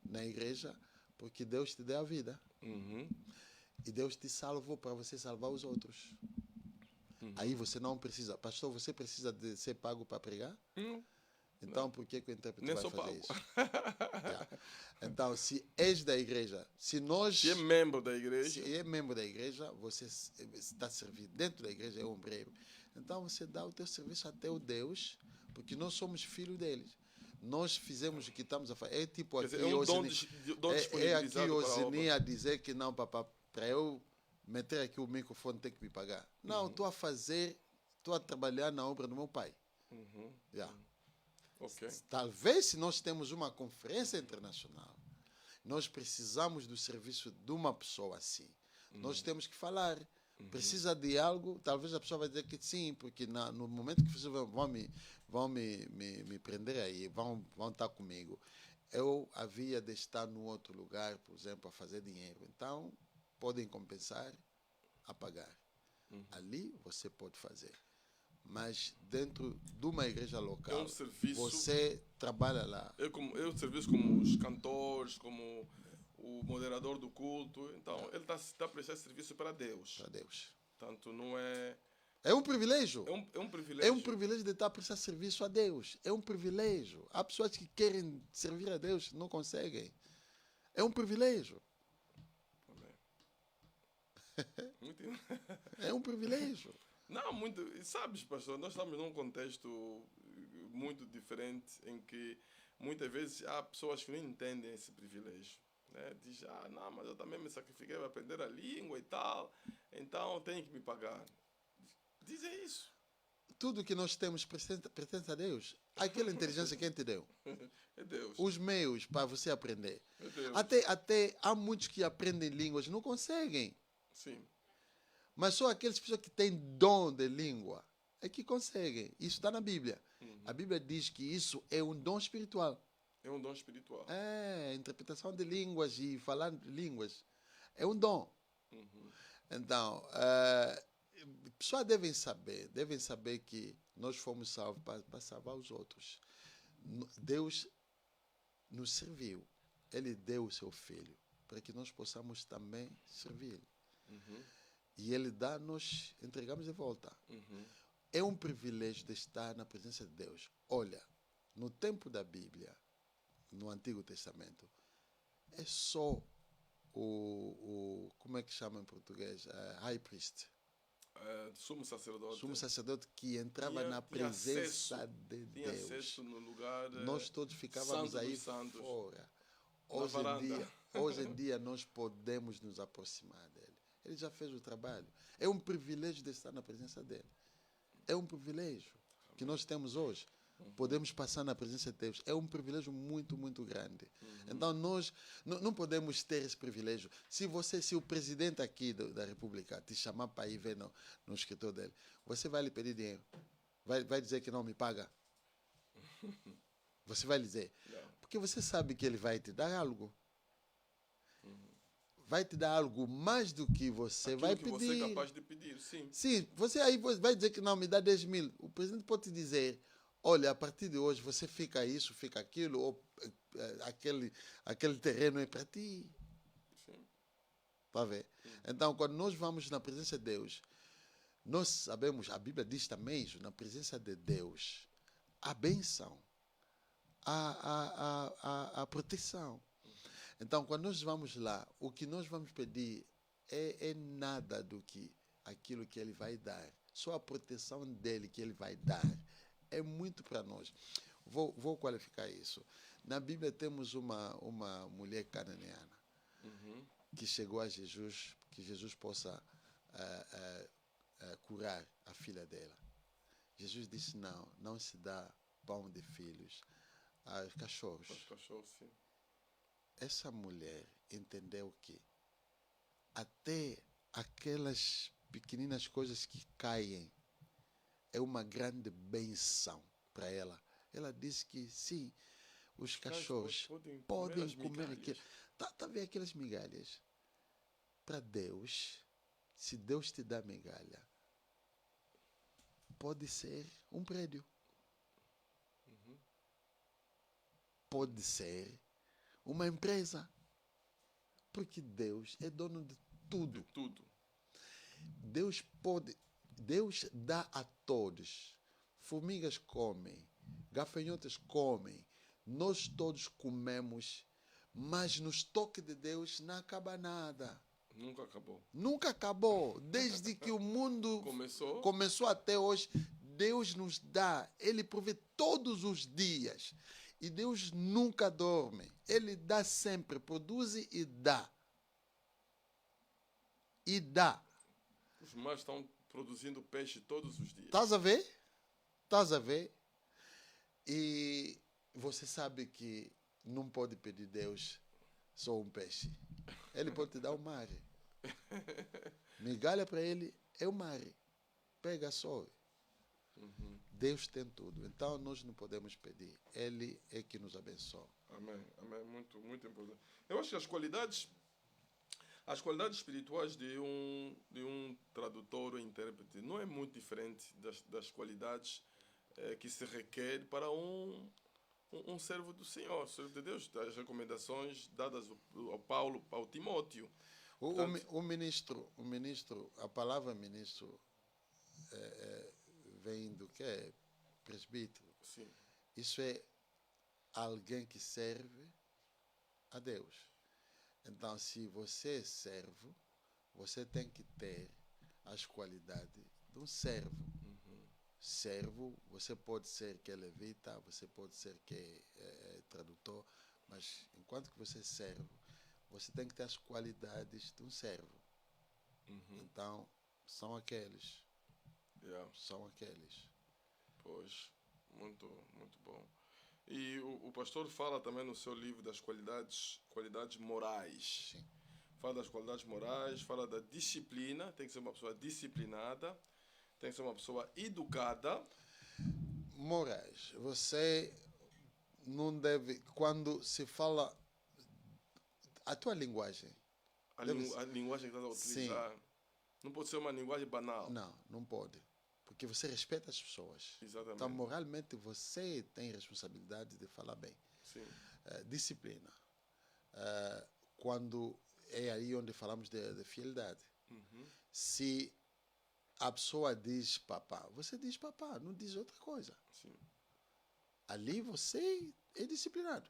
na igreja porque Deus te deu a vida. Uhum. E Deus te salvou para você salvar os outros. Uhum. Aí você não precisa. Pastor, você precisa de ser pago para pregar? Então, não. Por que o intérprete Nem vai fazer pago. isso? Yeah. Então, se és da igreja, se é membro da igreja, se é membro da igreja, você está servindo dentro da igreja, é um obreiro. Então, você dá o teu serviço até o Deus, porque nós somos filhos deles. Nós fizemos o que estamos a fazer. É tipo aqui, dizer, é um dom disponibilizado o Zini a dizer que não, papá, para eu meter aqui o microfone tem que me pagar. Não, estou a trabalhar na obra do meu pai. Uhum. Yeah. Okay. Talvez se nós temos uma conferência internacional, nós precisamos do serviço de uma pessoa assim. Nós temos que falar. Precisa de algo, talvez a pessoa vai dizer que sim, porque no momento que vocês vão me prender aí, vão estar comigo, eu havia de estar num outro lugar, por exemplo, a fazer dinheiro. Então, podem compensar a pagar. Ali você pode fazer. Mas dentro de uma igreja É local, um serviço. você trabalha lá. É um serviço como os cantores, como o moderador do culto. Então, ele está a prestar serviço para Deus. Para Deus. Tanto não é. É um privilégio. É um privilégio. É um privilégio de estar a prestar serviço a Deus. É um privilégio. Há pessoas que querem servir a Deus, não conseguem. É um privilégio. Muito... É um privilégio. Não, muito. Sabes, pastor, nós estamos num contexto muito diferente em que muitas vezes há pessoas que não entendem esse privilégio. Né? Dizem, não, mas eu também me sacrifiquei para aprender a língua e tal, então tenho que me pagar. Dizem isso. Tudo que nós temos pertence a Deus. Aquela inteligência quem te deu? É Deus. Os meios para você aprender. É Deus. Até há muitos que aprendem línguas, não conseguem. Sim. Mas só aquelas pessoas que têm dom de língua é que conseguem. Isso está na Bíblia. A Bíblia diz que isso é um dom espiritual. É um dom espiritual. É, interpretação de línguas e falar línguas. É um dom. Então, pessoas devem saber que nós fomos salvos para salvar os outros. Deus nos serviu. Ele deu o seu Filho para que nós possamos também servi-lo. E Ele nós entregamos de volta. É um privilégio de estar na presença de Deus. Olha, no tempo da Bíblia, no Antigo Testamento, é só como é que chama em português? High priest. Sumo sacerdote. Sumo sacerdote que entrava na presença de Tinha Deus. acesso no lugar. Nós todos ficávamos Santo aí dos Santos. fora. varanda. Hoje em dia nós podemos nos aproximar dele. Ele já fez o trabalho. É um privilégio de estar na presença dele. É um privilégio que nós temos hoje. Podemos passar na presença de Deus. É um privilégio muito, muito grande. Então, nós não podemos ter esse privilégio. Se o presidente aqui da República te chamar para ir ver no escritório dele, você vai lhe pedir dinheiro. Vai dizer que não me paga. Você vai lhe dizer. Porque você sabe que ele vai te dar algo. Vai te dar algo mais do que você Aquilo vai que pedir. você é capaz de pedir, sim. Sim, você aí vai dizer que não, me dá 10 mil. O presidente pode te dizer, olha, a partir de hoje você fica isso, fica aquilo, ou aquele terreno é para ti. Sim. Está a ver? Então, quando nós vamos na presença de Deus, nós sabemos, a Bíblia diz também isso, na presença de Deus, a bênção, a proteção. Então, quando nós vamos lá, o que nós vamos pedir é nada do que aquilo que Ele vai dar. Só a proteção dEle que Ele vai dar. É muito para nós. Vou qualificar isso. Na Bíblia temos uma mulher cananeana que chegou a Jesus, que Jesus possa curar a filha dela. Jesus disse, não se dá pão de filhos aos cachorros. Os cachorros, sim. Essa mulher entendeu que até aquelas pequeninas coisas que caem é uma grande benção para ela. Ela disse que sim, os cachorros podem comer aquilo. Tá vendo aquelas migalhas? Para Deus, se Deus te dá migalha, pode ser um prédio. Pode ser uma empresa. Porque Deus é dono de tudo. De tudo. Deus dá a todos. Formigas comem, gafanhotos comem, nós todos comemos, mas no estoque de Deus não acaba nada. Nunca acabou. Nunca acabou. Desde que o mundo começou até hoje, Deus nos dá. Ele provê todos os dias. E Deus nunca dorme. Ele dá sempre, produz e dá. E dá. Os mares estão produzindo peixe todos os dias. Estás a ver? Estás a ver? E você sabe que não pode pedir a Deus só um peixe. Ele pode te dar o mar. Migalha para ele é o mar. Pega só. Deus tem tudo. Então nós não podemos pedir. Ele é que nos abençoa. Amém. Amém. Muito, muito importante. Eu acho que as qualidades espirituais de um tradutor ou intérprete não é muito diferente das qualidades que se requer para um servo do Senhor, servo de Deus, das recomendações dadas ao Paulo, ao Timóteo. O ministro, a palavra ministro vem do que é presbítero. Sim. Isso é alguém que serve a Deus. Então, se você é servo, você tem que ter as qualidades de um servo. Servo, você pode ser que é levita, você pode ser que é tradutor, mas enquanto que você é servo, você tem que ter as qualidades de um servo. Então, são aqueles. Yeah. São aqueles. Pois, muito, muito bom. E o pastor fala também no seu livro das qualidades morais. Sim. Fala das qualidades morais, fala da disciplina, tem que ser uma pessoa disciplinada, tem que ser uma pessoa educada. Morais, você não deve, quando se fala a tua linguagem. A linguagem que estás a utilizar. Sim. Não pode ser uma linguagem banal. Não pode. Porque você respeita as pessoas. Exatamente. Então, moralmente, você tem responsabilidade de falar bem. Sim. Disciplina. Quando é aí onde falamos de fidelidade. Se a pessoa diz papá, você diz papá, não diz outra coisa. Sim. Ali você é disciplinado.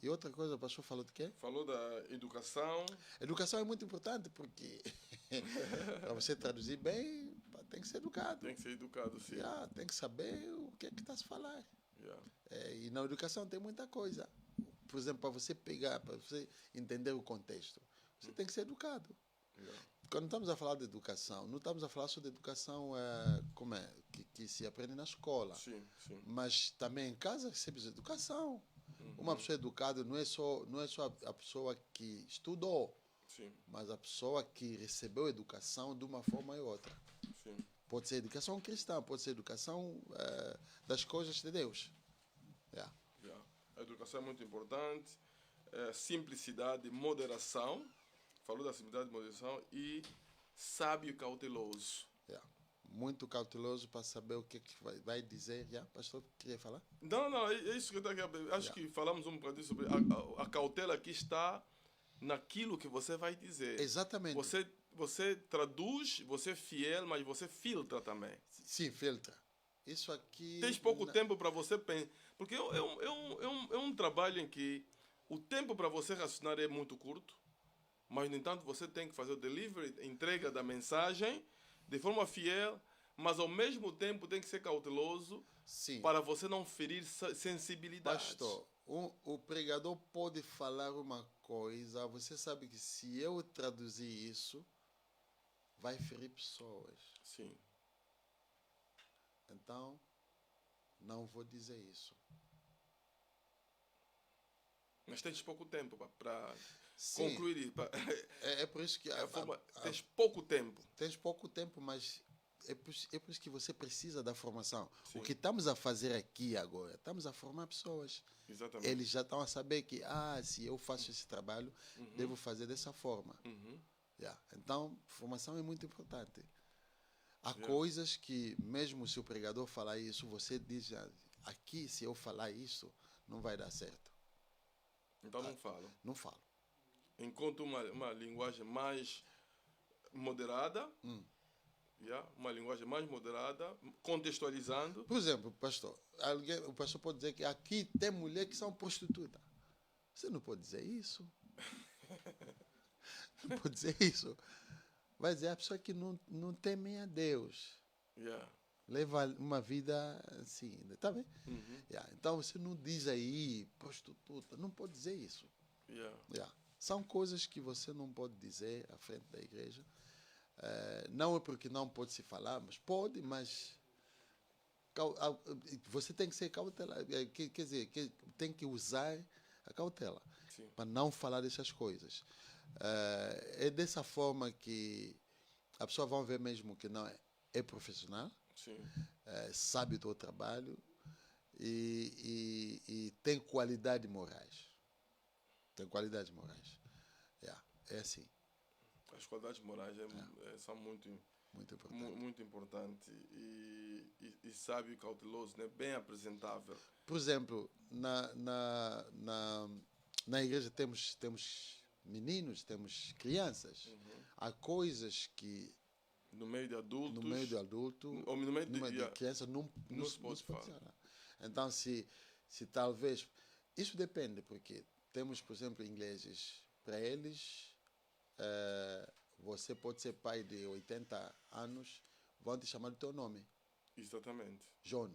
E outra coisa, o pastor falou de quê? Falou da educação. Educação é muito importante porque para você traduzir bem, tem que ser educado. Tem que ser educado, sim. Tem que saber o que é que está a falar. Yeah. E na educação tem muita coisa. Por exemplo, para você pegar, para você entender o contexto, você tem que ser educado. Yeah. Quando estamos a falar de educação, não estamos a falar só de educação que se aprende na escola. Sim, sim. Mas também em casa recebes educação. Uma pessoa educada não é só a pessoa que estudou, sim, mas a pessoa que recebeu educação de uma forma ou outra. Sim. Pode ser educação cristã, pode ser educação das coisas de Deus. Yeah. A educação é muito importante. Simplicidade, moderação. Falou da simplicidade e moderação. E sábio e cauteloso. Muito cauteloso para saber o que vai dizer. Pastor, queria falar? Não, é isso que eu estou aqui. Acho que falamos um bocadinho sobre a cautela que está naquilo que você vai dizer. Exatamente. Você traduz, você é fiel, mas você filtra também. Sim, filtra. Isso aqui... Tens pouco tempo para você pensar. Porque é um trabalho em que o tempo para você raciocinar é muito curto, mas, no entanto, você tem que fazer o delivery, a entrega da mensagem de forma fiel, mas, ao mesmo tempo, tem que ser cauteloso. Sim. Para você não ferir sensibilidades. Pastor, o pregador pode falar uma coisa, você sabe que se eu traduzir isso, vai ferir pessoas. Sim. Então, não vou dizer isso. Mas tens pouco tempo para concluir. É por isso que... tens pouco tempo. Tens pouco tempo, mas é por isso que você precisa da formação. Sim. O que estamos a fazer aqui agora, estamos a formar pessoas. Exatamente. Eles já estão a saber que, se eu faço esse trabalho, devo fazer dessa forma. Então, formação é muito importante. Há coisas que, mesmo se o pregador falar isso, você diz, aqui, se eu falar isso, não vai dar certo. Então não falo. Não falo. Encontro uma linguagem mais moderada, uma linguagem mais moderada, contextualizando. Por exemplo, pastor, o pastor pode dizer que aqui tem mulher que são prostitutas. Você não pode dizer isso. Não pode dizer isso. Vai dizer a pessoa que não teme a Deus. Leva uma vida assim, tá bem? Então você não diz aí prostituta, não pode dizer isso. São coisas que você não pode dizer à frente da igreja. Não é porque não pode se falar, mas pode, mas você tem que ser cautelar, quer dizer, tem que usar a cautela para não falar dessas coisas. É dessa forma que a pessoa vai ver mesmo que não é profissional, Sim. sabe do trabalho e tem qualidade morais. Tem qualidades morais. É assim. As qualidades morais são muito importantes. Muito importante e sábio e cauteloso, né? Bem apresentável. Por exemplo, na igreja temos meninos, temos crianças. Uhum. Há coisas que no meio de adultos, ou no meio de crianças não se pode falar. Então, se talvez... Isso depende, porque temos, por exemplo, ingleses. Para eles, você pode ser pai de 80 anos, vão te chamar do teu nome. Exatamente. John,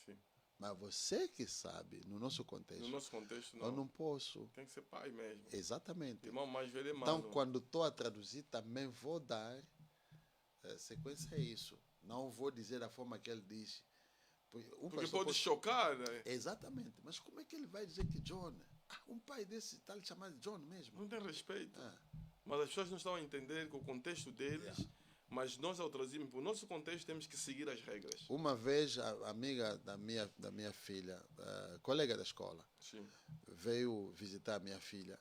sim. Mas você que sabe, no nosso contexto. No nosso contexto, não. Eu não posso. Tem que ser pai mesmo. Exatamente. Irmão mais velho é mano. Então, quando estou a traduzir, também vou dar sequência a isso. Não vou dizer da forma que ele diz. Porque pode chocar, né? Exatamente. Mas como é que ele vai dizer que John... um pai desse está lhe chamando de John mesmo? Não tem respeito. Mas as pessoas não estão a entender que o contexto deles... Mas nós, ao traduzirmos para o nosso contexto, temos que seguir as regras. Uma vez, a amiga da minha filha, colega da escola, sim, veio visitar a minha filha.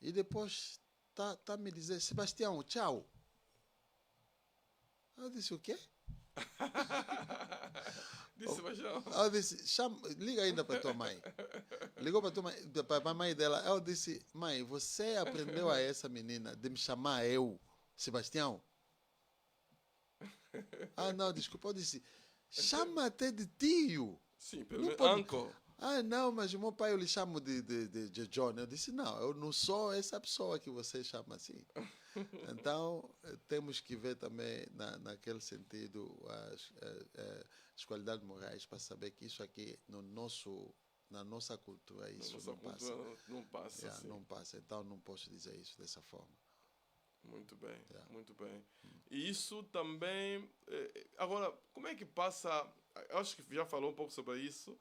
E depois tá me dizer, Sebastião, tchau. Eu disse, o quê? Disse, Sebastião. Eu disse, liga ainda para tua mãe. Ligou para tua mãe, para a mãe dela. Eu disse, mãe, você aprendeu a essa menina de me chamar eu, Sebastião? Não, desculpa. Eu disse, chama até de tio. Sim, pelo menos uncle. Não, mas o meu pai eu lhe chamo de John. Eu disse, não, eu não sou essa pessoa que você chama assim. Então, temos que ver também, naquele sentido, as qualidades morais para saber que isso aqui, na nossa cultura, isso não passa. Assim. Não passa. Então, não posso dizer isso dessa forma. Muito bem, muito bem. E isso também... Agora, como é que passa... Eu acho que já falou um pouco sobre isso,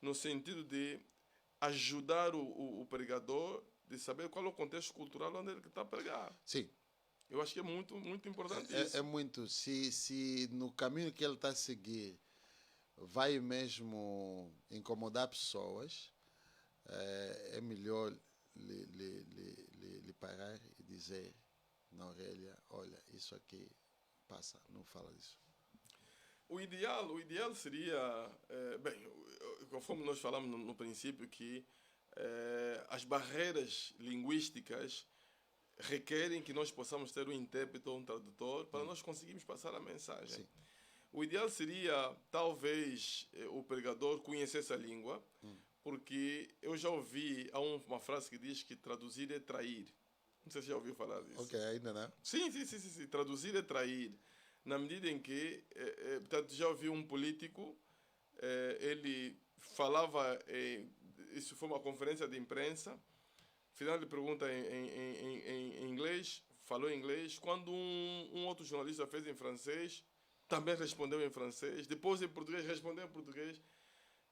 no sentido de ajudar o pregador de saber qual é o contexto cultural onde ele está a pregar. Sim. Eu acho que é muito, muito importante isso. É muito. Se no caminho que ele está a seguir vai mesmo incomodar pessoas, é melhor lhe parar e dizer na orelha, olha, isso aqui passa, não fala disso. O ideal seria, conforme nós falamos no princípio, que as barreiras linguísticas requerem que nós possamos ter um intérprete ou um tradutor para nós conseguirmos passar a mensagem. Sim. O ideal seria, talvez, o pregador conhecesse a língua, porque eu já ouvi, há uma frase que diz que traduzir é trair. Não sei se já ouviu falar disso. Ok, ainda não? Sim. Traduzir é trair. Na medida em que, portanto, já ouvi um político, ele falava, isso foi uma conferência de imprensa, final de pergunta em inglês, falou em inglês, quando um outro jornalista fez em francês, também respondeu em francês, depois em português, respondeu em português.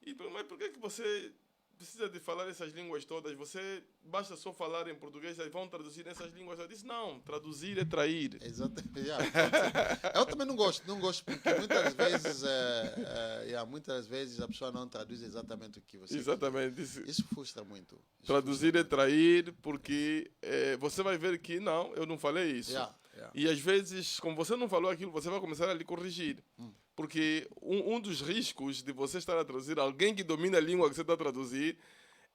E mas por que você precisa de falar essas línguas todas? Você basta só falar em português e vão traduzir nessas línguas. Eu disse, não, traduzir é trair. Exatamente. Eu também não gosto porque muitas vezes a pessoa não traduz exatamente o que você Exatamente. quer. Isso frustra muito. Traduzir é trair porque você vai ver que não, eu não falei isso. E às vezes, como você não falou aquilo, você vai começar a lhe corrigir. Porque um dos riscos de você estar a traduzir alguém que domina a língua que você está a traduzir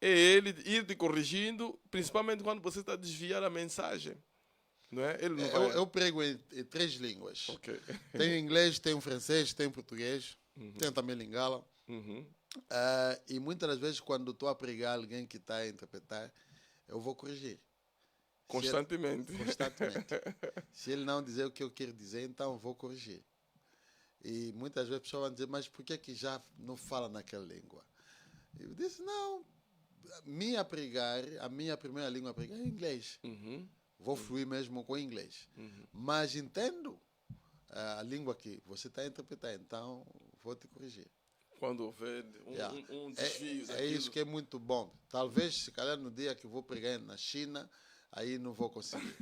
é ele ir te corrigindo, principalmente quando você está a desviar a mensagem. Não é? Ele não vai... Eu prego em 3 línguas. Okay. Tenho inglês, tenho francês, tenho português, tenho também lingala. E muitas das vezes, quando estou a pregar alguém que está a interpretar, eu vou corrigir. Constantemente. Se ele não dizer o que eu quero dizer, então eu vou corrigir. E muitas vezes a pessoa vai dizer, mas por que já não fala naquela língua? Eu disse, não, a minha primeira língua a pregar é inglês. Vou fluir mesmo com inglês. Mas entendo a língua que você está a interpretar, então vou te corrigir. Quando houver um desvio é isso que é muito bom. Talvez, se calhar, no dia que vou pregar na China, aí não vou conseguir.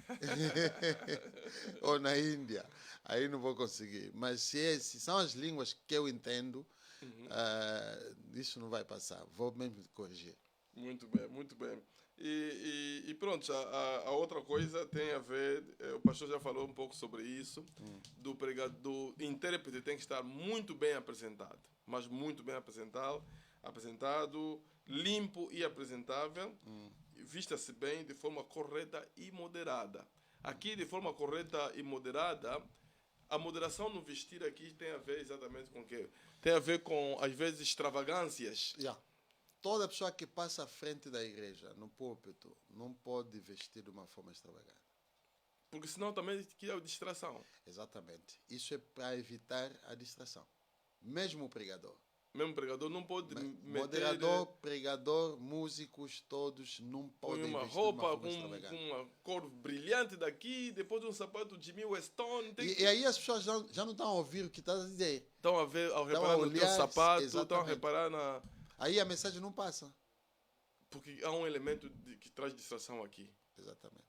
Ou na Índia, aí não vou conseguir. Mas se são as línguas que eu entendo, isso não vai passar. Vou mesmo corrigir. Muito bem, muito bem. E pronto, a outra coisa tem a ver, o pastor já falou um pouco sobre isso, do intérprete tem que estar muito bem apresentado, mas muito bem apresentado, limpo e apresentável, vista-se bem de forma correta e moderada. Aqui, de forma correta e moderada, a moderação no vestir aqui tem a ver exatamente com o quê? Tem a ver com, às vezes, extravagâncias. Yeah. Toda pessoa que passa à frente da igreja, no púlpito, não pode vestir de uma forma extravagante. Porque senão também cria distração. Exatamente. Isso é para evitar a distração. Mesmo o pregador. Mesmo pregador não pode Moderador, pregador, músicos, todos não podem uma vestir de uma roupa forma com extravagante. uma cor brilhante daqui, depois um sapato de Jimmy Weston. E aí as pessoas já não estão a ouvir o que estás a dizer. Estão a ver, ao reparar no teu sapato, estão a reparar na... Aí a mensagem não passa. Porque há um elemento que traz distração aqui. Exatamente.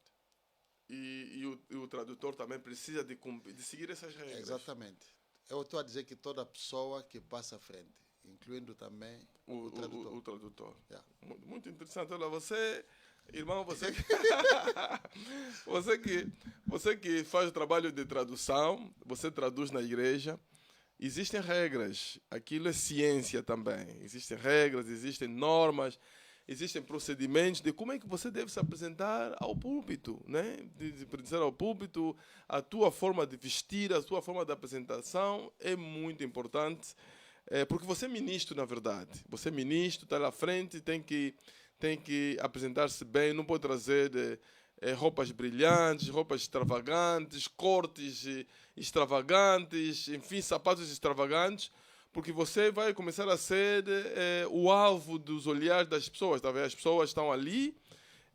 E o tradutor também precisa de seguir essas regras. Exatamente. Eu estou a dizer que toda pessoa que passa à frente, incluindo também o tradutor. O tradutor. Yeah. Muito interessante. Olha, você, irmão, você você que faz o trabalho de tradução, você traduz na igreja, existem regras. Aquilo é ciência também. Existem regras, existem normas, existem procedimentos de como é que você deve se apresentar ao púlpito, né? De apresentar ao púlpito, a tua forma de vestir, a tua forma de apresentação é muito importante, porque você é ministro, na verdade. Você é ministro, está lá à frente, tem que apresentar-se bem, não pode trazer roupas brilhantes, roupas extravagantes, cortes extravagantes, enfim, sapatos extravagantes, porque você vai começar a ser o alvo dos olhares das pessoas, tá vendo? As pessoas estão ali,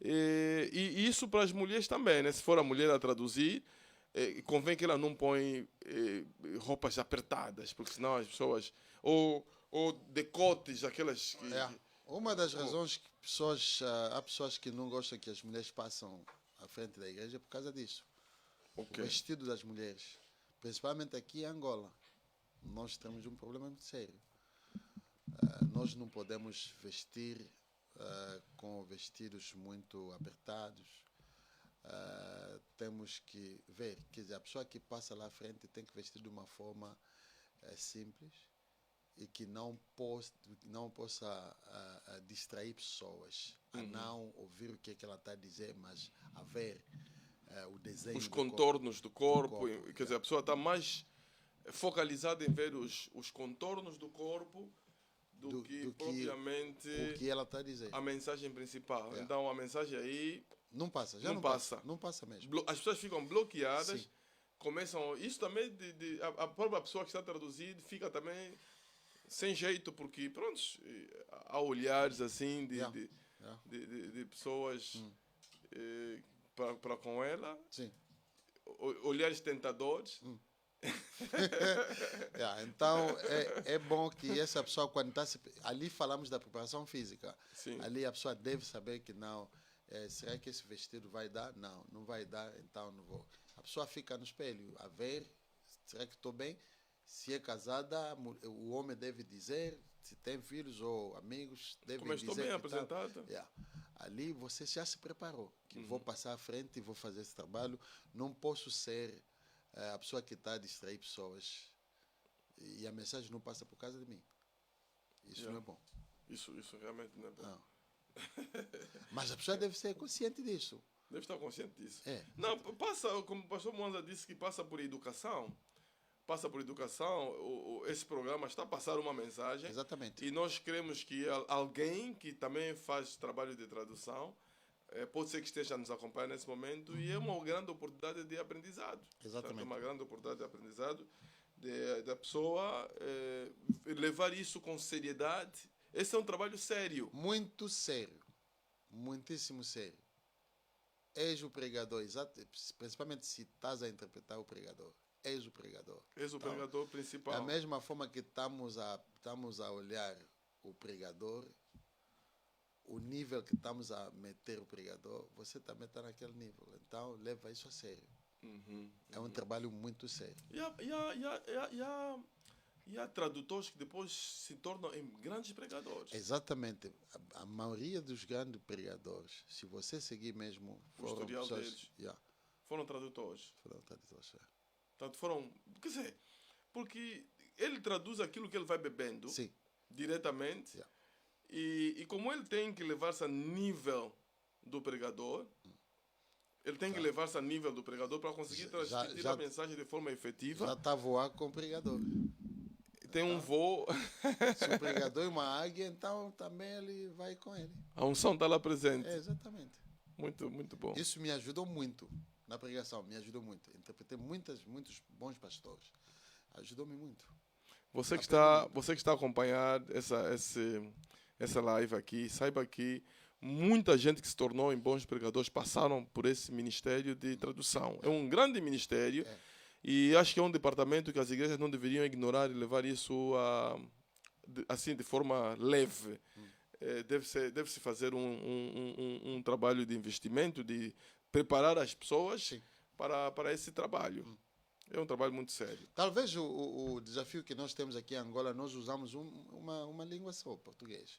e isso para as mulheres também, né? Se for a mulher a traduzir, convém que ela não põe roupas apertadas, porque senão as pessoas... Ou decotes, aquelas... Uma das razões que há pessoas que não gostam que as mulheres passam à frente da igreja é por causa disso. Okay. O vestido das mulheres, principalmente aqui em Angola, nós temos um problema muito sério. Nós não podemos vestir com vestidos muito apertados. Temos que ver, quer dizer, a pessoa que passa lá à frente tem que vestir de uma forma simples e que não possa distrair pessoas, a não ouvir o que ela está a dizer, mas a ver o desenho. Os contornos do corpo. Quer dizer, a pessoa está mais focalizada em ver os contornos do corpo do que propriamente o que ela está a dizer. A mensagem principal. Então a mensagem aí não passa, não passa mesmo. As pessoas ficam bloqueadas, sim. Começam. Isso também a própria pessoa que está traduzindo fica também sem jeito, porque pronto, há olhares assim de pessoas para com ela. Sim. Olhares tentadores. Então é bom que essa pessoa, quando está ali, falamos da preparação física. Sim. Ali a pessoa deve saber que não, será que esse vestido vai dar? Não vai dar, então não vou. A pessoa fica no espelho a ver, será que estou bem? Se é casada, o homem deve dizer, se tem filhos ou amigos, deve dizer. Como estou bem apresentado. Ali você já se preparou, que vou passar à frente e vou fazer esse trabalho. Não posso ser a pessoa que está a distrair pessoas e a mensagem não passa por causa de mim. Isso não é bom. Isso realmente não é bom. Não. Mas a pessoa deve ser consciente disso. Deve estar consciente disso. Não, passa, como o pastor Monza disse, que passa por educação. Passa por educação, esse programa está a passar uma mensagem. Exatamente. E nós queremos que alguém que também faz trabalho de tradução, pode ser que esteja a nos acompanhar nesse momento, e é uma grande oportunidade de aprendizado. Exatamente. É uma grande oportunidade de aprendizado da pessoa levar isso com seriedade. Esse é um trabalho sério. Muito sério. Muitíssimo sério. És o pregador, principalmente se estás a interpretar o pregador. És o pregador. És o pregador principal. Da mesma forma que estamos a olhar o pregador, o nível que estamos a meter o pregador, você também está naquele nível. Então, leva isso a sério. É um trabalho muito sério. E há tradutores que depois se tornam em grandes pregadores. Exatamente. A maioria dos grandes pregadores, se você seguir mesmo, O historial pessoas, deles. yeah, Foram tradutores. foram tradutores. Yeah. Portanto, foram. Quer dizer, porque ele traduz aquilo que ele vai bebendo Sim. diretamente. Yeah. E como ele tem que levar-se a nível do pregador, ele tem que levar-se a nível do pregador para conseguir transmitir a mensagem de forma efetiva. Já está a voar com o pregador. Tem um voo. Se o pregador é uma águia, então também ele vai com ele. A unção está lá presente. É, exatamente. Muito, muito bom. Isso me ajudou muito na pregação, me ajudou muito. Interpretei muitos bons pastores. Ajudou-me muito. Você que está a acompanhar essa live aqui, saiba que muita gente que se tornou em bons pregadores passaram por esse ministério de tradução. É um grande ministério. E acho que é um departamento que as igrejas não deveriam ignorar e levar isso assim de forma leve. Deve-se fazer um trabalho de investimento, de preparar as pessoas para esse trabalho. É um trabalho muito sério. Talvez o desafio que nós temos aqui em Angola, nós usamos uma língua só, português.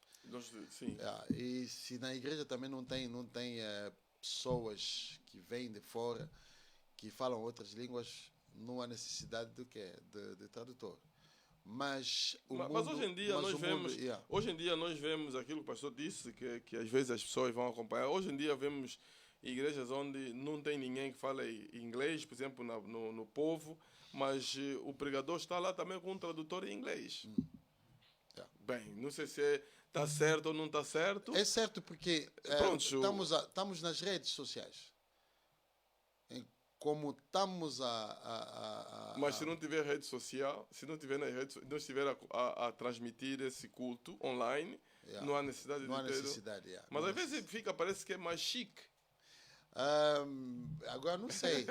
Sim. E se na igreja também não tem pessoas que vêm de fora, que falam outras línguas, não há necessidade de tradutor. Mas hoje em dia hoje em dia nós vemos aquilo que o pastor disse, que às vezes as pessoas vão acompanhar. Hoje em dia vemos igrejas onde não tem ninguém que fala inglês, por exemplo, no povo, mas o pregador está lá também com um tradutor em inglês. Bem, não sei se está certo ou não está certo. É certo porque estamos nas redes sociais. Como estamos Mas se não tiver rede social, se não estiver a transmitir esse culto online, não há necessidade não há de ter. necessidade. Mas às vezes parece que é mais chique. Agora não sei,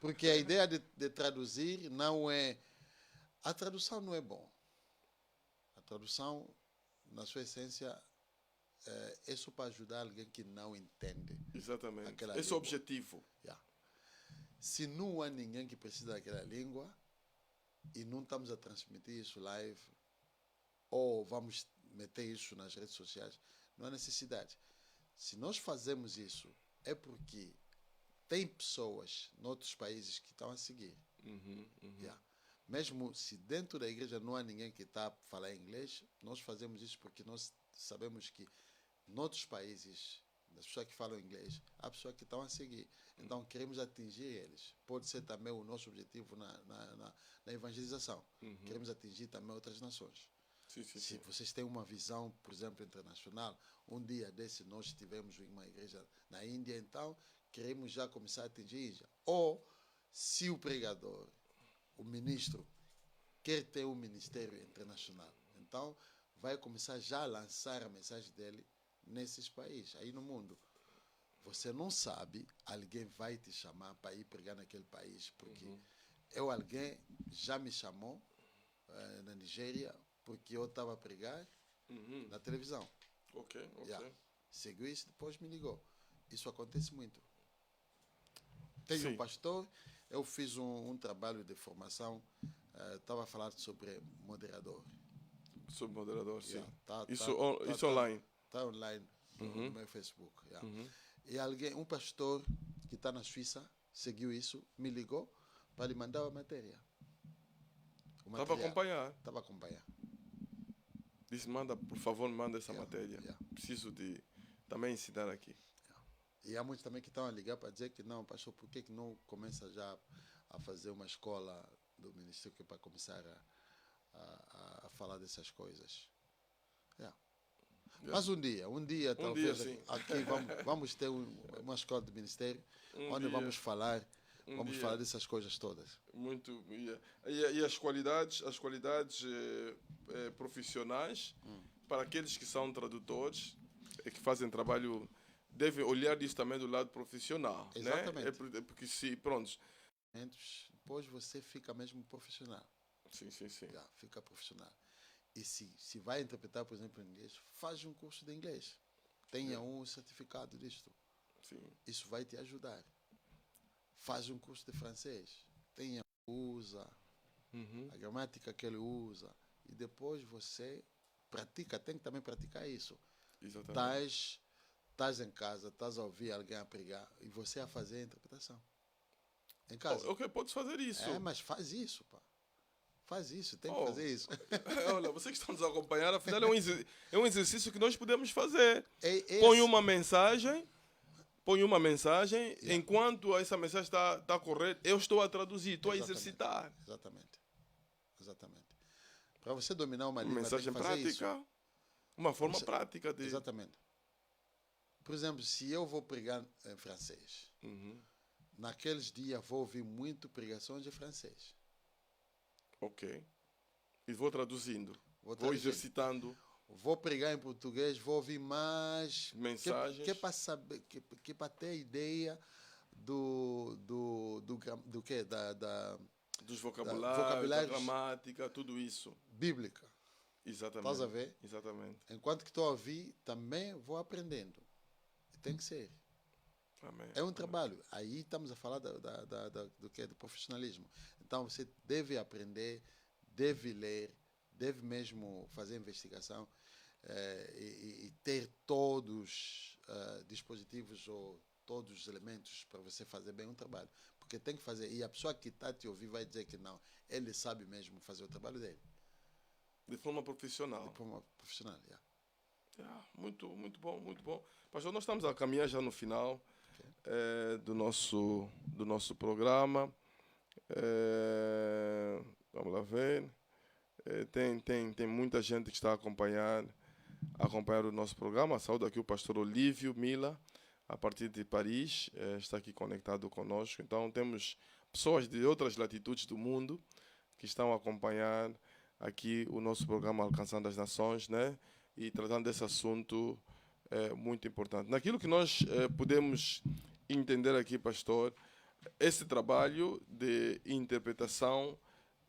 porque a ideia de traduzir não é... A tradução não é bom. A tradução, na sua essência, é só para ajudar alguém que não entende. Exatamente. Esse é o objetivo. Se não há ninguém que precisa daquela língua e não estamos a transmitir isso live ou vamos meter isso nas redes sociais, não há necessidade. Se nós fazemos isso, é porque tem pessoas noutros países que estão a seguir. Mesmo se dentro da igreja não há ninguém que está a falar inglês, nós fazemos isso porque nós sabemos que noutros países, das pessoas que falam inglês, há pessoas que estão a seguir. Então, queremos atingir eles. Pode ser também o nosso objetivo na evangelização. Queremos atingir também outras nações. Se vocês têm uma visão, por exemplo, internacional, um dia desse nós tivemos uma igreja na Índia, então queremos já começar a atingir a Índia. Ou, se o pregador, o ministro, quer ter um ministério internacional, então vai começar já a lançar a mensagem dele nesses países, aí no mundo. Você não sabe, alguém vai te chamar para ir pregar naquele país, porque alguém já me chamou na Nigéria, porque eu estava a pregar na televisão. Ok. Seguiu isso, depois me ligou. Isso acontece muito. Tenho um pastor, eu fiz um trabalho de formação, estava a falar sobre moderador. Sobre moderador, sim. Isso online. Está online no meu Facebook. E um pastor que está na Suíça, seguiu isso, me ligou para lhe mandar a matéria. Estava a acompanhar. Estava a acompanhar. Disse, por favor, manda essa matéria. Preciso de também ensinar aqui. E há muitos também que estão a ligar para dizer que não, pastor, por que não começa já a fazer uma escola do ministério para começar a falar dessas coisas? Mas um dia talvez, aqui vamos ter uma escola de ministério, onde vamos falar dessas coisas todas. Muito. E as qualidades profissionais, para aqueles que são tradutores, que fazem trabalho, devem olhar isso também do lado profissional. Exatamente. Né? Porque se, pronto. Depois você fica mesmo profissional. Sim. Fica profissional. E se vai interpretar, por exemplo, em inglês, faz um curso de inglês. tenha um certificado disto. Sim. Isso vai te ajudar. Faz um curso de francês, tenha, usa a gramática que ele usa, e depois você pratica, tem que também praticar isso. Exatamente. Estás em casa, estás a ouvir alguém a pregar e você a fazer a interpretação. Em casa. Ok, podes fazer isso. Mas faz isso, pá. Faz isso, tem que Oh, fazer isso. olha, você que está nos acompanhando, afinal é um exercício que nós podemos fazer. É Põe esse- uma mensagem, Yeah. enquanto essa mensagem está a correr, eu estou a traduzir, estou a exercitar. Exatamente. Exatamente. Para você dominar uma Uma língua, tem que mensagem fazer isso. prática, uma forma Você- prática de... Exatamente. Por exemplo, se eu vou pregar em francês, naqueles dias vou ouvir muito pregações em francês. Ok. E vou traduzindo. Vou Vou traduzindo. exercitando. Vou pregar em português, vou ouvir mais Mensagens. que é para saber, que é para ter ideia do que Dos vocabulários. vocabulários, da gramática, tudo isso. bíblica. Exatamente. Estás a ver? Exatamente. Enquanto que estou a ouvir, também vou aprendendo. E tem que ser. Amém. É um trabalho. Aí estamos a falar do que é do profissionalismo. Então você deve aprender, deve ler, deve mesmo fazer investigação e ter todos os dispositivos ou todos os elementos para você fazer bem um trabalho. Porque tem que fazer. E a pessoa que está a te ouvir vai dizer que não. Ele sabe mesmo fazer o trabalho dele. De forma profissional. De forma profissional, yeah. Muito, muito bom, muito bom. Pastor, nós estamos a caminhar já no final do nosso programa. Vamos lá ver. Tem muita gente que está a acompanhar o nosso programa. Saúde aqui o pastor Olívio Mila, a partir de Paris, está aqui conectado conosco. Então temos pessoas de outras latitudes do mundo que estão a acompanhar aqui o nosso programa Alcançando as Nações, né? E tratando desse assunto muito importante. Naquilo que nós podemos entender aqui, pastor, esse trabalho de interpretação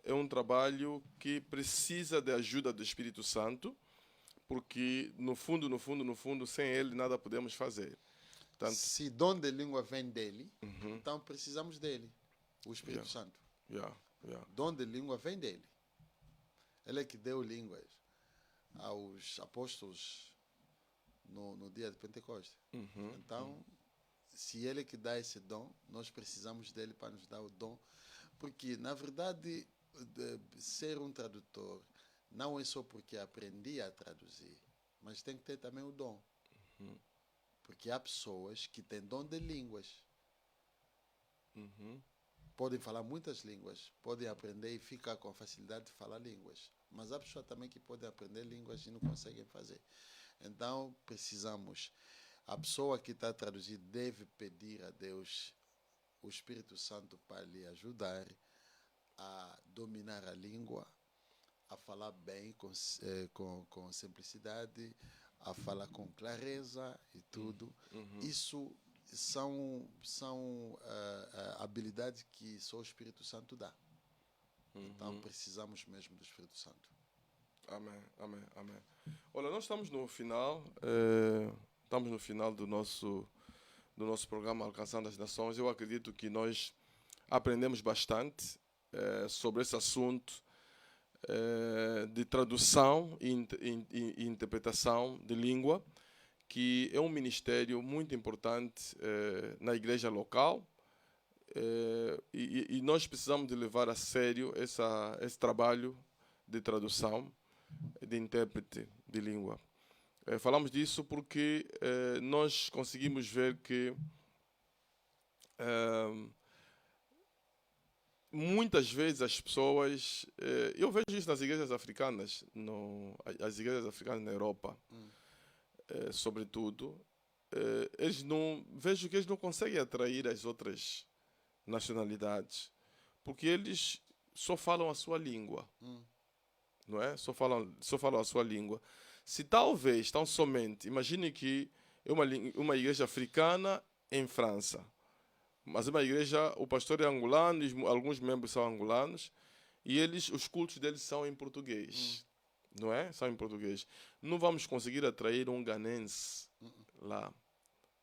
é um trabalho que precisa de ajuda do Espírito Santo, porque no fundo, sem ele nada podemos fazer. Portanto, se dom de língua vem dele, então precisamos dele, o Espírito Santo. Dom de língua vem dele. Ele é que deu línguas aos apóstolos no dia de Pentecostes. Então, se ele é que dá esse dom, nós precisamos dele para nos dar o dom. Porque, na verdade, ser um tradutor não é só porque aprendi a traduzir, mas tem que ter também o dom. Porque há pessoas que têm dom de línguas. Podem falar muitas línguas, podem aprender e ficar com a facilidade de falar línguas. Mas há pessoas também que podem aprender línguas e não conseguem fazer. Então, precisamos. A pessoa que está a traduzir deve pedir a Deus, o Espírito Santo, para lhe ajudar a dominar a língua, a falar bem, com simplicidade, a falar com clareza e tudo. Isso são habilidades que só o Espírito Santo dá. Então precisamos mesmo do Espírito Santo. Amém, amém, amém. Olha, nós estamos no final, do nosso programa Alcançando as Nações. Eu acredito que nós aprendemos bastante sobre esse assunto de tradução e interpretação de língua, que é um ministério muito importante na igreja local, e nós precisamos de levar a sério esse trabalho de tradução, de intérprete de língua. Falamos disso porque nós conseguimos ver que muitas vezes as pessoas... eu vejo isso nas igrejas africanas, as igrejas africanas na Europa, sobretudo. Vejo que eles não conseguem atrair as outras nacionalidades, porque eles só falam a sua língua. Não é? Só falam a sua língua. Se talvez, tão somente, imagine que é uma igreja africana em França, mas é uma igreja, o pastor é angolano, alguns membros são angolanos, e os cultos deles são em português. não é? São em português. Não vamos conseguir atrair um ganense lá.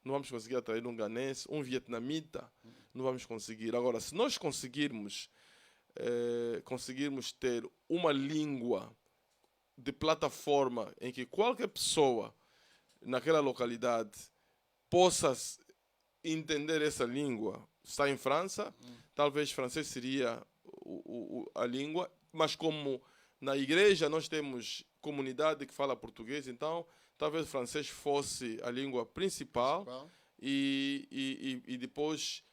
Não vamos conseguir atrair um ganense, um vietnamita. Não vamos conseguir. Agora, se nós conseguirmos ter uma língua de plataforma em que qualquer pessoa naquela localidade possa entender essa língua, está em França, talvez francês seria a língua, mas como na igreja nós temos comunidade que fala português, então talvez o francês fosse a língua principal. E depois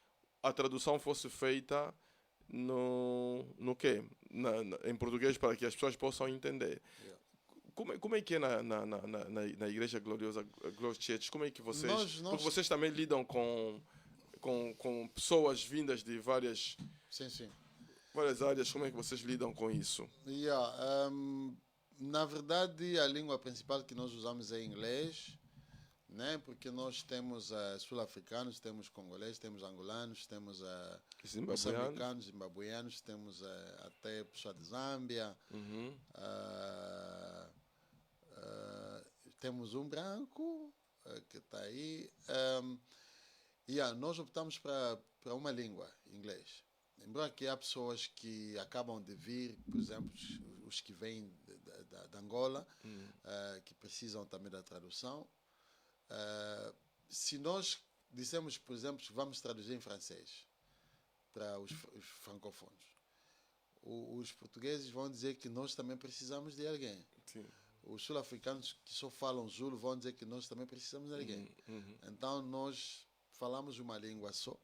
a tradução fosse feita em português para que as pessoas possam entender. Yeah. Como é que é na Igreja Gloriosa Glorious Church? Como é que vocês... Porque vocês também lidam com pessoas vindas de várias áreas. Como é que vocês lidam com isso? Na verdade, a língua principal que nós usamos é inglês, né? Porque nós temos sul-africanos, temos congoleses, temos angolanos, temos moçambicanos, zimbabueanos, temos até pessoa de Zâmbia, temos um branco que está aí. Nós optamos para uma língua, inglês. Embora que há pessoas que acabam de vir, por exemplo, os que vêm de Angola, que precisam também da tradução. Se nós dissemos, por exemplo, que vamos traduzir em francês para os francófonos, os portugueses vão dizer que nós também precisamos de alguém. Sim. Os sul-africanos que só falam Zulu vão dizer que nós também precisamos de alguém. Então, nós falamos uma língua só.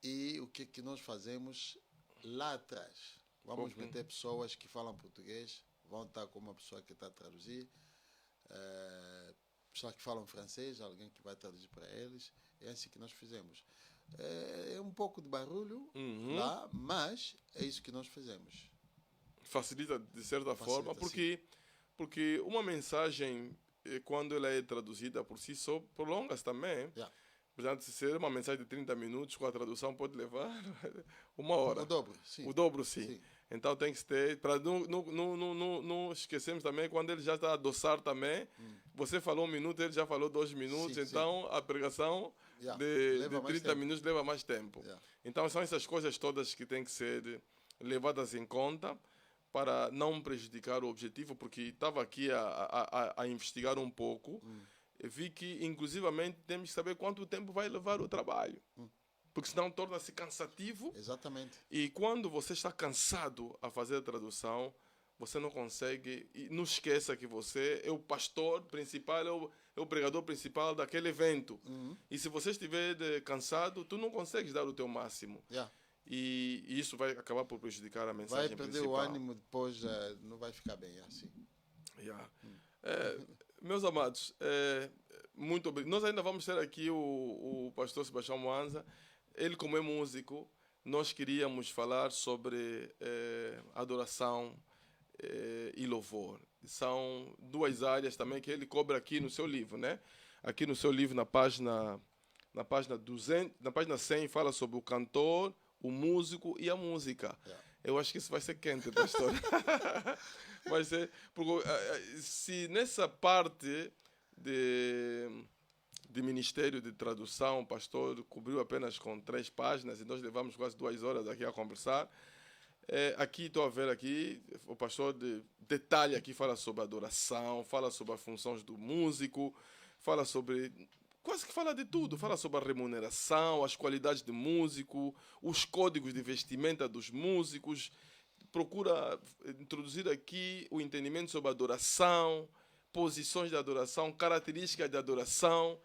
E o que nós fazemos lá atrás? Vamos meter pessoas que falam português, vão estar com uma pessoa que está a traduzir, pessoas que falam francês, alguém que vai traduzir para eles. É assim que nós fizemos. É um pouco de barulho lá, mas é isso que nós fazemos. Facilita de certa forma, porque uma mensagem, quando ela é traduzida por si só, prolonga-se também. Yeah. Portanto, se ser uma mensagem de 30 minutos, com a tradução pode levar 1 hora. O dobro, sim. O dobro, sim. Então tem que ter, para não esquecermos também, quando ele já está a adoçar também, você falou 1 minuto, ele já falou 2 minutos, então a pregação de 30 minutos leva mais tempo. Yeah. Então são essas coisas todas que têm que ser levadas em conta para não prejudicar o objetivo, porque estava aqui a investigar um pouco, vi que, inclusivamente, temos que saber quanto tempo vai levar o trabalho. Porque senão torna-se cansativo. Exatamente. E quando você está cansado a fazer a tradução, você não consegue... E não esqueça que você é o pastor principal, é o pregador principal daquele evento. E se você estiver cansado, tu não consegues dar o teu máximo. Yeah. E isso vai acabar por prejudicar a mensagem principal. Vai perder principal. o ânimo depois, não vai ficar bem assim. Yeah. Meus amados, muito obrigado. Nós ainda vamos ter aqui o pastor Sebastião Mwanza. Ele, como é músico, nós queríamos falar sobre adoração e louvor. São 2 áreas também que ele cobre aqui no seu livro, né? Aqui no seu livro, na página 100, fala sobre o cantor, o músico e a música. Yeah. Eu acho que isso vai ser quente da história. Vai ser, porque se nessa parte de ministério de tradução o pastor cobriu apenas com 3 páginas e nós levamos quase 2 horas aqui a conversar, aqui estou a ver aqui o pastor detalha aqui, fala sobre adoração, fala sobre as funções do músico, fala sobre... Quase que fala de tudo. Fala sobre a remuneração, as qualidades de músico, os códigos de vestimenta dos músicos. Procura introduzir aqui o entendimento sobre a adoração, posições de adoração, características de adoração.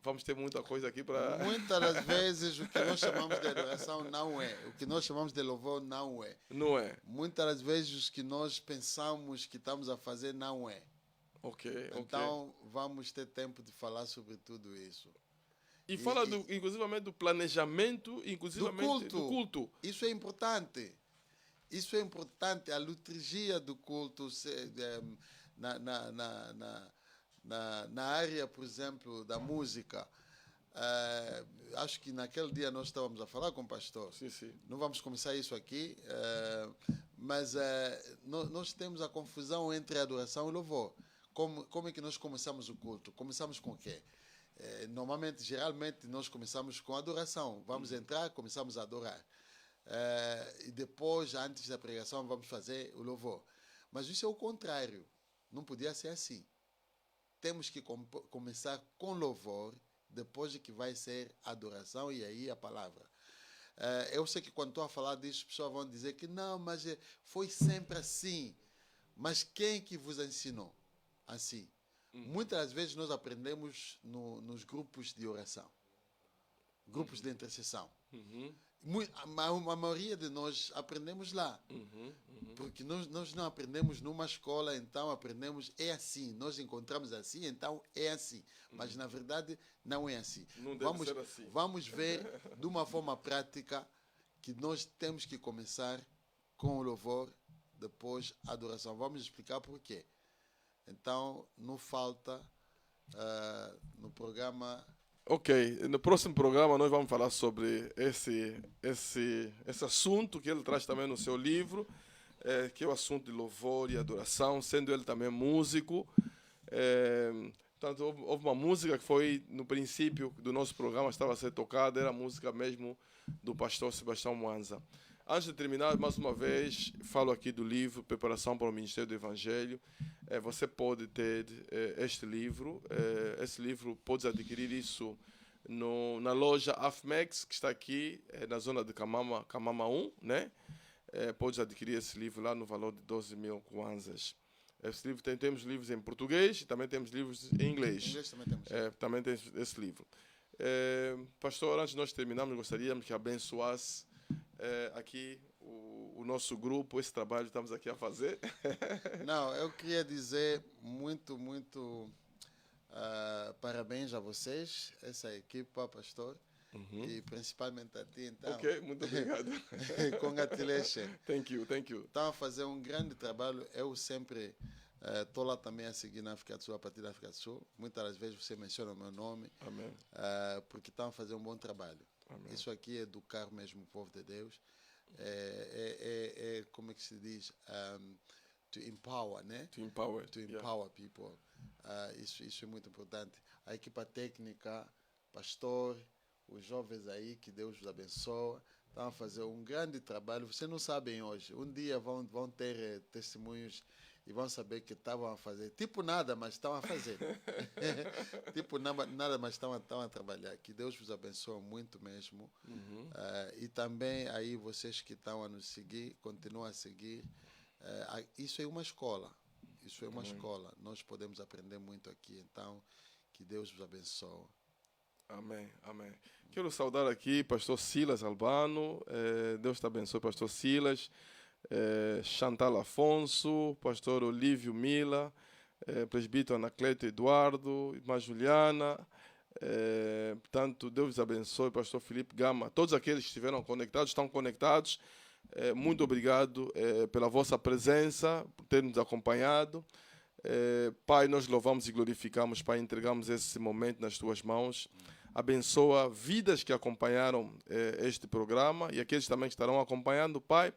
Vamos ter muita coisa aqui para... Muitas das vezes o que nós chamamos de adoração não é. O que nós chamamos de louvor não é. Não é. Muitas das vezes o que nós pensamos que estamos a fazer não é. Então, vamos ter tempo de falar sobre tudo isso. E fala, inclusivamente, do planejamento, inclusivamente do culto. Isso é importante. Isso é importante. A liturgia do culto, na área, por exemplo, da música. Acho que naquele dia nós estávamos a falar com o pastor. Sim. Não vamos começar isso aqui, Mas nós temos a confusão entre adoração e louvor. Como é que nós começamos o culto? Começamos com o quê? Normalmente, geralmente, nós começamos com adoração. Vamos entrar, começamos a adorar. E depois, antes da pregação, vamos fazer o louvor. Mas isso é o contrário. Não podia ser assim. Temos que começar com louvor, depois de que vai ser adoração e aí a palavra. Eu sei que quando estou a falar disso, as pessoas vão dizer que não, mas foi sempre assim. Mas quem que vos ensinou assim? Muitas vezes nós aprendemos nos grupos de oração, grupos de intercessão. A maioria de nós aprendemos lá. Porque nós não aprendemos numa escola, então aprendemos, é assim. Nós encontramos assim, então é assim. Mas, na verdade, não é assim. Não deve ser assim. Vamos ver de uma forma prática que nós temos que começar com o louvor, depois a adoração. Vamos explicar por quê. Então, não falta no programa... Ok, no próximo programa nós vamos falar sobre esse assunto que ele traz também no seu livro, que é o assunto de louvor e adoração, sendo ele também músico. Portanto, houve uma música que foi, no princípio do nosso programa, estava a ser tocada, era a música mesmo do pastor Sebastião Mwanza. Antes de terminar, mais uma vez, falo aqui do livro Preparação para o Ministério do Evangelho. Você pode ter este livro. Esse livro, pode adquirir isso na loja AFMEX, que está aqui na zona de Kamama 1, né? Pode adquirir esse livro lá no valor de 12.000 kwanzas. Esse livro temos livros em português e também temos livros em inglês. Em inglês também temos. Também tem esse livro. Pastor, antes de nós terminarmos, gostaríamos que abençoasse aqui o nosso grupo, esse trabalho que estamos aqui a fazer. Não, eu queria dizer muito parabéns a vocês, essa equipa, pastor, e principalmente a ti, então. Ok, muito obrigado. Congratulations. Thank you. Estão a fazer um grande trabalho. Eu sempre estou lá também a seguir na África do Sul, a partir da África do Sul. Muitas das vezes você menciona o meu nome. Amém. Porque estão a fazer um bom trabalho. Amém. Isso aqui é educar mesmo o povo de Deus. Como é que se diz? To empower, né? To empower people. Isso é muito importante. A equipa técnica, pastor, os jovens aí, que Deus os abençoe, estão a fazer um grande trabalho. Vocês não sabem hoje. Um dia vão ter testemunhos e vão saber que estavam a fazer. Tipo nada, mas estão a fazer. Tipo nada, mas estão a trabalhar. Que Deus vos abençoe muito mesmo. E também aí vocês que estão a nos seguir, continuem a seguir. Isso é uma escola. Isso é uma escola. Nós podemos aprender muito aqui. Então, que Deus vos abençoe. Amém. Quero saudar aqui pastor Silas Albano. Deus te abençoe, pastor Silas. Chantal Afonso, pastor Olívio Mila, presbítero Anacleto Eduardo, irmã Juliana. Portanto, Deus abençoe, pastor Felipe Gama. Todos aqueles que estiveram conectados, estão conectados. Muito obrigado pela vossa presença, por ter nos acompanhado. Pai, nós louvamos e glorificamos, Pai, entregamos esse momento nas tuas mãos. Abençoa vidas que acompanharam este programa e aqueles também que estarão acompanhando, Pai,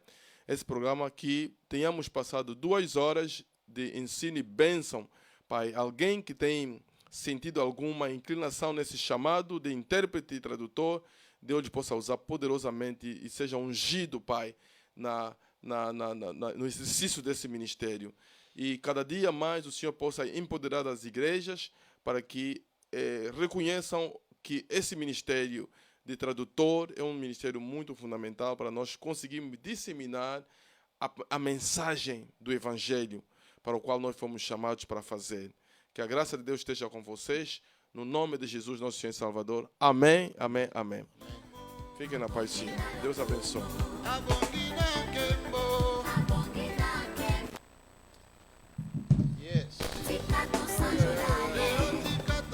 esse programa, que tenhamos passado 2 horas de ensino e bênção, Pai. Alguém que tem sentido alguma inclinação nesse chamado de intérprete e tradutor, Deus possa usar poderosamente e seja ungido, Pai, no exercício desse ministério. E cada dia mais o Senhor possa empoderar as igrejas para que reconheçam que esse ministério de tradutor é um ministério muito fundamental para nós conseguirmos disseminar a mensagem do Evangelho para o qual nós fomos chamados para fazer. Que a graça de Deus esteja com vocês, no nome de Jesus, nosso Senhor e Salvador. Amém. Fiquem na paz, Senhor. Deus abençoe.